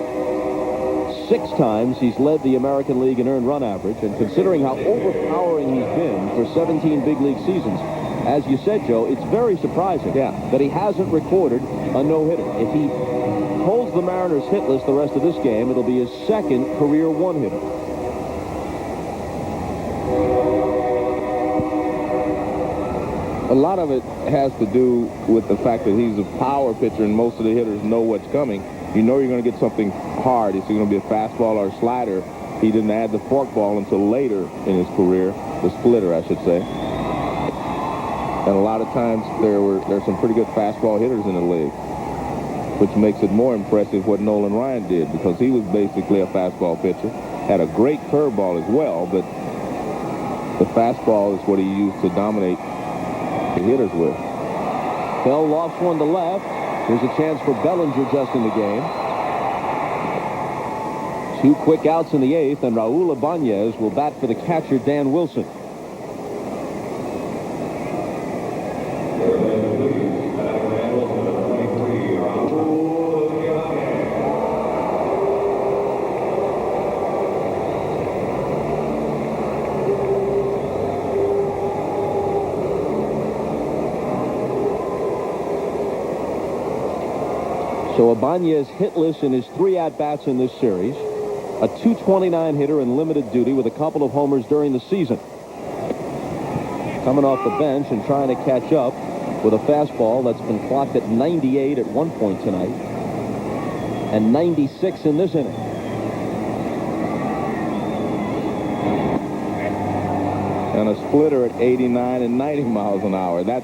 Speaker 2: 6 times he's led the American League in earned run average, and considering how overpowering he's been for 17 big league seasons, as you said, Joe, it's very surprising that he hasn't recorded a no-hitter. If he holds the Mariners hitless the rest of this game, it'll be his second career one-hitter.
Speaker 1: A lot of it has to do with the fact that he's a power pitcher and most of the hitters know what's coming. You know you're going to get something hard. It's going to be a fastball or a slider. He didn't add the forkball until later in his career, the splitter, I should say. And a lot of times there's some pretty good fastball hitters in the league, which makes it more impressive what Nolan Ryan did, because he was basically a fastball pitcher. Had a great curveball as well, but the fastball is what he used to dominate the hitters with.
Speaker 2: Bell lofts one to left. Here's a chance for Bellinger just in the game. 2 quick outs in the 8th, and Raul Ibanez will bat for the catcher, Dan Wilson. So Ibanez hitless in his 3 at-bats in this series. A .229 hitter in limited duty with a couple of homers during the season. Coming off the bench and trying to catch up with a fastball that's been clocked at 98 at one point tonight. And 96 in this inning.
Speaker 1: And a splitter at 89 and 90 miles an hour. I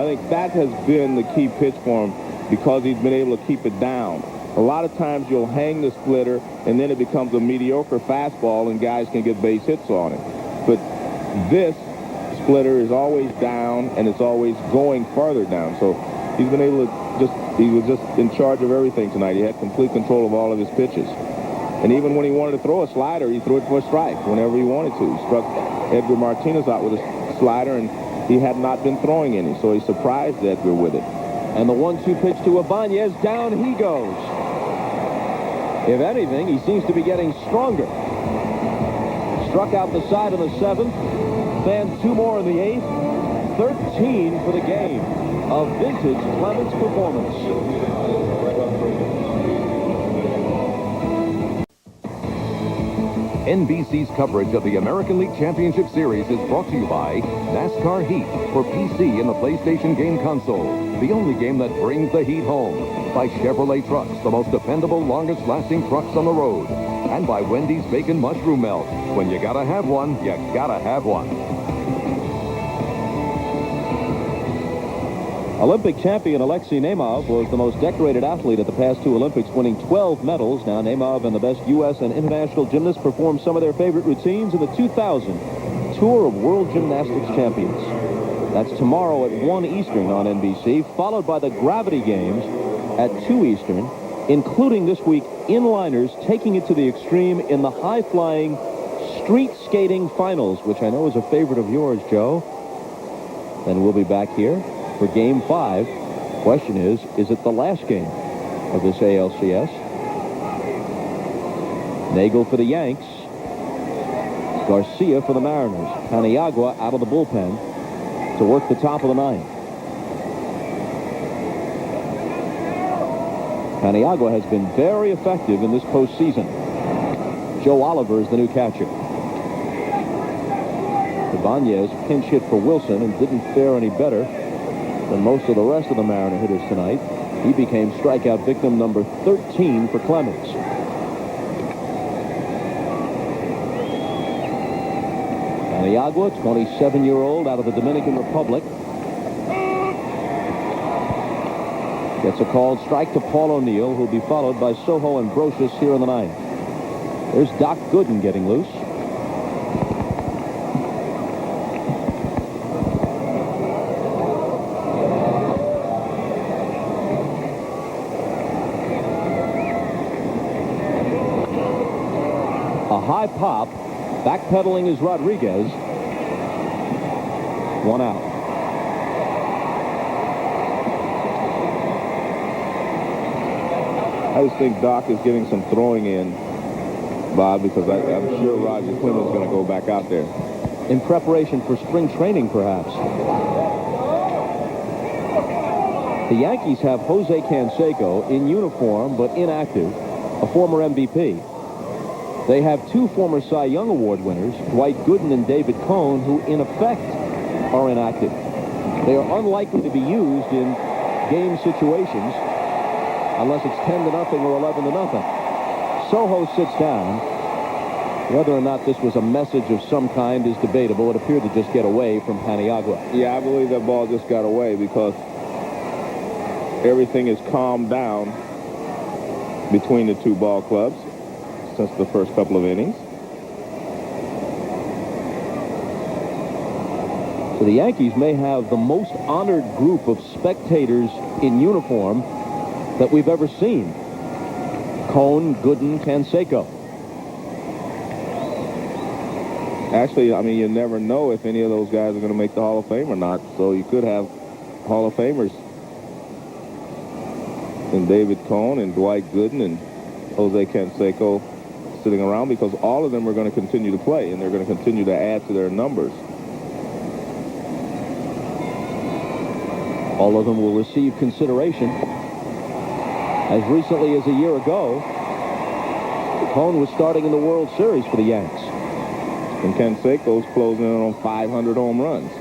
Speaker 1: think that has been the key pitch for him, because he's been able to keep it down. A lot of times you'll hang the splitter and then it becomes a mediocre fastball and guys can get base hits on it. But this splitter is always down and it's always going farther down. So he's been able to he was just in charge of everything tonight. He had complete control of all of his pitches. And even when he wanted to throw a slider, he threw it for a strike whenever he wanted to. He struck Edgar Martinez out with a slider, and he had not been throwing any. So he surprised Edgar with it.
Speaker 2: And the 1-2 pitch to Ibanez. Down he goes. If anything, he seems to be getting stronger. Struck out the side of the 7th. Fanned 2 more in the 8th. 13 for the game. A vintage Clemens performance.
Speaker 3: NBC's coverage of the American League Championship Series is brought to you by NASCAR Heat for PC and the PlayStation game console. The only game that brings the heat home. By Chevrolet Trucks, the most dependable, longest-lasting trucks on the road. And by Wendy's Bacon Mushroom Melt. When you gotta have one, you gotta have one.
Speaker 2: Olympic champion Alexei Nemov was the most decorated athlete at the past 2 Olympics, winning 12 medals. Now Nemov and the best U.S. and international gymnasts performed some of their favorite routines in the 2000 Tour of World Gymnastics Champions. That's tomorrow at 1 Eastern on NBC, followed by the Gravity Games at 2 Eastern, including this week inliners taking it to the extreme in the high-flying street skating finals, which I know is a favorite of yours, Joe. Then we'll be back here for Game 5. Question is it the last game of this ALCS? Nagel for the Yanks. Garcia for the Mariners. Paniagua out of the bullpen to work the top of the 9th. Paniagua has been very effective in this postseason. Joe Oliver is the new catcher. Ibanez pinch hit for Wilson and didn't fare any better than most of the rest of the Mariner hitters tonight. He became strikeout victim number 13 for Clemens. Paniagua, 27-year-old out of the Dominican Republic, gets a called strike to Paul O'Neill, who'll be followed by Soho and Brocious here in the 9th. There's Doc Gooden getting loose. A high pop. Backpedaling is Rodriguez. 1 out.
Speaker 1: I just think Doc is getting some throwing in, Bob, because I'm sure Roger Clemens is going to go back out there.
Speaker 2: In preparation for spring training, perhaps. The Yankees have Jose Canseco in uniform but inactive, a former MVP. They have two former Cy Young Award winners, Dwight Gooden and David Cone, who in effect are inactive. They are unlikely to be used in game situations unless it's 10-0 or 11-0. Soho sits down. Whether or not this was a message of some kind is debatable. It appeared to just get away from Paniagua.
Speaker 1: Yeah, I believe that ball just got away because everything is calmed down between the two ball clubs since the first couple of innings.
Speaker 2: So the Yankees may have the most honored group of spectators in uniform that we've ever seen. Cone, Gooden, Canseco.
Speaker 1: Actually, I mean, you never know if any of those guys are going to make the Hall of Fame or not. So you could have Hall of Famers in David Cone and Dwight Gooden and Jose Canseco sitting around, because all of them are going to continue to play, and they're going to continue to add to their numbers.
Speaker 2: All of them will receive consideration. As recently as a year ago, Cone was starting in the World Series for the Yanks.
Speaker 1: And Canseco's closing in on 500 home runs.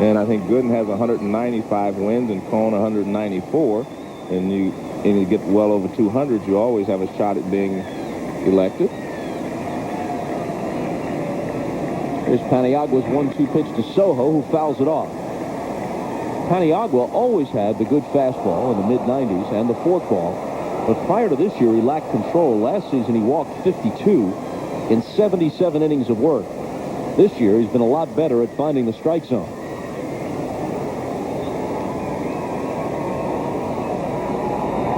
Speaker 1: And I think Gooden has 195 wins and Cone 194. And you get well over 200, you always have a shot at being elected.
Speaker 2: Here's Paniagua's 1-2 pitch to Soho, who fouls it off. Paniagua always had the good fastball in the mid-90s and the forkball, but prior to this year, he lacked control. Last season, he walked 52 in 77 innings of work. This year, he's been a lot better at finding the strike zone.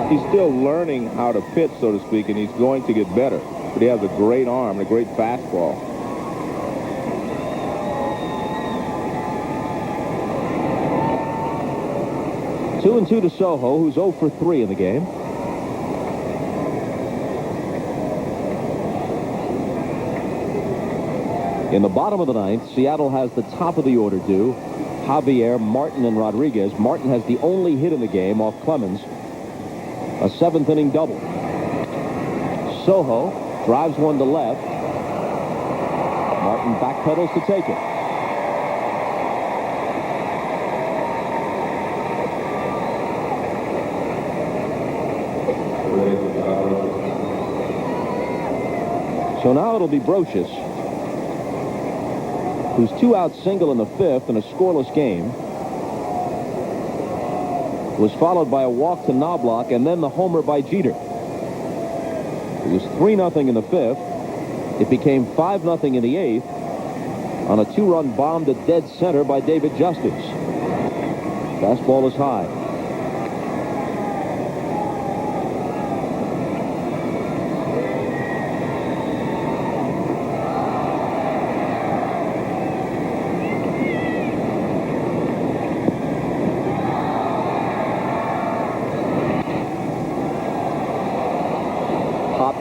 Speaker 1: He's still learning how to pitch, so to speak, and he's going to get better. But he has a great arm and a great fastball.
Speaker 2: Two and 2 to Soho, who's 0 for 3 in the game. In the bottom of the ninth, Seattle has the top of the order due. Javier, Martin, and Rodriguez. Martin has the only hit in the game off Clemens. A 7th-inning double. Soho drives one to left. Martin backpedals to take it. So now it'll be Brocious, whose 2-out single in the 5th in a scoreless game was followed by a walk to Knobloch and then the homer by Jeter. It was 3-0 in the 5th. It became 5-0 in the 8th on a 2-run bomb to dead center by David Justice. Fastball is high.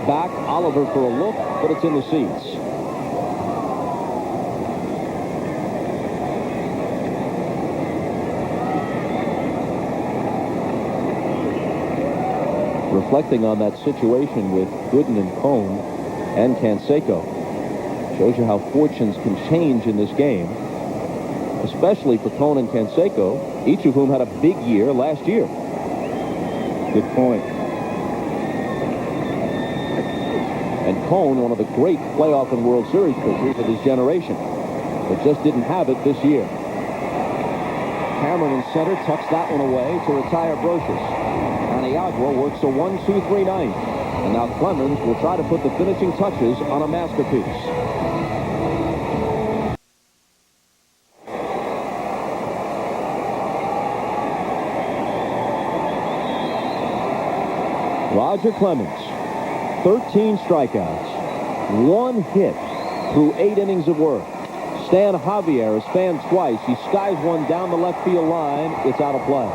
Speaker 2: Back, Oliver for a look, but it's in the seats. Reflecting on that situation with Gooden and Cone and Canseco shows you how fortunes can change in this game, especially for Cone and Canseco, each of whom had a big year last year.
Speaker 1: Good point.
Speaker 2: And Cone, one of the great playoff and World Series pitchers of his generation, but just didn't have it this year. Cameron in center tucks that one away to retire Brocious. Paniagua works a 1-2-3 ninth. And now Clemens will try to put the finishing touches on a masterpiece. Roger Clemens, 13 strikeouts, 1 hit through 8 innings of work. Stan Javier is fanned twice. He skies one down the left field line. It's out of play.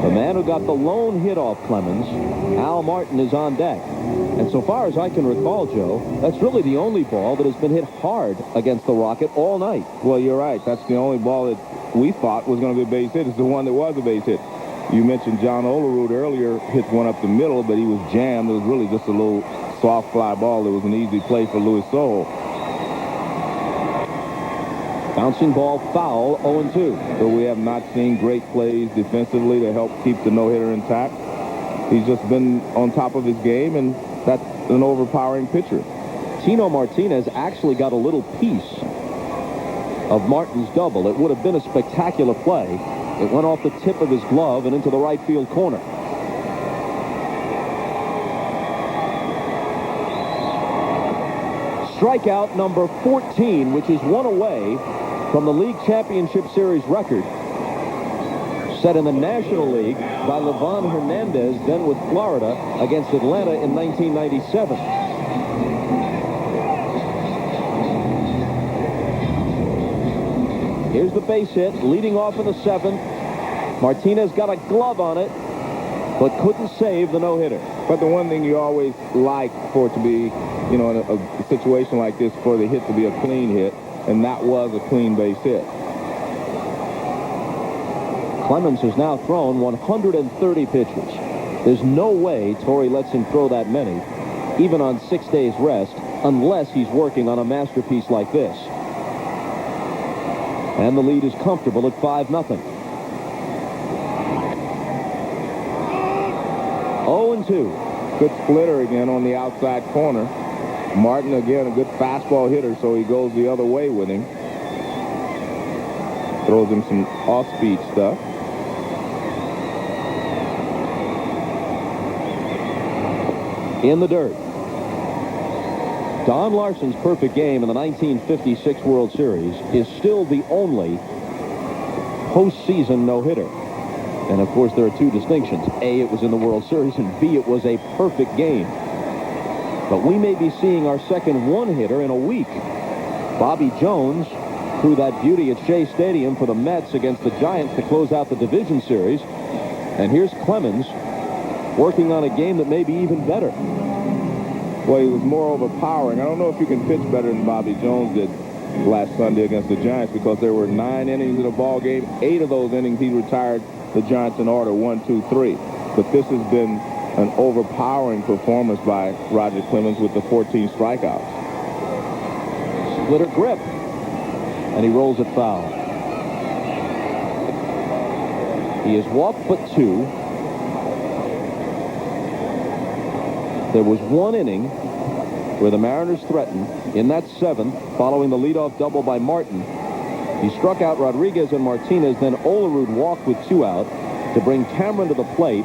Speaker 2: The man who got the lone hit off Clemens, Al Martin, is on deck. And so far as I can recall, Joe, that's really the only ball that has been hit hard against the Rocket all night.
Speaker 1: Well, you're right. That's the only ball that we thought was going to be a base hit. It's the one that was a base hit. You mentioned John Olerud earlier hit one up the middle, but he was jammed. It was really just a little soft fly ball. It was an easy play for Louis Soho.
Speaker 2: Bouncing ball foul, 0-2.
Speaker 1: So we have not seen great plays defensively to help keep the no-hitter intact. He's just been on top of his game, and that's an overpowering pitcher.
Speaker 2: Tino Martinez actually got a little piece of Martin's double. It would have been a spectacular play. It went off the tip of his glove and into the right field corner. Strikeout number 14, which is one away from the League Championship Series record set in the National League by Livan Hernandez, then with Florida, against Atlanta in 1997. Here's the base hit, leading off in the 7th. Martinez got a glove on it, but couldn't save the no-hitter.
Speaker 1: But the one thing you always like for it to be, you know, in a situation like this, for the hit to be a clean hit, and that was a clean base hit.
Speaker 2: Clemens has now thrown 130 pitches. There's no way Torrey lets him throw that many, even on 6 days rest, unless he's working on a masterpiece like this. And the lead is comfortable at 5-0. 0-2.
Speaker 1: Good splitter again on the outside corner. Martin, again, a good fastball hitter, so he goes the other way with him. Throws him some off-speed stuff.
Speaker 2: In the dirt. Don Larson's perfect game in the 1956 World Series is still the only postseason no-hitter. And, of course, there are two distinctions. A, it was in the World Series, and B, it was a perfect game. But we may be seeing our second one-hitter in a week. Bobby Jones threw that beauty at Shea Stadium for the Mets against the Giants to close out the division series. And here's Clemens working on a game that may be even better.
Speaker 1: Well, he was more overpowering. I don't know if you can pitch better than Bobby Jones did last Sunday against the Giants, because there were 9 innings in a ball game. 8 of those innings he retired the Giants in order, 1, 2, 3. But this has been an overpowering performance by Roger Clemens with the 14 strikeouts.
Speaker 2: Splitter grip, and he rolls it foul. He has walked but 2. There was 1 inning where the Mariners threatened. In that 7th, following the leadoff double by Martin, he struck out Rodriguez and Martinez. Then Olerud walked with 2 out to bring Cameron to the plate,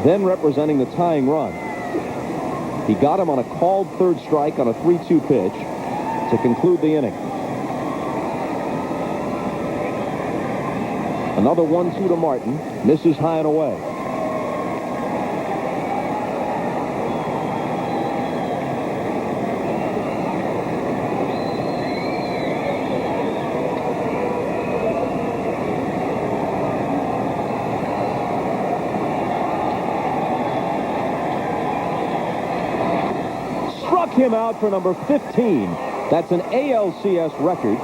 Speaker 2: then representing the tying run. He got him on a called 3rd strike on a 3-2 pitch to conclude the inning. Another 1-2 to Martin. Misses high and away. Him out for number 15. That's an ALCS record.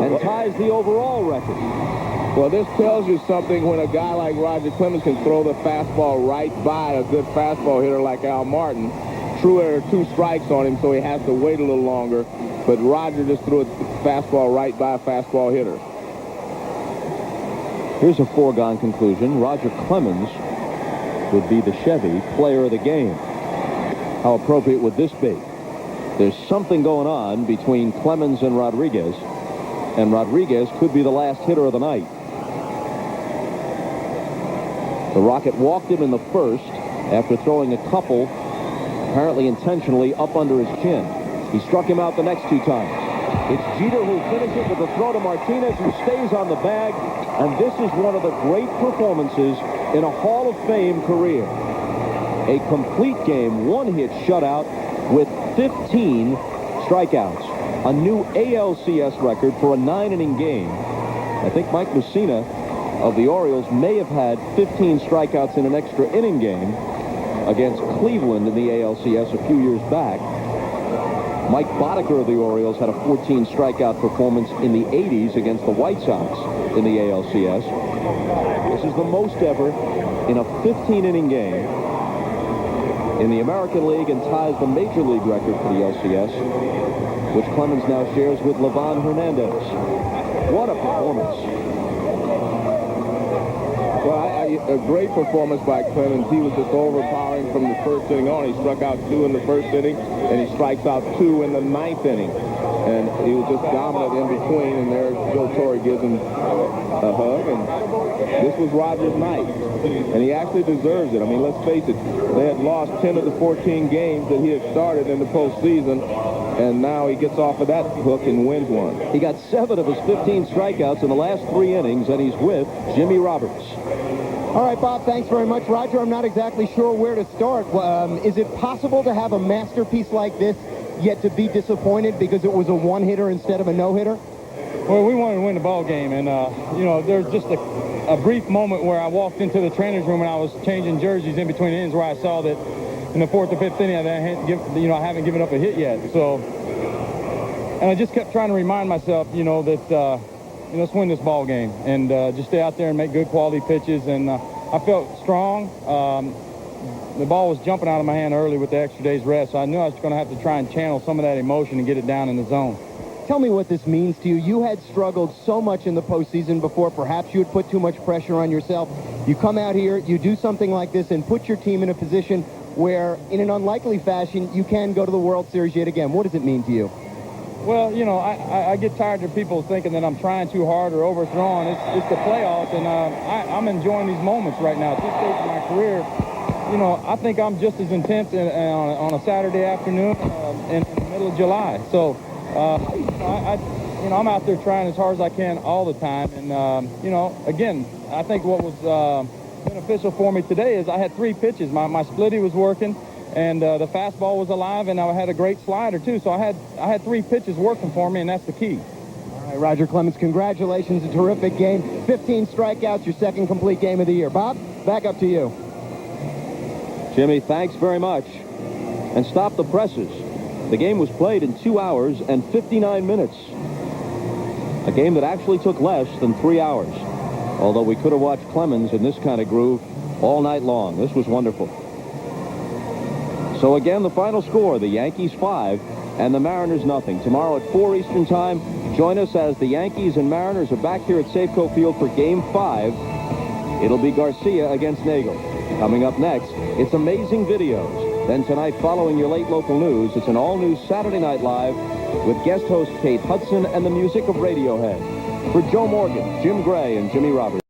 Speaker 2: And ties the overall record.
Speaker 1: Well, this tells you something when a guy like Roger Clemens can throw the fastball right by a good fastball hitter like Al Martin. True, there are 2 strikes on him, so he has to wait a little longer. But Roger just threw a fastball right by a fastball hitter.
Speaker 2: Here's a foregone conclusion. Roger Clemens would be the Chevy player of the game. How appropriate would this be? There's something going on between Clemens and Rodriguez could be the last hitter of the night. The Rocket walked him in the 1st after throwing a couple, apparently intentionally, up under his chin. He struck him out the next 2 times. It's Jeter who finishes with a throw to Martinez, who stays on the bag. And this is one of the great performances in a Hall of Fame career. A complete game, one-hit shutout with 15 strikeouts. A new ALCS record for a 9-inning game. I think Mike Mussina of the Orioles may have had 15 strikeouts in an extra inning game against Cleveland in the ALCS a few years back. Mike Boddicker of the Orioles had a 14 strikeout performance in the 80s against the White Sox in the ALCS. This is the most ever in a 15-inning game in the American League and ties the Major League record for the LCS, which Clemens now shares with Livan Hernandez. What a performance.
Speaker 1: Well, a great performance by Clemens. He was just overpowering from the first inning on. He struck out 2 in the first inning, and he strikes out 2 in the 9th inning. And he was just dominant in between, and there Joe Torre gives him a hug. And this was Roger's night, and he actually deserves it. I mean, let's face it, they had lost 10 of the 14 games that he had started in the postseason, and now he gets off of that hook and wins one.
Speaker 2: He got 7 of his 15 strikeouts in the last 3 innings, and he's with Jimmy Roberts.
Speaker 8: All right, Bob, thanks very much. Roger, I'm not exactly sure where to start. Is it possible to have a masterpiece like this yet to be disappointed because it was a one-hitter instead of a no-hitter?
Speaker 9: Well, we wanted to win the ball game, and, you know, there's just a brief moment where I walked into the trainer's room and I was changing jerseys in between innings where I saw that in the 4th or 5th inning, I haven't given up a hit yet. So, and I just kept trying to remind myself, you know, that, let's win this ball game and just stay out there and make good quality pitches. And I felt strong. The ball was jumping out of my hand early with the extra day's rest, so I knew I was going to have to try and channel some of that emotion and get it down in the zone.
Speaker 8: Tell me what this means to you. You had struggled so much in the postseason before. Perhaps you had put too much pressure on yourself. You come out here, you do something like this, and put your team in a position where, in an unlikely fashion, you can go to the World Series yet again. What does it mean to you?
Speaker 9: Well, you know, I get tired of people thinking that I'm trying too hard or overthrowing. It's the playoffs, and I'm enjoying these moments right now. At this stage of my career, you know, I think I'm just as intense on a Saturday afternoon in the middle of July. So, I'm out there trying as hard as I can all the time. And, again, I think what was beneficial for me today is I had 3 pitches. My splitty was working, and the fastball was alive, and I had a great slider, too. So I had 3 pitches working for me, and that's the key.
Speaker 8: All right, Roger Clemens, congratulations. A terrific game. 15 strikeouts, your second complete game of the year. Bob, back up to you.
Speaker 2: Jimmy, thanks very much. And stop the presses. The game was played in 2 hours and 59 minutes. A game that actually took less than 3 hours. Although we could have watched Clemens in this kind of groove all night long. This was wonderful. So again, the final score, the Yankees 5 and the Mariners nothing. Tomorrow at 4 Eastern Time, join us as the Yankees and Mariners are back here at Safeco Field for Game 5. It'll be Garcia against Nagel. Coming up next, it's amazing videos. Then tonight, following your late local news, it's an all-new Saturday Night Live with guest host Kate Hudson and the music of Radiohead. For Joe Morgan, Jim Gray, and Jimmy Roberts.